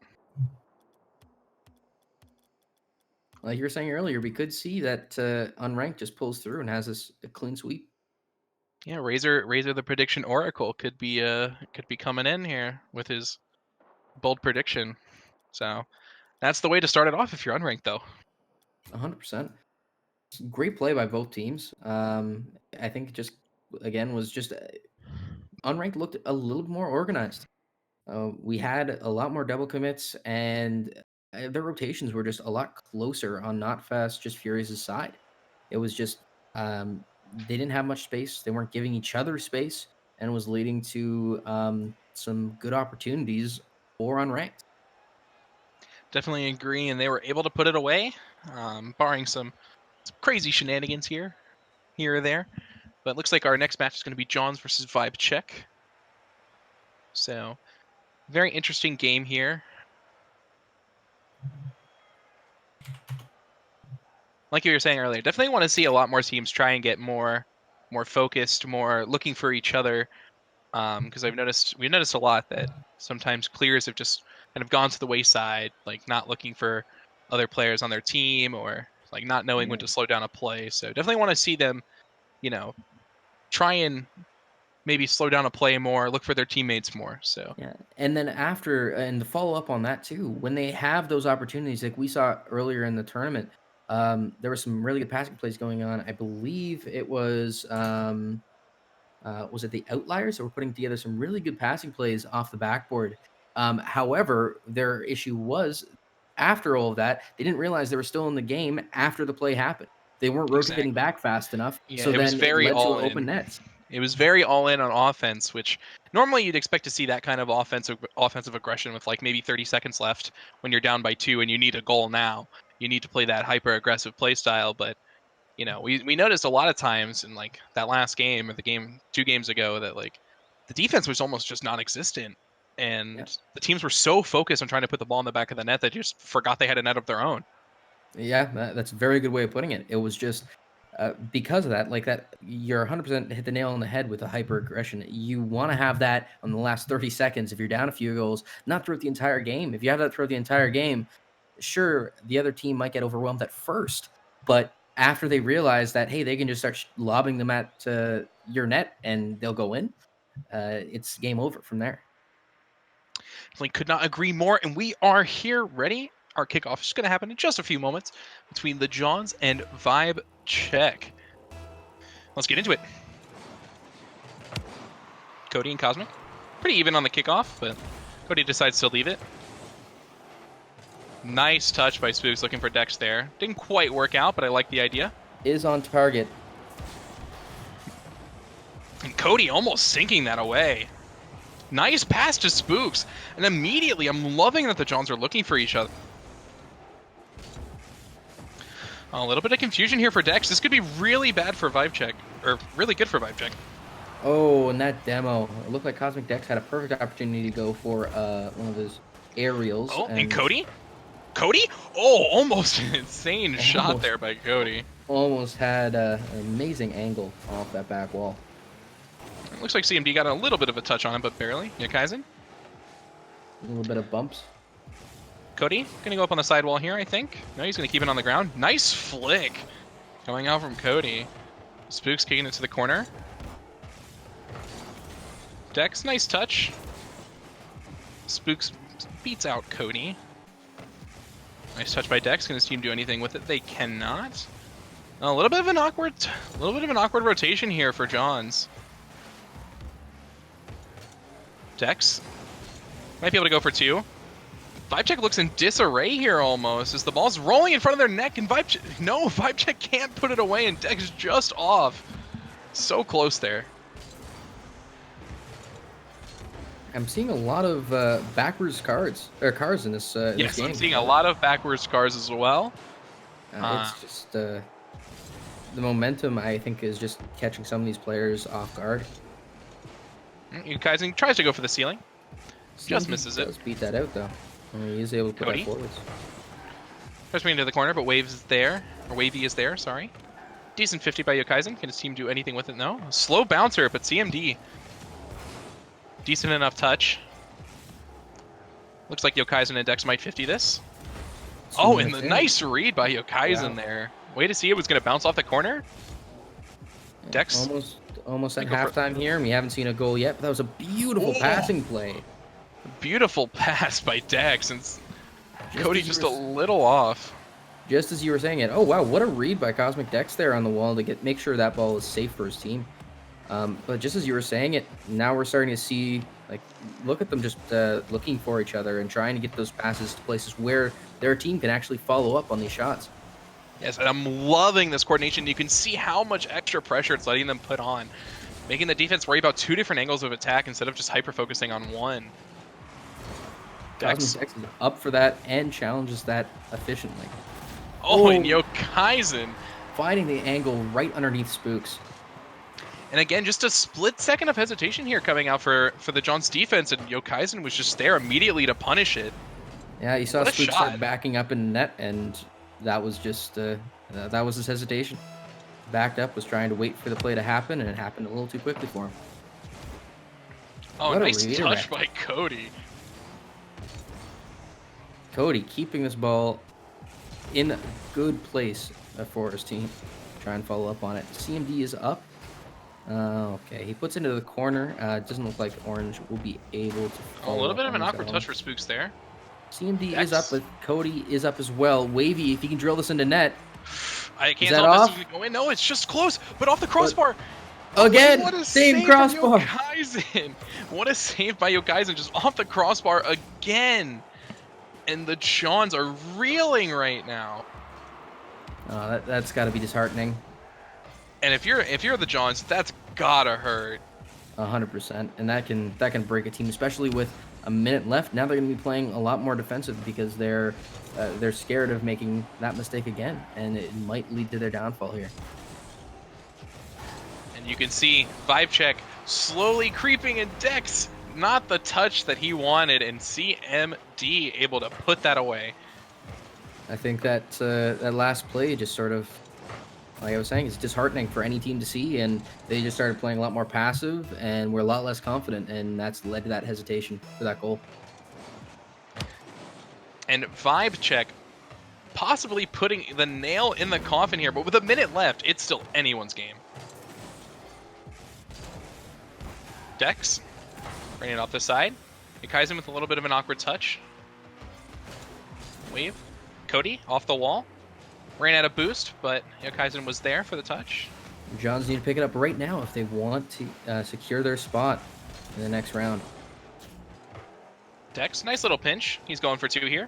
Like you were saying earlier, we could see that unranked just pulls through and has a clean sweep. Yeah, Razor the prediction oracle could be coming in here with his bold prediction. So that's the way to start it off if you're unranked, though. 100%. Great play by both teams. I think it just, again, was just unranked looked a little more organized. We had a lot more double commits, and their rotations were just a lot closer on Not Fast, Just Furious' side. It was just they didn't have much space. They weren't giving each other space, and was leading to some good opportunities for unranked. Definitely agree, and they were able to put it away, barring some crazy shenanigans here or there. But it looks like our next match is going to be Johns versus Vibe Check. So, very interesting game here. Like you were saying earlier, definitely want to see a lot more teams try and get more focused, more looking for each other. Because we've noticed a lot that sometimes clears have just kind of gone to the wayside, like not looking for other players on their team or like not knowing when to slow down a play. So definitely want to see them, try and maybe slow down a play more, look for their teammates more. So Yeah, and then after, and to follow up on that too, when they have those opportunities, like we saw earlier in the tournament, there were some really good passing plays going on. I believe it was it the Outliers that were putting together some really good passing plays off the backboard. However, their issue was after all of that, they didn't realize they were still in the game after the play happened. they weren't rotating back fast enough. Yeah, So it was then it very led to all open in. nets. It was very all in on offense, which normally you'd expect to see that kind of offensive aggression with like maybe 30 seconds left when you're down by 2 and you need a goal now. You need to play that hyper aggressive play style, but you know, we noticed a lot of times in like that last game or the game 2 games ago that like the defense was almost just non-existent, Yeah. and the teams were so focused on trying to put the ball in the back of the net that they just forgot they had a net of their own. Yeah, that's a very good way of putting it. It was just because of that, like that, you're 100% hit the nail on the head with the hyper aggression. You want to have that on the last 30 seconds if you're down a few goals, not throughout the entire game. If you have that throughout the entire game, sure, the other team might get overwhelmed at first, but after they realize that, hey, they can just start lobbing them at your net and they'll go in, it's game over from there. Definitely could not agree more, and we are here ready. Our kickoff is going to happen in just a few moments between the Johns and Vibe Check. Let's get into it. Cody and Cosmic. Pretty even on the kickoff, but Cody decides to leave it. Nice touch by Spooks looking for Dex there. Didn't quite work out, but I like the idea. Is on target. And Cody almost sinking that away. Nice pass to Spooks. And immediately, I'm loving that the Johns are looking for each other. A little bit of confusion here for Dex. This could be really bad for Vibe Check. Or really good for Vibe Check. Oh, and that demo. It looked like Cosmic Dex had a perfect opportunity to go for one of his aerials. Oh, and Cody? Cody? Oh, almost an insane shot there by Cody. Almost had an amazing angle off that back wall. It looks like CMD got a little bit of a touch on him, but barely. Yokaizen? A little bit of bumps. Cody gonna go up on the sidewall here, I think. No, he's gonna keep it on the ground. Nice flick coming out from Cody. Spooks kicking it to the corner. Dex, nice touch. Spooks beats out Cody. Nice touch by Dex. Can his team do anything with it? They cannot. A little bit of an awkward rotation here for Johns. Dex might be able to go for 2. Vibe Check looks in disarray here almost as the ball's rolling in front of their neck, and Vibe Check can't put it away, and Dex just off. So close there. I'm seeing a lot of backwards cars in this Yes, game. I'm seeing a lot of backwards cars as well. It's just the momentum, I think, is just catching some of these players off guard. Kaizen tries to go for the ceiling. Just CMD misses does it. beat that out, though. He is able to put Cody? that forwards. Tries me into the corner, but Waves is there. Or Wavy is there, sorry. Decent 50 by Yokaizen. Can his team do anything with it? No. Slow bouncer, but CMD. Decent enough touch. Looks like Yokaizen and Dex might 50 this. Oh, and the nice read by Yokaizen there. Way to see it was going to bounce off the corner. Dex. Almost at Go for it. halftime here, and we haven't seen a goal yet, but that was a beautiful passing play. Beautiful pass by Dex, and Cody as you just were a little off. Just as you were saying it. Oh, wow, what a read by Cosmic Dex there on the wall to make sure that ball is safe for his team. But just as you were saying it, now we're starting to see, like, look at them just looking for each other and trying to get those passes to places where their team can actually follow up on these shots. Yes, and I'm loving this coordination. You can see how much extra pressure it's letting them put on, making the defense worry about 2 different angles of attack instead of just hyper-focusing on one. Dex. Cosmic Dex is up for that and challenges that efficiently. Oh, and Yokaizen. Finding the angle right underneath Spooks. And again, just a split second of hesitation here coming out for the Johns defense, and Yokaizen was just there immediately to punish it. Yeah, you saw What a Spooks shot. start backing up in net, and that was just that was his hesitation. Backed up, was trying to wait for the play to happen, and it happened a little too quickly for him. Oh, What a nice touch redirect. by Cody. Cody keeping this ball in a good place for his team. Try and follow up on it. CMD is up. Okay, he puts it into the corner. It doesn't look like Orange will be able to A follow little up bit of on an his awkward own. touch for Spooks there. CMD Dex. is up, but Cody is up as well. Wavy, if he can drill this into net. I can't that tell if off? this is going. No, it's just close, but off the crossbar. Again, What a same save crossbar. From Yokaizen. What a save by Yokaizen, just off the crossbar again. And the Johns are reeling right now. That's got to be disheartening. And if you're the Johns, that's gotta hurt. 100%, and that can break a team, especially with a minute left. Now they're going to be playing a lot more defensive because they're scared of making that mistake again, and it might lead to their downfall here. And you can see Vibe Check slowly creeping in Dex. Not the touch that he wanted, and CMD able to put that away. I think that that last play just sort of, like I was saying, it's disheartening for any team to see, and they just started playing a lot more passive and were a lot less confident, and that's led to that hesitation for that goal. And Vibe Check possibly putting the nail in the coffin here, but with a minute left, it's still anyone's game. Dex, bringing it off the side. Kaizen with a little bit of an awkward touch. Wave. Cody off the wall. Ran out of boost, but Kaizen was there for the touch. Johns need to pick it up right now if they want to secure their spot in the next round. Dex, nice little pinch. He's going for 2 here.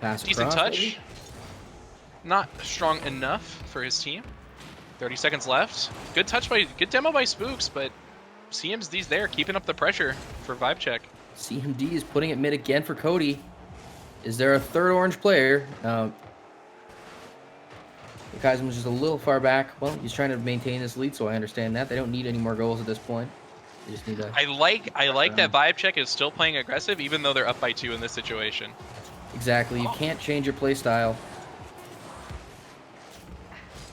Pass Decent across, touch. maybe? Not strong enough for his team. 30 seconds left. Good demo by Spooks, but CMD's there, keeping up the pressure for Vibe Check. CMD is putting it mid again for Cody. Is there a third orange player? Kaizen was just a little far back. Well, he's trying to maintain his lead, so I understand that. They don't need any more goals at this point. They just need to... I like that Vibe Check is still playing aggressive, even though they're up by 2 in this situation. Exactly. You can't change your play style.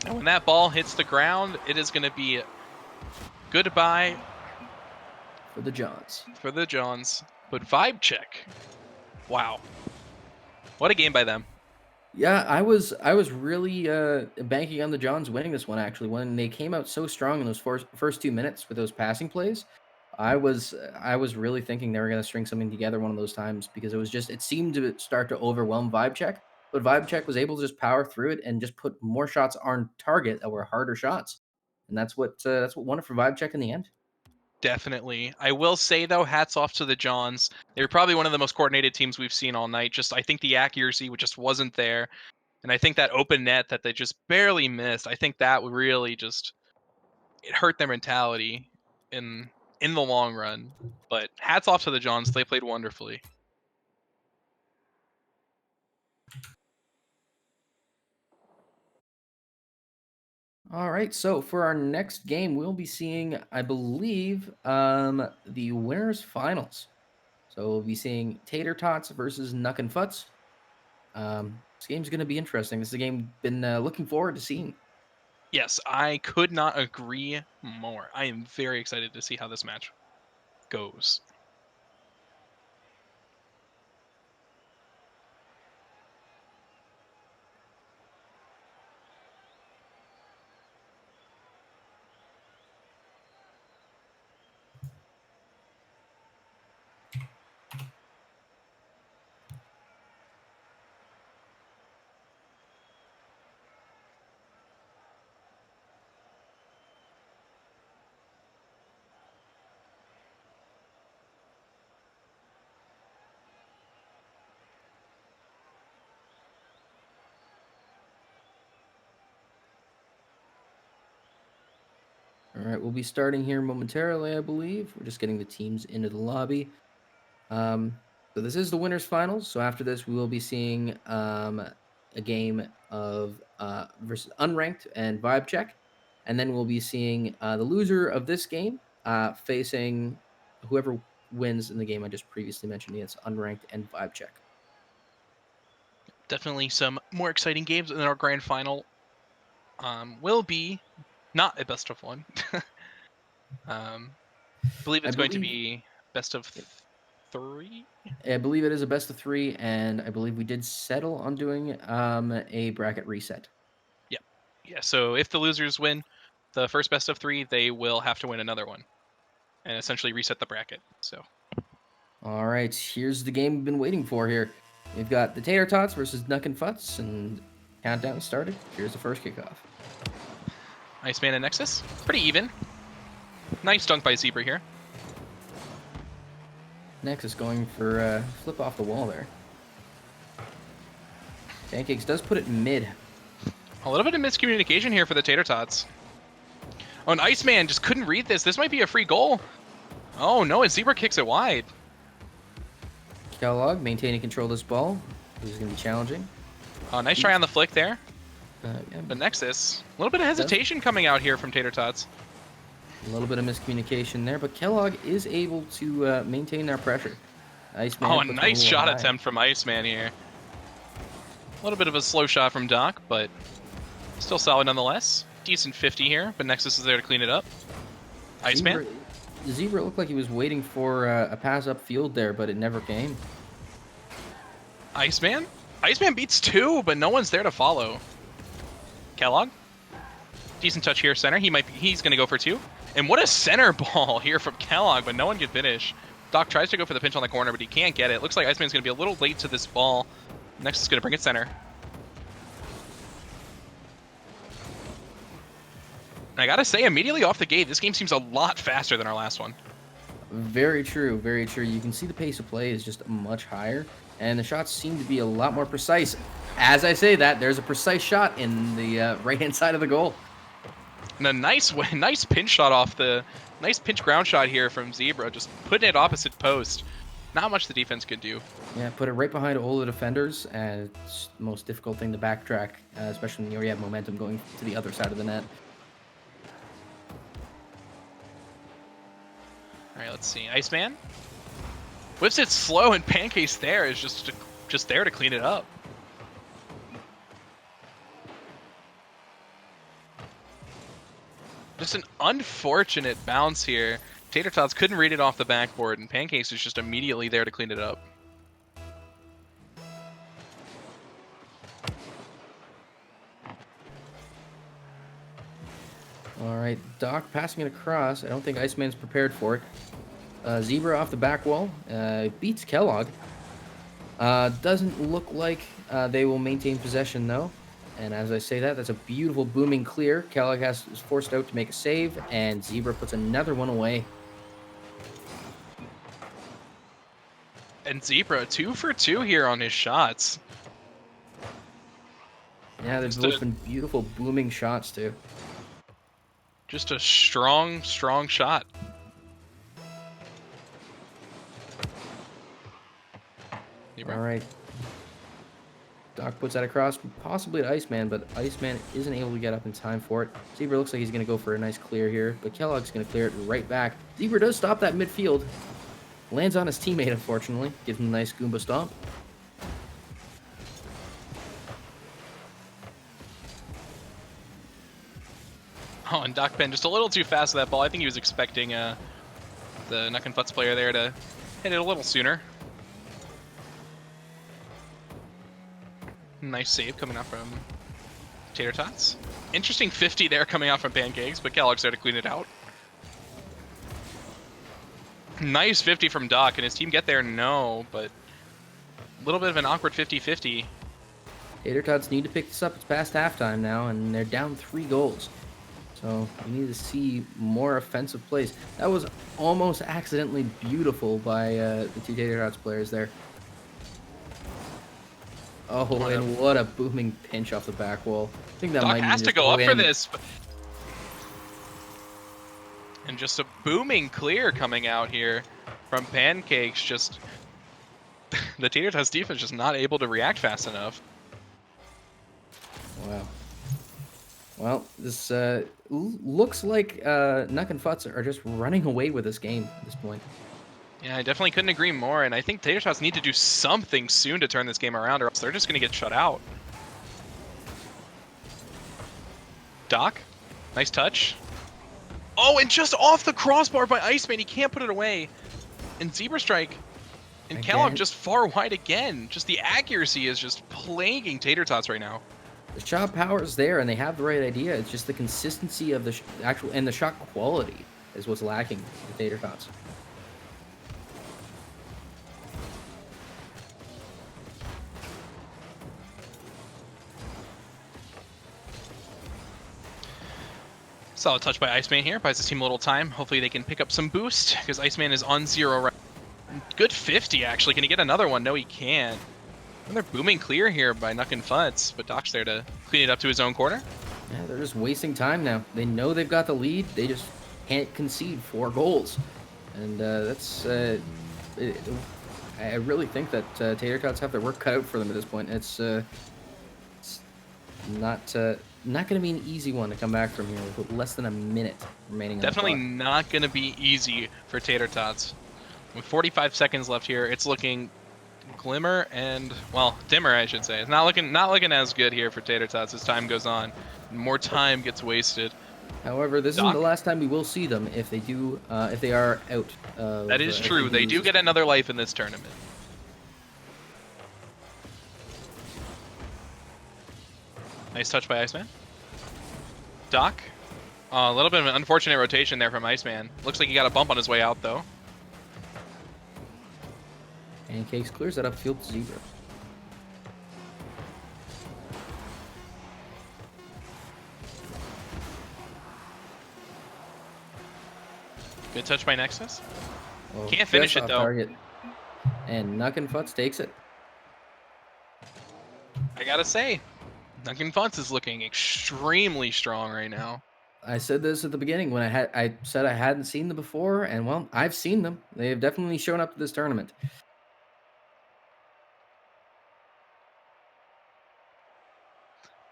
And when that ball hits the ground, it is going to be goodbye For the Johns. for the Johns. But Vibe Check, wow. What a game by them. Yeah, I was really banking on the Johns winning this one, actually. When they came out so strong in those first 2 minutes with those passing plays, I was really thinking they were going to string something together one of those times, because it seemed to start to overwhelm Vibe Check, but Vibe Check was able to just power through it and just put more shots on target that were harder shots. And that's what won it for Vibe Check in the end. Definitely. I will say, though, hats off to the Johns. They were probably one of the most coordinated teams we've seen all night. I think the accuracy just wasn't there. And I think that open net that they just barely missed, I think that really it hurt their mentality in the long run. But hats off to the Johns. They played wonderfully. All right, so for our next game, we'll be seeing, I believe, the winners finals. So we'll be seeing Tater Tots versus Nuck and Futz. This game's going to be interesting. This is a game I've been looking forward to seeing. Yes, I could not agree more. I am very excited to see how this match goes. All right, we'll be starting here momentarily, I believe. We're just getting the teams into the lobby. So this is the winners finals. So after this, we will be seeing a game of versus unranked and Vibe Check, and then we'll be seeing the loser of this game facing whoever wins in the game I just previously mentioned. It's unranked and Vibe Check. Definitely some more exciting games in our grand final. Will be not a best of 1. I believe it's going to be best of 3. I believe it is a best of 3, and I believe we did settle on doing a bracket reset. Yeah, so if the losers win the first best of 3, they will have to win another one and essentially reset the bracket. So, all right, here's the game we've been waiting for here. We've got the Tater Tots versus Nuck and Futz, and countdown started. Here's the first kickoff. Iceman and Nexus, pretty even. Nice dunk by Zebra here. Nexus going for flip off the wall there. Pancakes does put it mid. A little bit of miscommunication here for the Tater Tots. Oh, and Iceman just couldn't read this. This might be a free goal. Oh, no, and Zebra kicks it wide. Kellogg maintaining control of this ball. This is going to be challenging. Oh, nice try on the flick there. Yeah, But Nexus, a little bit of hesitation coming out here from Tater Tots. a little bit of miscommunication there, but Kellogg is able to maintain their pressure. Iceman Oh, a puts it nice little shot high. attempt from Iceman here. A little bit of a slow shot from Doc, but still solid nonetheless. Decent 50 here, but Nexus is there to clean it up. Iceman? Zebra looked like he was waiting for a pass upfield there, but it never came. Iceman? Iceman beats 2, but no one's there to follow. Kellogg? Decent touch here, center. He's going to go for 2. And what a center ball here from Kellogg, but no one can finish. Doc tries to go for the pinch on the corner, but he can't get it. Looks like Iceman's going to be a little late to this ball. Next is going to bring it center. And I got to say, immediately off the gate, this game seems a lot faster than our last one. Very true, very true. You can see the pace of play is just much higher, and the shots seem to be a lot more precise. As I say that, there's a precise shot in the right-hand side of the goal. And a nice pinch shot off the... Nice pinch ground shot here from Zebra, just putting it opposite post. Not much the defense could do. Yeah, put it right behind all the defenders, and it's the most difficult thing to backtrack, especially when you have momentum going to the other side of the net. All right, let's see. Iceman whips it slow, and Pancakes there is just there to clean it up. Just an unfortunate bounce here. Tater Tots couldn't read it off the backboard, and Pancakes is just immediately there to clean it up. All right, Doc passing it across. I don't think Iceman's prepared for it. Zebra off the back wall. Beats Kellogg. Doesn't look like they will maintain possession, though. And as I say that, that's a beautiful booming clear. Kellogg is forced out to make a save, and Zebra puts another one away. And Zebra, 2 for 2 here on his shots. Yeah, they've both been beautiful booming shots, too. Just a strong shot. All right. Doc puts that across, possibly to Iceman, but Iceman isn't able to get up in time for it. Zebra looks like he's going to go for a nice clear here, but Kellogg's going to clear it right back. Zebra does stop that midfield. Lands on his teammate, unfortunately. Gives him a nice Goomba stomp. Oh, and Doc Penn just a little too fast with that ball. I think he was expecting the Nuck and Futz player there to hit it a little sooner. Nice save coming out from Tater Tots. Interesting 50 there coming out from Pancakes, but Kellogg's there to clean it out. Nice 50 from Doc. Can his team get there? No, but a little bit of an awkward 50-50. Tater Tots need to pick this up. It's past halftime now, and they're down 3 goals. So we need to see more offensive plays. That was almost accidentally beautiful by the 2 Tater Tots players there. Oh, and what a booming pinch off the back wall. I think that Doc might has to go up for this. And just a booming clear coming out here from Pancakes. Just the Tater Tots defense just not able to react fast enough. Wow. Well, this looks like Nuck and Futz are just running away with this game at this point. Yeah, I definitely couldn't agree more, and I think Tater Tots need to do something soon to turn this game around, or else they're just going to get shut out. Doc, nice touch. Oh, and just off the crossbar by Iceman, he can't put it away. And Zebra Strike, and Kellogg just far wide again. Just the accuracy is just plaguing Tater Tots right now. The shot power is there, and they have the right idea. It's just the consistency of the actual and the shot quality is what's lacking with Tater Tots. Solid touch by Iceman here. Buys his team a little time. Hopefully they can pick up some boost, because Iceman is on 0 right. Good 50, actually. Can he get another one? No, he can't. And they're booming clear here by Nuck and Futz, but Doc's there to clean it up to his own corner. Yeah, they're just wasting time now. They know they've got the lead. They just can't concede 4 goals. And I really think that Tater Tots have their work cut out for them at this point. It's not going to be an easy one to come back from here with less than a minute remaining. Definitely on the clock. not going to be easy for Tater Tots. With 45 seconds left here, it's looking glimmer and, well, dimmer, I should say. It's not looking as good here for Tater Tots as time goes on. More time gets wasted. However, this isn't the last time we will see them if they do if they are out. That is true. They do get another life in this tournament. Nice touch by Iceman. Doc. A little bit of an unfortunate rotation there from Iceman. Looks like he got a bump on his way out, though. Pancakes clears that upfield to 0. Good touch by Nexus. Well, Can't finish just it, off though. Target. And Nuck and Futz takes it. I gotta say, Duncan Funtz is looking extremely strong right now. I said this at the beginning when I said I hadn't seen them before, and well, I've seen them. They have definitely shown up to this tournament.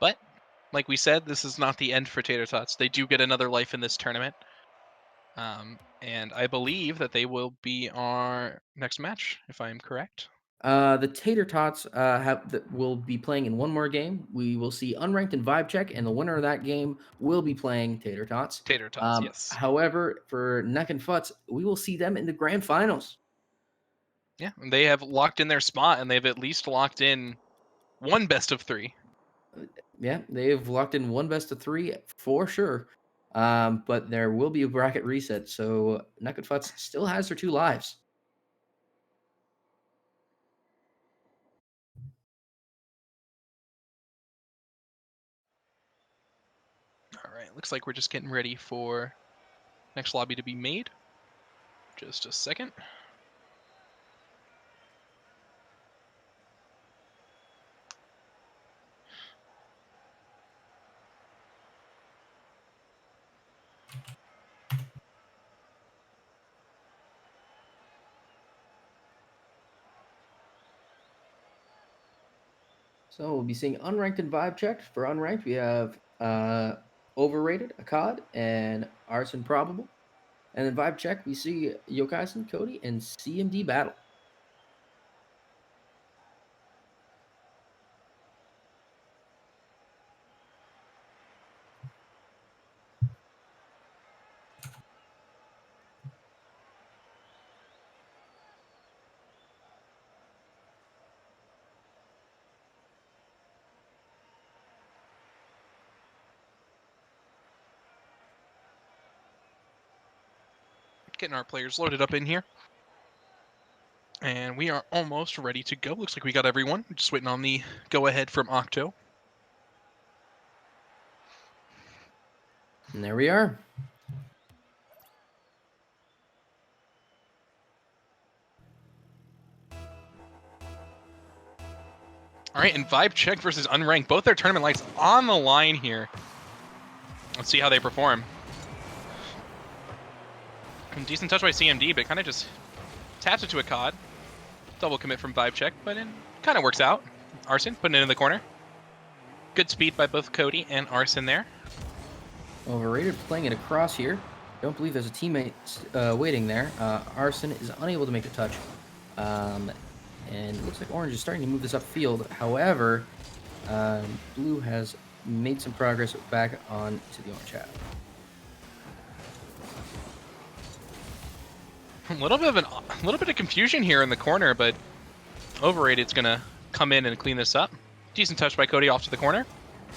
But, like we said, this is not the end for Tater Tots. They do get another life in this tournament. And I believe that they will be our next match, if I am correct. The Tater Tots will be playing in one more game. We will see Unranked and Vibe Check, and the winner of that game will be playing Tater Tots. Tater Tots, yes. However, for Nuck and Futz, we will see them in the grand finals. Yeah, they have locked in their spot, and they've at least locked in one best of 3. Yeah, they've locked in one best of 3 for sure. But there will be a bracket reset, so Nuck and Futz still has their 2 lives. All right, looks like we're just getting ready for next lobby to be made. Just a second. So we'll be seeing Unranked and Vibe Check. For Unranked, we have Overrated, Akkad, and Arson Probable. And then Vibe Check, we see Yokaisen, Cody, and CMD Battle. Getting our players loaded up in here. And we are almost ready to go. Looks like we got everyone. Just waiting on the go-ahead from Octo. And there we are. All right, and Vibe Check versus Unranked. Both their tournament lights on the line here. Let's see how they perform. Decent touch by CMD, but kind of just taps it to a COD. Double commit from Vibe Check, but it kind of works out. Arson putting it in the corner. Good speed by both Cody and Arson there. Overrated playing it across here. Don't believe there's a teammate waiting there. Arson is unable to make the touch. And it looks like Orange is starting to move this upfield. However, Blue has made some progress back on to the Orange half. A little bit of confusion here in the corner, but Overrated's gonna come in and clean this up. Decent touch by Cody off to the corner.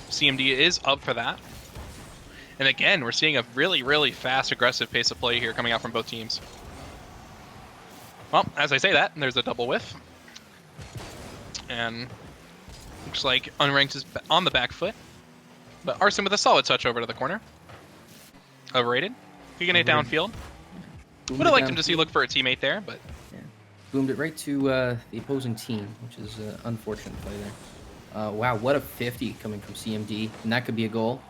CMD is up for that. And again, we're seeing a really, really fast, aggressive pace of play here coming out from both teams. Well, as I say that, there's a double whiff. And looks like Unranked is on the back foot. But Arson with a solid touch over to the corner. Overrated. Kicking it downfield. Would have liked him to see look for a teammate there, but Boomed it right to the opposing team, which is unfortunate play there. Wow, what a 50 coming from CMD, and that could be a goal.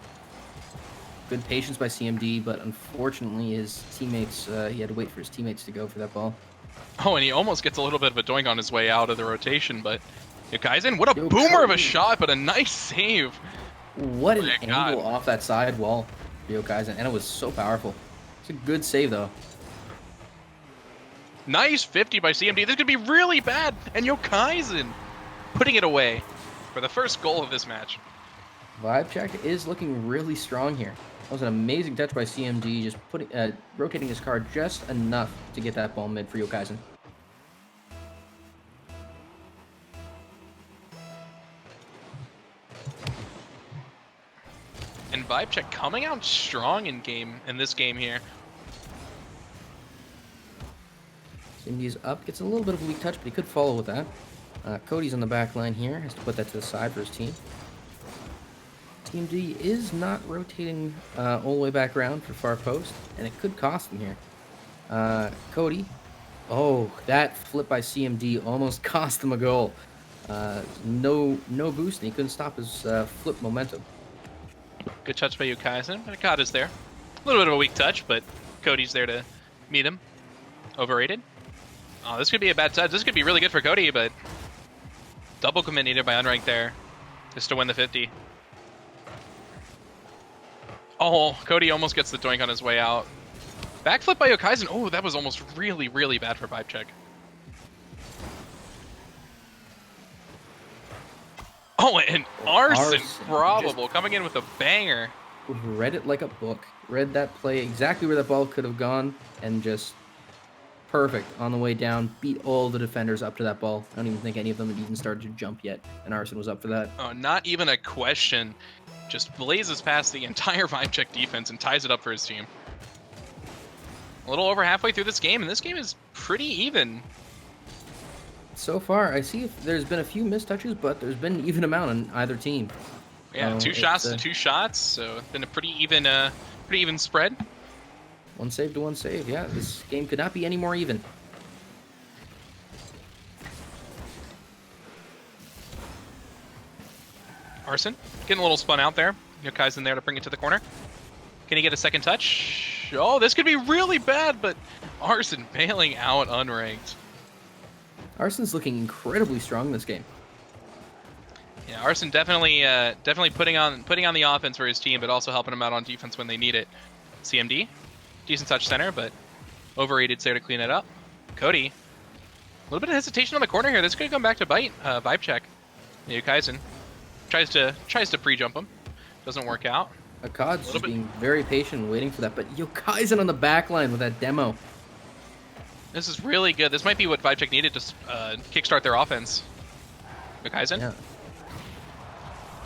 Good patience by CMD, but unfortunately his teammates, he had to wait for his teammates to go for that ball. Oh, and he almost gets a little bit of a doink on his way out of the rotation, but Yokaisen, what a Yo, boomer of a Cody. shot, but a nice save. What Oh an my God. angle off that side wall for Yokaisen, and it was so powerful. It's a good save, though. Nice 50 by CMD. This could be really bad, and Yokaisen putting it away for the first goal of this match. Vibe check is looking really strong here. That was an amazing touch by CMD, just rotating his car just enough to get that ball mid for Yokaisen. And Vibe Check coming out strong in this game here. CMD's up, gets a little bit of a weak touch, but he could follow with that. Cody's on the back line here, has to put that to the side for his team. Team D is not rotating all the way back around for far post, and it could cost him here. Cody, oh, that flip by CMD almost cost him a goal. No boost, and he couldn't stop his flip momentum. Good touch by Yokaisen, but Akada's there. A little bit of a weak touch, but Cody's there to meet him. Overrated. Oh, this could be a bad touch. This could be really good for Cody, but double commit needed by Unranked there just to win the 50. Oh, Cody almost gets the doink on his way out. Backflip by Yokaisen. Oh, that was almost really, really bad for Vibe Check. Oh, and Arson probable coming in with a banger. Read it like a book. Read that play exactly where that ball could have gone, and just perfect on the way down. Beat all the defenders up to that ball. I don't even think any of them had even started to jump yet, and Arson was up for that. Oh, not even a question. Just blazes past the entire Vibe Check defense and ties it up for his team. A little over halfway through this game, and this game is pretty even. So far, I see there's been a few missed touches, but there's been an even amount on either team. Yeah, 2 shots to 2 shots, so it's been a pretty even spread. One save to one save. Yeah, this game could not be any more even. Arson getting a little spun out there. Yokaisen there to bring it to the corner. Can he get a second touch? Oh, this could be really bad, but Arson bailing out unranked. Arson's looking incredibly strong in this game. Yeah, Arson definitely putting on the offense for his team, but also helping him out on defense when they need it. CMD, decent touch center, but overrated's there to clean it up. Cody, a little bit of hesitation on the corner here. This could come back to bite. Vibe check. Yokaisen tries to pre-jump him, doesn't work out. Akkad's just being very patient and waiting for that, but Yokaisen on the back line with that demo. This is really good. This might be what Vibe Check needed to kickstart their offense. Yokaisen. Yeah.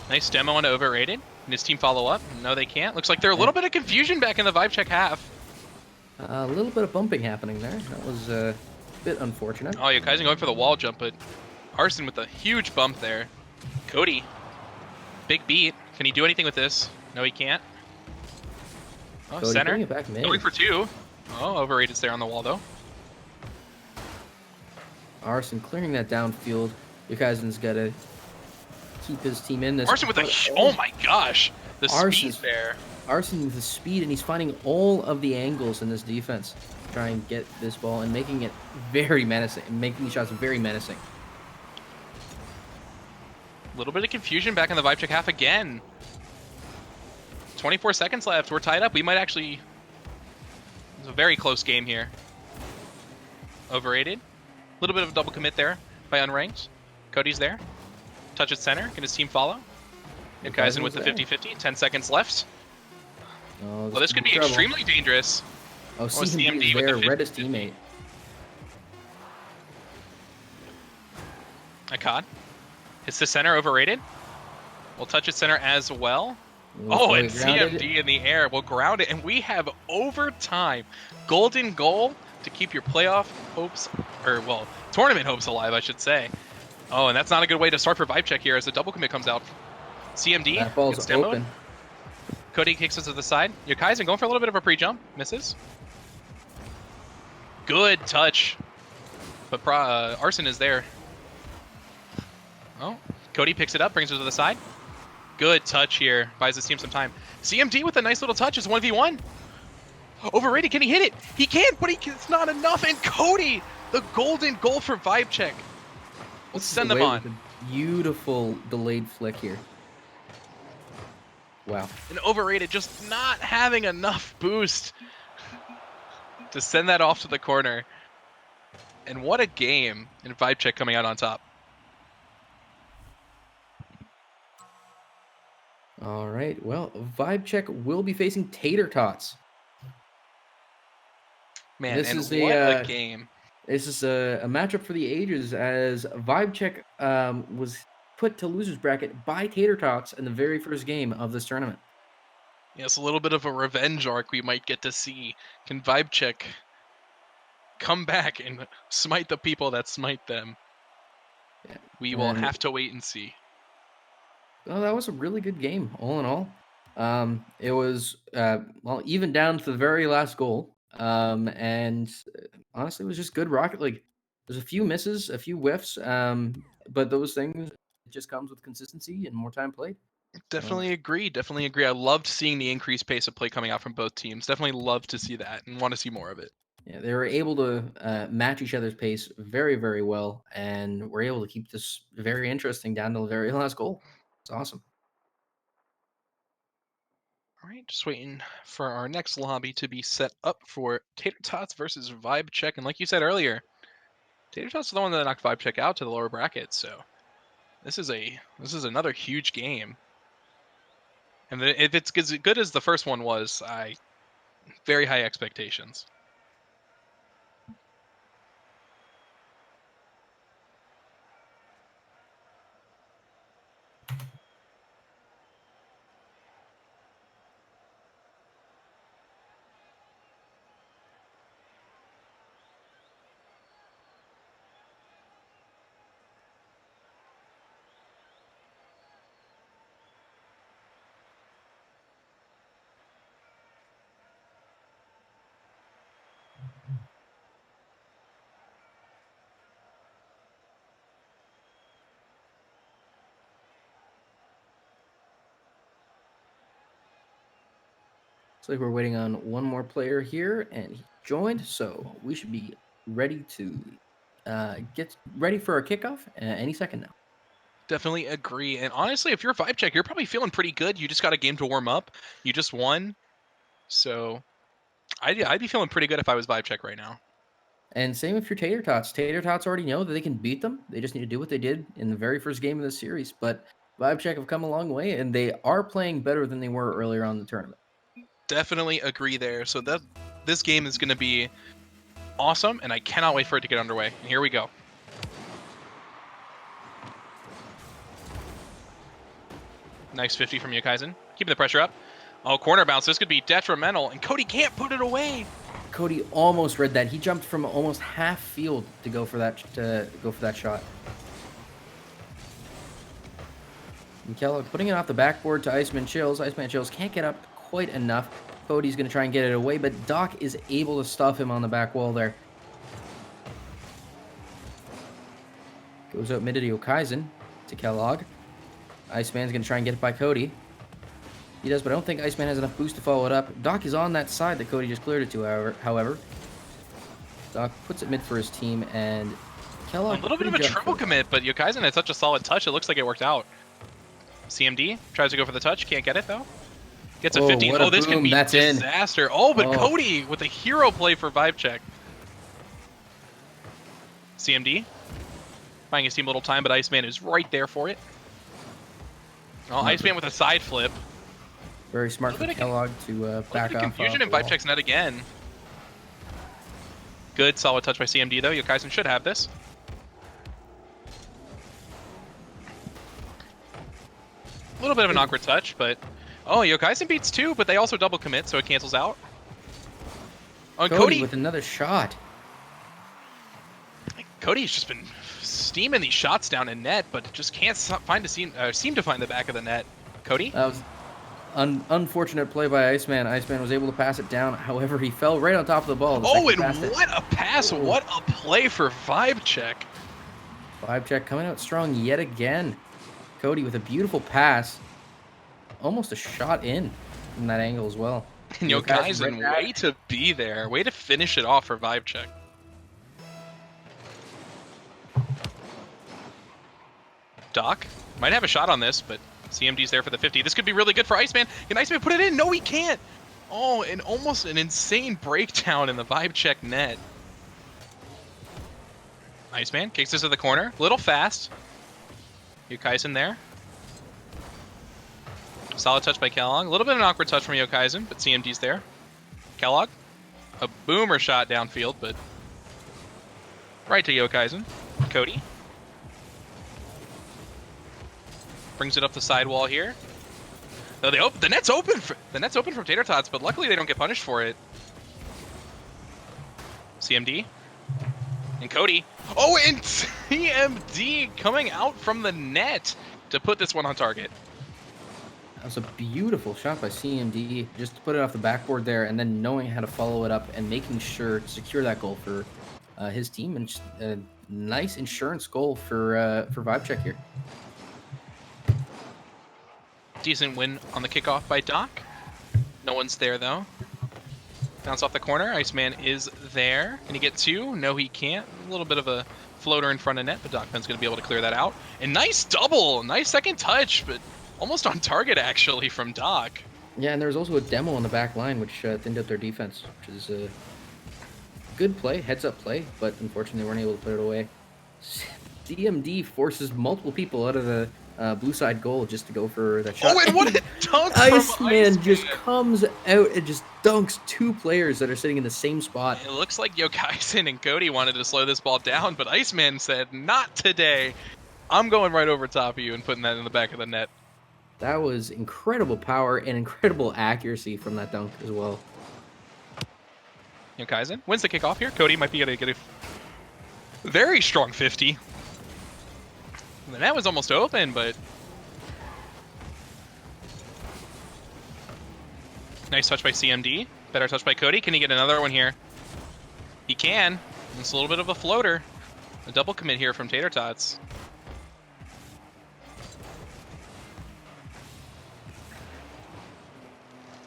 Nice demo on Overrated. And his team follow up. No, they can't. Looks like there's a little bit of confusion back in the Vibe Check half. A little bit of bumping happening there. That was a bit unfortunate. Oh, Yokaisen going for the wall jump, but Arson with a huge bump there. Cody, big beat. Can he do anything with this? No, he can't. Oh, Cody center. putting it back mid. Going for 2. Oh, Overrated's there on the wall, though. Arson clearing that downfield. Yokaisen's got to keep his team in this. Arson with a... Oh my gosh. The speed there. Arson with the speed, and he's finding all of the angles in this defense to try and get this ball and making it very menacing, and making these shots very menacing. A little bit of confusion back in the Vibe Check half again. 24 seconds left. We're tied up. We might actually... It's a very close game here. Overrated. A little bit of a double commit there by Unranked. Cody's there. Touch at center. Can his team follow? Yokaisen with the 50-50. 10 seconds left. Oh, Well, this could be extremely dangerous. Oh, CMD with there, the read his teammate. Akkad. Hits the center. Overrated. We'll touch at center as well. Oh, And CMD in the air will ground it, and we have overtime. Golden goal to keep your playoff hopes, or well, tournament hopes alive, I should say. Oh, and that's not a good way to start for Vibe Check here as the double commit comes out. CMD That ball's gets demoed. open. Cody kicks us to the side. Yokaisen going for a little bit of a pre-jump. Misses. Good touch but Arson is there. Oh, Cody picks it up, brings it to the side. Good touch here, buys his team some time. CMD with a nice little touch is 1v1. Overrated, can he hit it? He can, but it's not enough. And Cody, the golden goal for Vibe Check. Let's send them Away with on. a beautiful delayed flick here. Wow. And Overrated just not having enough boost to send that off to the corner. And what a game, and Vibe Check coming out on top. All right. Well, Vibe Check will be facing Tater Tots. Man, This and is what a game. This is a matchup for the ages, as Vibe Check was put to loser's bracket by Tater Tots in the very first game of this tournament. Yes, a little bit of a revenge arc we might get to see. Can Vibe Check come back and smite the people that smite them? Yeah. We will And- have to wait and see. Oh, that was a really good game, all in all. It was well, even down to the very last goal. And honestly, it was just good Rocket League. There's a few misses, a few whiffs, but those things it just comes with consistency and more time played. Definitely agree. Definitely agree. I loved seeing the increased pace of play coming out from both teams. Definitely love to see that and want to see more of it. Yeah, they were able to match each other's pace very, very well, and were able to keep this very interesting down to the very last goal. It's awesome. All right, just waiting for our next lobby to be set up for Tater Tots versus Vibe Check. And like you said earlier, Tater Tots is the one that knocked Vibe Check out to the lower bracket. So this is another huge game. And if it's as good as the first one was, very high expectations. Looks like we're waiting on one more player here, and he joined, so we should be ready to get ready for our kickoff any second now. Definitely agree. And honestly, if you're Vibe Check, you're probably feeling pretty good. You just got a game to warm up. You just won. So I'd be feeling pretty good if I was Vibe Check right now. And same if you're Tater Tots. Tater Tots already know that they can beat them. They just need to do what they did in the very first game of the series. But Vibe Check have come a long way, and they are playing better than they were earlier on in the tournament. Definitely agree there. So this game is going to be awesome, and I cannot wait for it to get underway. And here we go. Nice 50 from Yukaisen. Keeping the pressure up. Oh, corner bounce. This could be detrimental, and Cody can't put it away. Cody almost read that. He jumped from almost half field to go for that shot. And Kellogg putting it off the backboard to Iceman Chills. Iceman Chills can't get up quite enough. Cody's going to try and get it away, but Doc is able to stuff him on the back wall there. Goes out mid to Yukaisen to Kellogg. Iceman's going to try and get it by Cody. He does, but I don't think Iceman has enough boost to follow it up. Doc is on that side that Cody just cleared it to, however. Doc puts it mid for his team, and Kellogg... A little bit of a triple commit, but Yukaisen had such a solid touch, it looks like it worked out. CMD tries to go for the touch, can't get it though. Gets a 50. What a Oh, this boom. can be That's in. disaster. Oh, but Oh. Cody with a hero play for Vibe Check. CMD buying his team a little time, but Iceman is right there for it. Oh, Iceman with a side flip. Very smart for Kellogg to back off. Confusion in Vibe Check's net again. Good, solid touch by CMD though. Yukaisen should have this. A little bit of an awkward touch, but oh, Yukaisen beats two, but they also double commit, so it cancels out. Oh, and Cody with another shot. Cody's just been steaming these shots down in net, but just can't seem to find the back of the net. Cody? That Unfortunate play by Iceman. Iceman was able to pass it down. However, he fell right on top of the ball. The Oh, second and he passed it. what a pass! Oh. What a play for Vibe Check. Vibe check coming out strong yet again. Cody with a beautiful pass. Almost a shot in from that angle as well. And Yokaisen, way to be there. Way to finish it off for Vibe Check. Doc might have a shot on this, but CMD's there for the 50. This could be really good for Iceman. Can Iceman put it in? No, he can't. Oh, and almost an insane breakdown in the Vibe Check net. Iceman kicks this to the corner. A little fast. Yokaisen there. Solid touch by Kellogg. A little bit of an awkward touch from Yokaisen, but CMD's there. Kellogg. A boomer shot downfield, but right to Yokaisen. Cody. Brings it up the sidewall here. No, the net's open. The net's open from Tater Tots, but luckily they don't get punished for it. CMD. And Cody. Oh, and CMD coming out from the net to put this one on target. That was a beautiful shot by CMD, just to put it off the backboard there, and then knowing how to follow it up and making sure to secure that goal for his team, and just a nice insurance goal for Vibe Check here. Decent win on the kickoff by Doc. No one's there though. Bounce off the corner. Iceman is there. Can he get two? No, he can't. A little bit of a floater in front of net, but Doc Penn's going to be able to clear that out. And nice double. Nice second touch, but almost on target actually from Doc. Yeah, and there was also a demo on the back line, which thinned out their defense, which is a good play, heads-up play, but unfortunately they weren't able to put it away. DMD forces multiple people out of the blue side goal just to go for that shot. Oh, and what a dunk from Iceman just comes out and just dunks two players that are sitting in the same spot. It looks like Yokaisen and Cody wanted to slow this ball down, but Iceman said, not today. I'm going right over top of you and putting that in the back of the net. That was incredible power and incredible accuracy from that dunk as well. Yokaisen wins the kickoff here. Cody might be able to get a very strong 50. The net was almost open, but nice touch by CMD. Better touch by Cody. Can he get another one here? He can. It's a little bit of a floater. A double commit here from Tater Tots.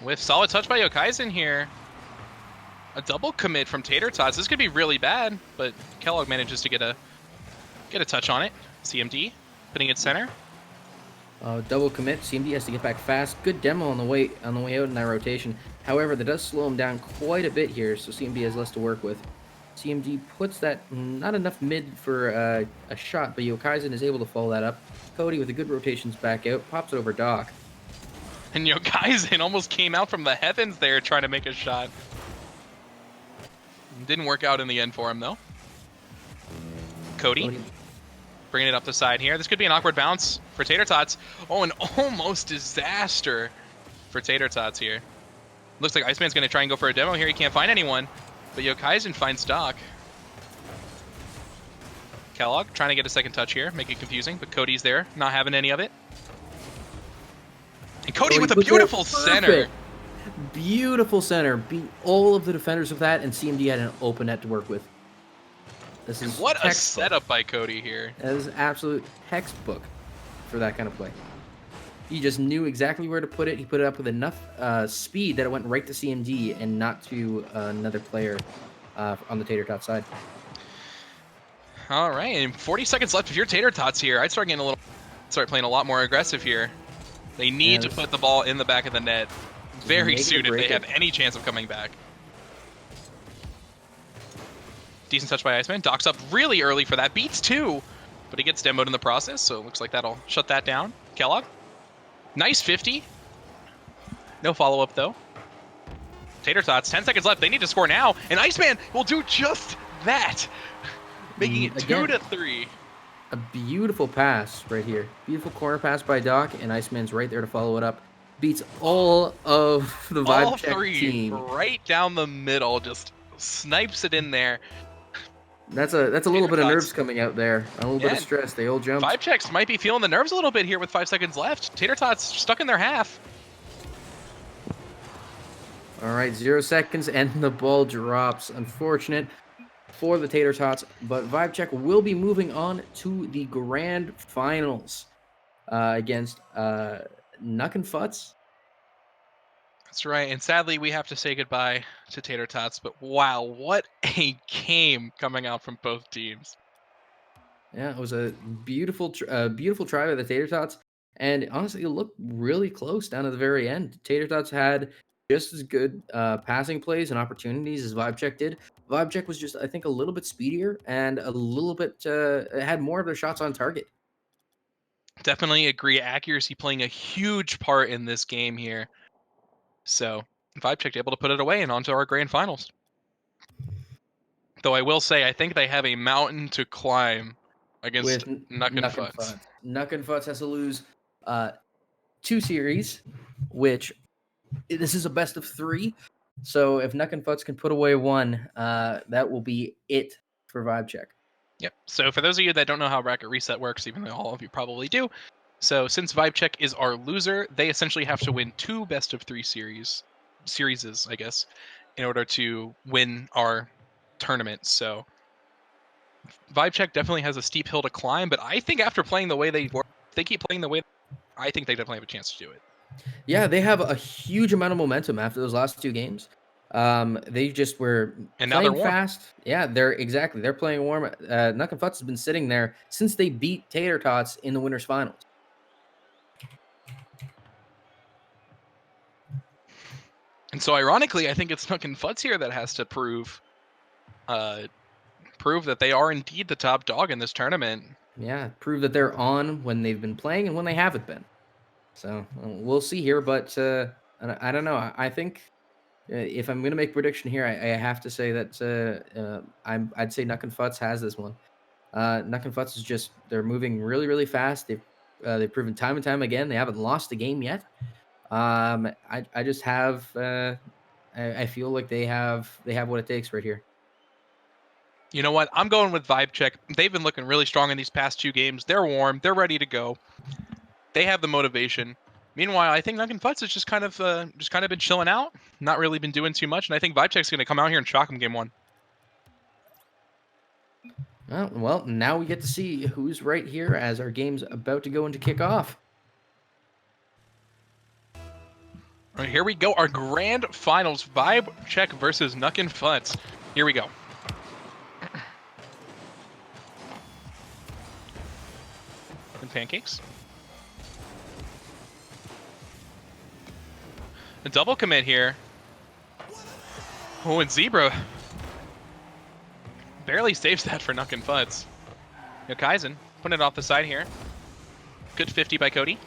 With solid touch by Yokaisen here. A double commit from Tater Tots. This could be really bad, but Kellogg manages to get a touch on it. CMD putting it center. Double commit. CMD has to get back fast. Good demo on the way out in that rotation. However, that does slow him down quite a bit here, so CMD has less to work with. CMD puts that not enough mid for a shot, but Yokaisen is able to follow that up. Cody with a good rotations back out, pops it over Doc. And Yokaisen almost came out from the heavens there trying to make a shot. Didn't work out in the end for him, though. Cody bringing it up the side here. This could be an awkward bounce for Tater Tots. Oh, an almost disaster for Tater Tots here. Looks like Iceman's going to try and go for a demo here. He can't find anyone, but Yokaisen finds Doc. Kellogg trying to get a second touch here, make it confusing, but Cody's there, not having any of it. And Cody with a beautiful center. Beautiful center. Beat all of the defenders of that, and CMD had an open net to work with. This is what textbook. A setup by Cody here. That is absolute textbook for that kind of play. He just knew exactly where to put it. He put it up with enough speed that it went right to CMD and not to another player on the Tater Tot side. All right, and 40 seconds left. If you're Tater Tots here, I'd start playing a lot more aggressive here. They need to put the ball in the back of the net very soon if they have any chance of coming back. Decent touch by Iceman. Doc's up really early for that. Beats two, but he gets demoed in the process, so it looks like that'll shut that down. Kellogg. Nice 50. No follow-up, though. Tater Tots, 10 seconds left. They need to score now, and Iceman will do just that, making it 2-3. A beautiful pass right here. Beautiful corner pass by Doc, and Iceman's right there to follow it up. Beats all of the Vibe Check team. Right down the middle, just snipes it in there. That's a little bit of nerves coming out there. A little bit of stress. They all jumped. Vibe Checks might be feeling the nerves a little bit here with 5 seconds left. Tater Tots stuck in their half. All right, 0 seconds, and the ball drops. Unfortunate for the Tater Tots, but Vibe Check will be moving on to the grand finals against Nuck and Futz. That's right. And sadly, we have to say goodbye to Tater Tots. But wow, what a game coming out from both teams. Yeah, it was a beautiful try by the Tater Tots, and honestly, it looked really close down to the very end. Tater Tots had just as good passing plays and opportunities as Vibe Check did. Vibe Check was just, I think, a little bit speedier and a little bit had more of their shots on target. Definitely agree. Accuracy playing a huge part in this game here. So Vibe Check able to put it away and onto our grand finals. Though I will say, I think they have a mountain to climb against With Nuck and Nuck and Futz. Futz. Nuck and Futz has to lose 2 series, which this is a best of 3. So if Nuck and Futz can put away 1, that will be it for Vibe Check. Yep. So for those of you that don't know how Bracket Reset works, even though all of you probably do, so since Vibe Check is our loser, they essentially have to win 2 best of 3 series, I guess, in order to win our tournament. So Vibe Check definitely has a steep hill to climb, but I think after playing the way they were, if they keep playing the way, I think they definitely have a chance to do it. Yeah, they have a huge amount of momentum after those last 2 games. They just were And now they're playing warm. fast. Yeah, they're playing warm. Nuck and Futz has been sitting there since they beat Tater Tots in the winners finals. And so ironically, I think it's Nuck and Futz here that has to prove that they are indeed the top dog in this tournament. Yeah, prove that they're on when they've been playing and when they haven't been. So we'll see here, but I don't know. I think if I'm going to make a prediction here, I have to say that I'd say Nuck and Futz has this one. Nuck and Futz is just they're moving really, really fast. They've proven time and time again they haven't lost a game yet. I just have I feel like they have what it takes right here. You know what? I'm going with Vibe Check. They've been looking really strong in these past 2 games. They're warm. They're ready to go. They have the motivation. Meanwhile, I think Nuck and Futz has just kind of been chilling out, not really been doing too much, and I think Vibe Check's going to come out here and shock them game 1. Well, now we get to see who's right here as our game's about to go into kickoff. All right, here we go. Our grand finals: Vibe Check versus Nuck and Futz. Here we go. And pancakes. A double commit here. Oh, and Zebra barely saves that for Nuck and Futz. Kaizen putting it off the side here. Good 50 by Cody.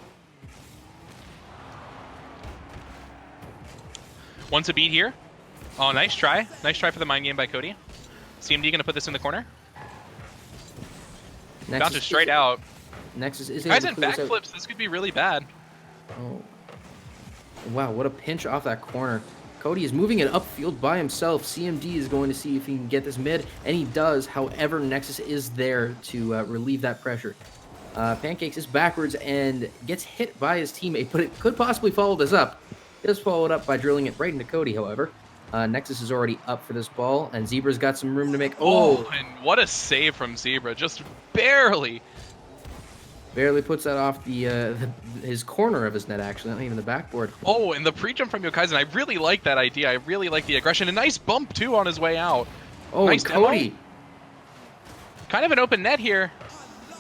Wants a beat here. Oh, nice try. Nice try for the mind game by Cody. CMD going to put this in the corner. Bounces straight out. Nexus is Kaizen backflips. This could be really bad. Oh. Wow, what a pinch off that corner. Cody is moving it upfield by himself. CMD is going to see if he can get this mid, and he does. However, Nexus is there to relieve that pressure. Pancakes is backwards and gets hit by his teammate, but it could possibly follow this up. He does follow it up by drilling it right into Cody, however. Nexus is already up for this ball, and Zebra's got some room to make. Oh, and what a save from Zebra. Just barely. Barely puts that off his corner of his net, actually, not even the backboard. Oh, and the pre-jump from Kaizen. I really like that idea. I really like the aggression. A nice bump, too, on his way out. Oh, nice Cody. Demo. Kind of an open net here.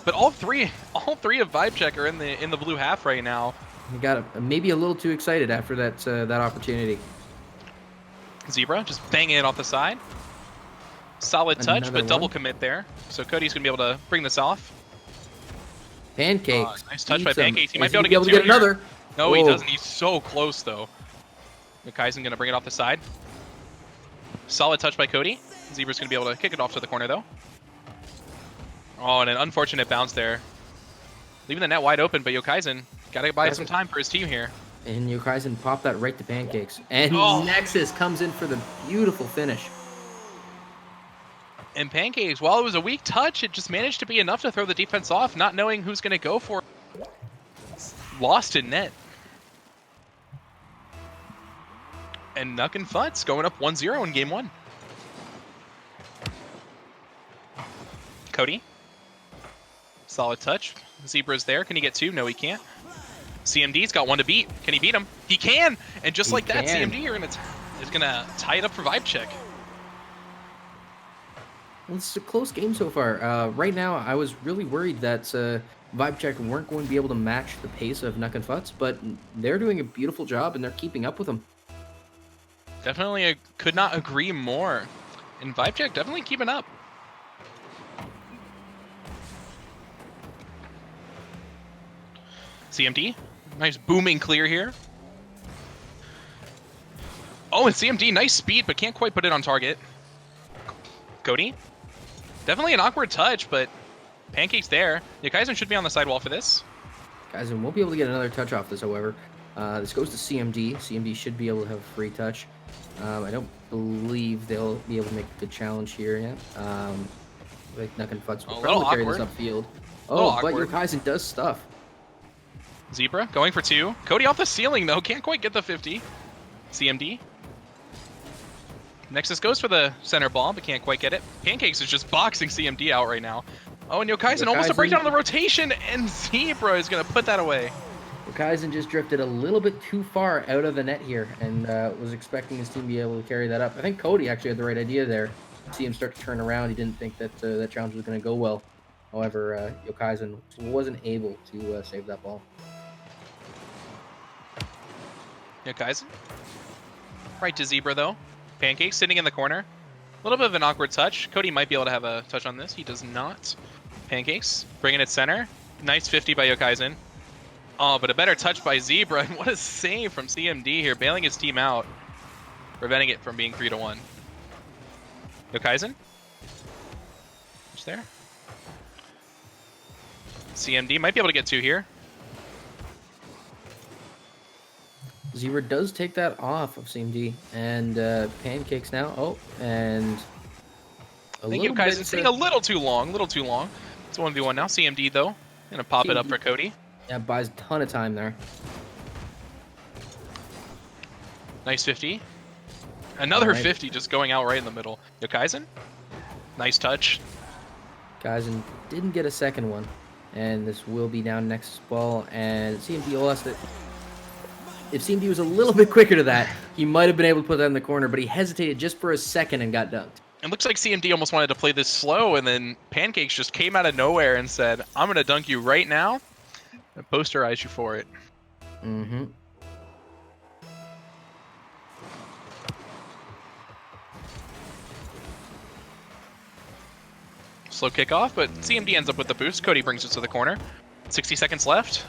But all three of Vibe Check are in the blue half right now. He got maybe a little too excited after that opportunity. Zebra just banging it off the side. Solid touch, Another but one. double commit there. So Cody's going to be able to bring this off. Pancakes. Nice touch by beats him. Pancakes. He might Is be able to get, two another. here. No, he Whoa. doesn't. He's so close, though. Kaizen going to bring it off the side. Solid touch by Cody. Zebra's going to be able to kick it off to the corner, though. Oh, and an unfortunate bounce there. Leaving the net wide open, but Kaizen got to buy some time for his team here. And Kaizen popped that right to Pancakes. And Oh. Nexus comes in for the beautiful finish. And Pancakes, while it was a weak touch, it just managed to be enough to throw the defense off, not knowing who's going to go for it. Lost in net. And Nuck and Futz going up 1-0 in game 1. Cody. Solid touch. Zebra's there. Can he get 2? No, he can't. CMD's got 1 to beat. Can he beat him? He can! And just He like that, can. CMD is gonna tie it up for Vibe Check. Well, it's a close game so far. Right now, I was really worried that Vibe Check weren't going to be able to match the pace of Nuck and Futz, but they're doing a beautiful job and they're keeping up with them. Definitely could not agree more. And Vibe Check definitely keeping up. CMD. Nice booming clear here. Oh, and CMD, nice speed, but can't quite put it on target. Cody. Definitely an awkward touch, but Pancake's there. Yokaizen should be on the sidewall for this. Guys, and won't be able to get another touch off this, however. This goes to CMD. CMD should be able to have a free touch. I don't believe they'll be able to make the challenge here yet. Like Nuck and Futz will A little probably carry this awkward. upfield. Little Oh, but awkward. Yokaizen does stuff. Zebra going for 2. Cody off the ceiling, though. Can't quite get the 50. CMD. Nexus goes for the center ball, but can't quite get it. Pancakes is just boxing CMD out right now. Oh, and Yokaizen almost a Yokaizen- breakdown on the rotation, and Zebra is going to put that away. Yokaizen just drifted a little bit too far out of the net here and was expecting his team to be able to carry that up. I think Cody actually had the right idea there. See him start to turn around. He didn't think that that challenge was going to go well. However, Yokaizen wasn't able to save that ball. Yokaizen. Right to Zebra, though. Pancake sitting in the corner. A little bit of an awkward touch. Cody might be able to have a touch on this. He does not. Pancakes bringing it center. Nice 50 by Yokaizen. Oh, but a better touch by Zebra. And what a save from CMD here, bailing his team out. Preventing it from being 3-1. Yokaizen. Just there. CMD might be able to get 2 here. Zebra does take that off of CMD and Pancakes now. Oh, and I think Yokaizen's sitting a little too long. It's 1v1 now. CMD, though. Gonna pop it up for Cody. Yeah, buys a ton of time there. Nice 50. Another Alright. 50 just going out right in the middle. Yokaizen. Nice touch. Kaizen didn't get a second one. And this will be down next ball. And CMD lost it. If CMD was a little bit quicker to that, he might have been able to put that in the corner, but he hesitated just for a second and got dunked. It looks like CMD almost wanted to play this slow, and then Pancakes just came out of nowhere and said, I'm going to dunk you right now and posterize you for it. Mm-hmm. Slow kickoff, but CMD ends up with the boost. Cody brings it to the corner. 60 seconds left.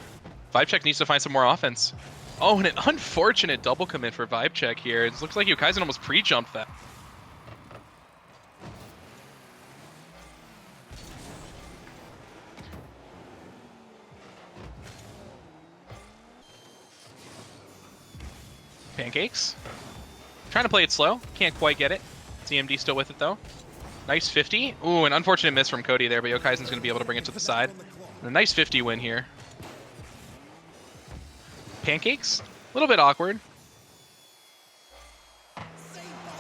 Vibe Check needs to find some more offense. Oh, and an unfortunate double commit for Vibe Check here. It looks like Yokaizen almost pre-jumped that. Pancakes. Trying to play it slow. Can't quite get it. CMD still with it, though. Nice 50. Ooh, an unfortunate miss from Cody there, but Yokaizen's going to be able to bring it to the side. And a nice 50 win here. Pancakes. A little bit awkward.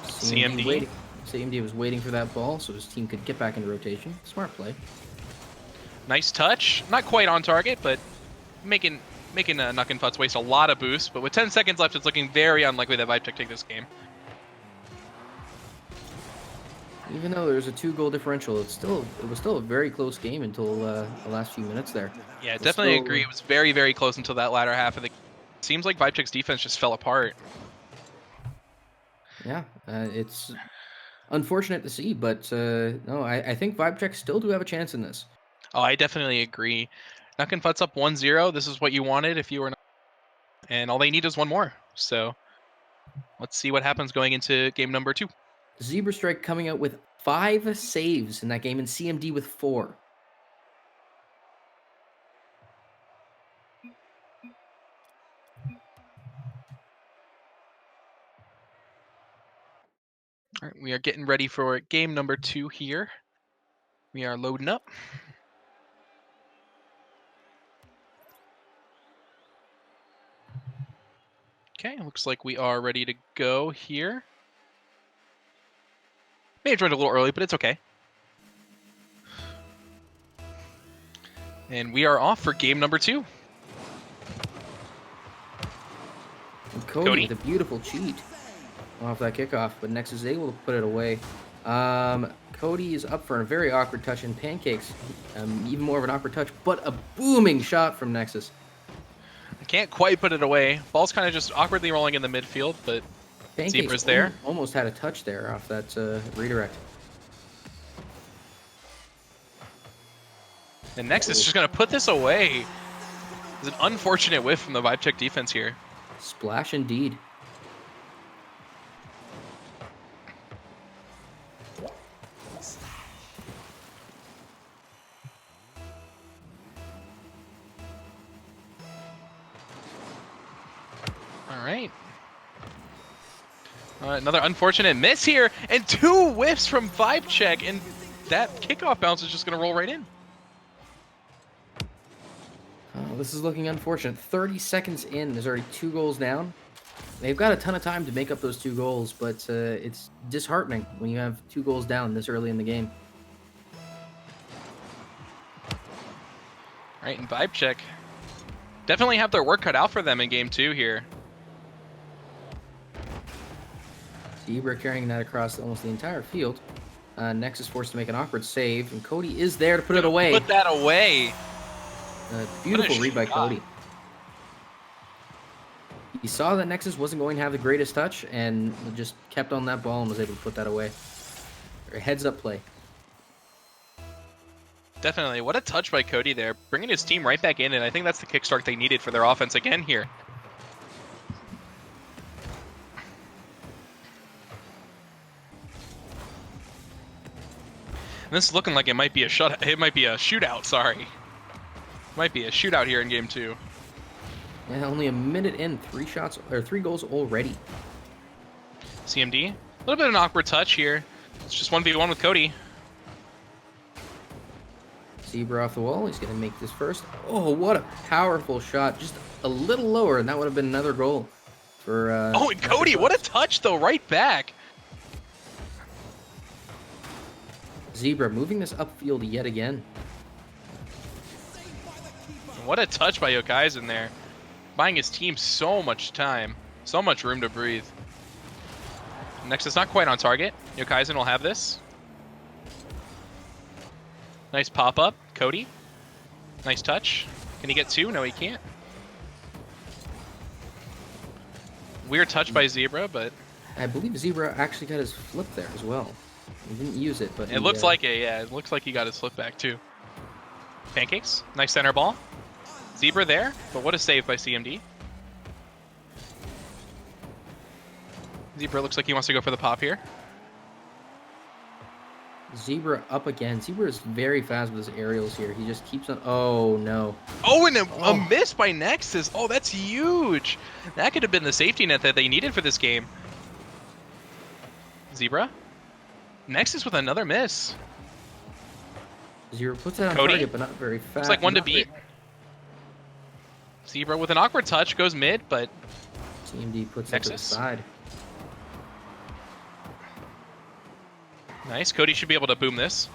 CMD. CMD was waiting for that ball so his team could get back into rotation. Smart play. Nice touch. Not quite on target, but making Nuck and Futz waste a lot of boost. But with 10 seconds left, it's looking very unlikely that Vibe Check take this game. Even though there's a 2-goal differential, it was still a very close game until the last few minutes there. Yeah, It's definitely still- agree. It was very, very close until that latter half of the. Seems like Vibe Check's defense just fell apart. Yeah, it's unfortunate to see, but no, I think Vibe Check still do have a chance in this. Oh, I definitely agree. Nuck and Futz up 1-0. This is what you wanted if you were not. And all they need is one more. So let's see what happens going into game number 2. Zebra Strike coming out with 5 saves in that game, and CMD with 4. All right, we are getting ready for game number 2 here. We are loading up. Okay, looks like we are ready to go here. May have joined a little early, but it's okay. And we are off for game number 2. And Cody, Cody? with a beautiful cheat off that kickoff, but Nexus is able to put it away. Cody is up for a very awkward touch, and Pancakes, even more of an awkward touch, but a booming shot from Nexus. I can't quite put it away. Ball's kind of just awkwardly rolling in the midfield, but Pancakes Zebra's there. almost had a touch there off that redirect. And Nexus is just going to put this away. It's an unfortunate whiff from the vibe check defense here. Splash indeed. All right. Another unfortunate miss here, and 2 whiffs from vibe check, and that kickoff bounce is just going to roll right in. This is looking unfortunate. 30 seconds in, there's already 2 goals down. They've got a ton of time to make up those 2 goals, but it's disheartening when you have 2 goals down this early in the game. All right, and vibe check definitely have their work cut out for them in game 2 here. Zebra carrying that across almost the entire field. Nexus forced to make an awkward save, and Cody is there to put it away. Put that away. Beautiful What a read by shot. Cody. He saw that Nexus wasn't going to have the greatest touch, and just kept on that ball and was able to put that away. Or heads up play. Definitely. What a touch by Cody there, bringing his team right back in, and I think that's the kickstart they needed for their offense again here. And this is looking like it might be a shootout, sorry. Might be a shootout here in game 2. Yeah, only a minute in, 3 goals already. CMD, a little bit of an awkward touch here. It's just 1v1 with Cody. Zebra off the wall. He's going to make this first. Oh, what a powerful shot. Just a little lower, and that would have been another goal for... Oh, and Cody, what a touch, though, right back. Zebra moving this upfield yet again. What a touch by Yokai's in there. Buying his team so much time. So much room to breathe. Next, it's not quite on target. Yokaizen will have this. Nice pop-up. Cody. Nice touch. Can he get 2? No, he can't. Weird touch by Zebra, but... I believe Zebra actually got his flip there as well. He didn't use it, but It looks like it, yeah. It looks like he got his flip back, too. Pancakes. Nice center ball. Zebra there, but what a save by CMD. Zebra looks like he wants to go for the pop here. Zebra up again. Zebra is very fast with his aerials here. He just keeps on... Oh, no. Oh, and a miss by Nexus. Oh, that's huge. That could have been the safety net that they needed for this game. Zebra. Nexus with another miss. Zebra puts it on Cody? target, but not very fast. Looks like one to Not beat. very- Zebra with an awkward touch goes mid, but CMD puts it to the Nexus? side. nice. Cody should be able to boom this.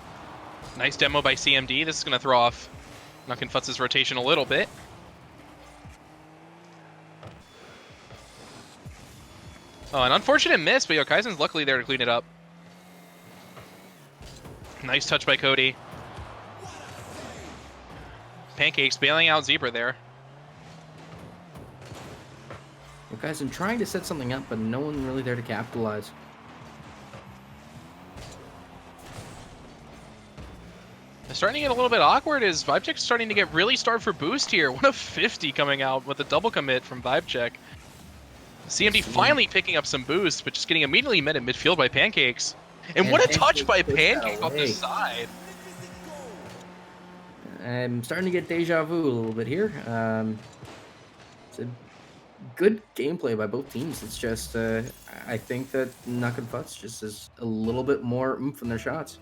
Nice demo by CMD. This is going to throw off Nuckenfutz's rotation a little bit. Oh, an unfortunate miss, but Yokaizen's luckily there to clean it up. Nice touch by Cody. Pancakes bailing out Zebra there. Well, guys, I'm trying to set something up, but no one really there to capitalize. It's starting to get a little bit awkward as VibeCheck's starting to get really starved for boost here. What a 50 coming out with a double commit from VibeCheck. CMD finally picking up some boost, but just getting immediately met in midfield by Pancakes. And what a touch by Pancakes off the side. I'm starting to get deja vu a little bit here. It's a good gameplay by both teams. It's just, I think that Nuckenfuts just is a little bit more oomph in their shots.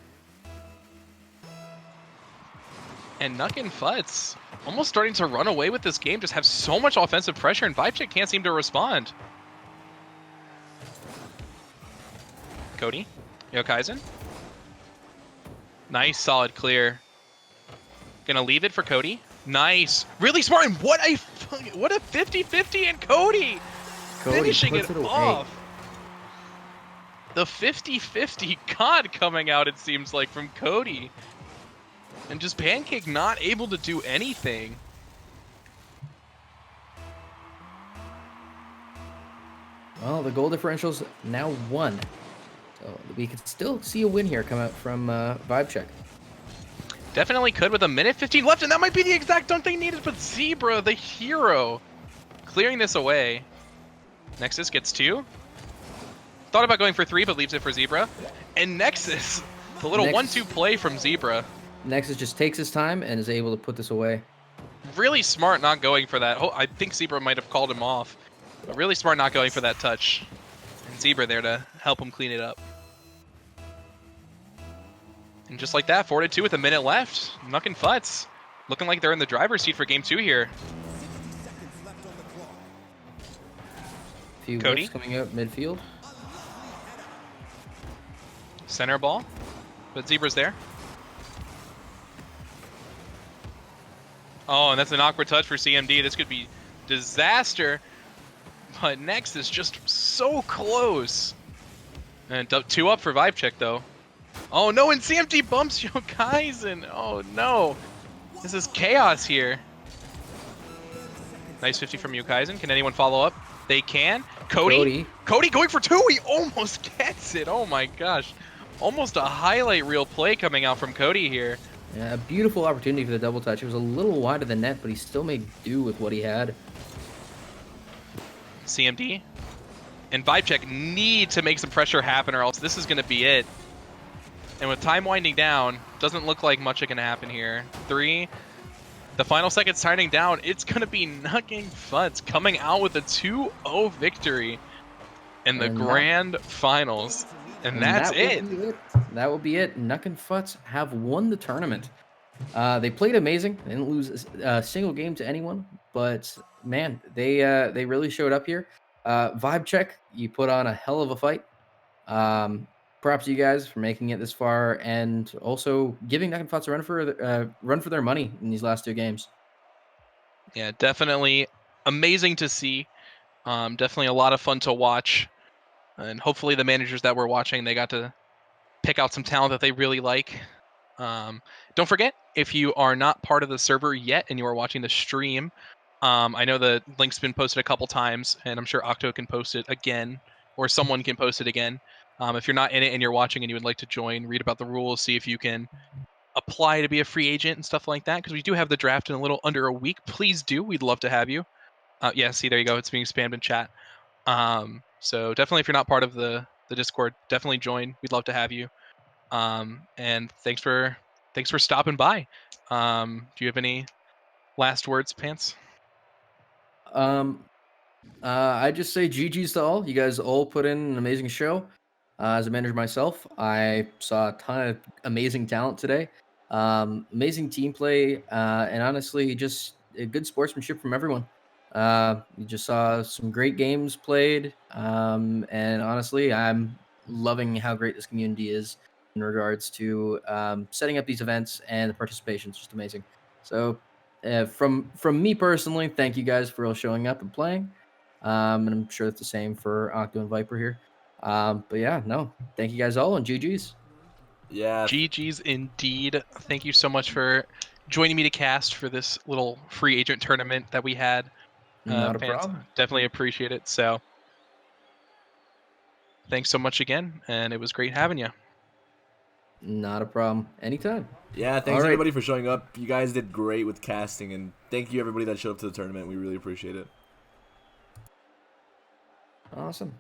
And Nuckenfuts almost starting to run away with this game, just have so much offensive pressure, and VibeCheck can't seem to respond. Cody. Yokaizen. Nice, solid clear. Gonna leave it for Cody. Nice. Really smart. And what a 50-50 and Cody finishing puts it away. off. The 50-50 God coming out, it seems like, from Cody. And just Pancake not able to do anything. Well, the goal differential's now 1. So we could still see a win here come out from Vibe Check. Definitely could with a minute 15 left, and that might be the exact dunk they needed, but Zebra, the hero, clearing this away. Nexus gets 2. Thought about going for 3, but leaves it for Zebra. And Nexus, the little 1-2 play from Zebra. Nexus just takes his time and is able to put this away. Really smart not going for that. Oh, I think Zebra might have called him off. But really smart not going for that touch. And Zebra there to help him clean it up. And just like that, 4-2 with a minute left. Nuck and Futz looking like they're in the driver's seat for game 2 here. Few Cody whiffs coming out midfield. Center ball, but Zebra's there. Oh, and that's an awkward touch for CMD. This could be disaster. But Nexus just so close. And 2 up for Vibe Check, though. Oh, no, and CMD bumps Yokaizen. Oh, no. This is chaos here. Nice 50 from Yokaizen. Can anyone follow up? They can. Cody going for 2. He almost gets it. Oh, my gosh. Almost a highlight reel play coming out from Cody here. Yeah, a beautiful opportunity for the double touch. It was a little wide of the net, but he still made do with what he had. CMD and Vibe Check need to make some pressure happen, or else this is going to be it. And with time winding down, doesn't look like much is going to happen here. 3. The final seconds timing down. It's going to be Nucking Futz coming out with a 2-0 victory in the grand finals. And that's it. That will be it. Nucking Futz have won the tournament. They played amazing. They didn't lose a single game to anyone. But, man, they really showed up here. Vibe Check, you put on a hell of a fight. Props to you guys for making it this far and also giving Nucking Futz a run for their money in these last 2 games. Yeah, definitely amazing to see. Definitely a lot of fun to watch. And hopefully the managers that were watching, they got to pick out some talent that they really like. Don't forget, if you are not part of the server yet and you are watching the stream, I know the link's been posted a couple times, and I'm sure Octo can post it again, or someone can post it again. If you're not in it and you're watching and you would like to join, read about the rules, see if you can apply to be a free agent and stuff like that, because we do have the draft in a little under a week. Please do. We'd love to have you. Yeah, see, there you go. It's being spammed in chat. So definitely, if you're not part of the Discord, definitely join. We'd love to have you. And thanks for stopping by. Do you have any last words, Pants? I just say GG's to all. You guys all put in an amazing show. As a manager myself, I saw a ton of amazing talent today. Amazing team play, and honestly, just a good sportsmanship from everyone. You just saw some great games played, and honestly, I'm loving how great this community is in regards to setting up these events, and the participation is just amazing. So, from me personally, thank you guys for all showing up and playing. And I'm sure it's the same for Octo and Viper here. But yeah, no, thank you guys all, and GG's. Yeah. GG's indeed. Thank you so much for joining me to cast for this little free agent tournament that we had. Not a Fans, problem. definitely appreciate it. So thanks so much again, and it was great having you. Not a problem. Anytime. Yeah, thanks All right. everybody for showing up. You guys did great with casting, and thank you everybody that showed up to the tournament. We really appreciate it. Awesome.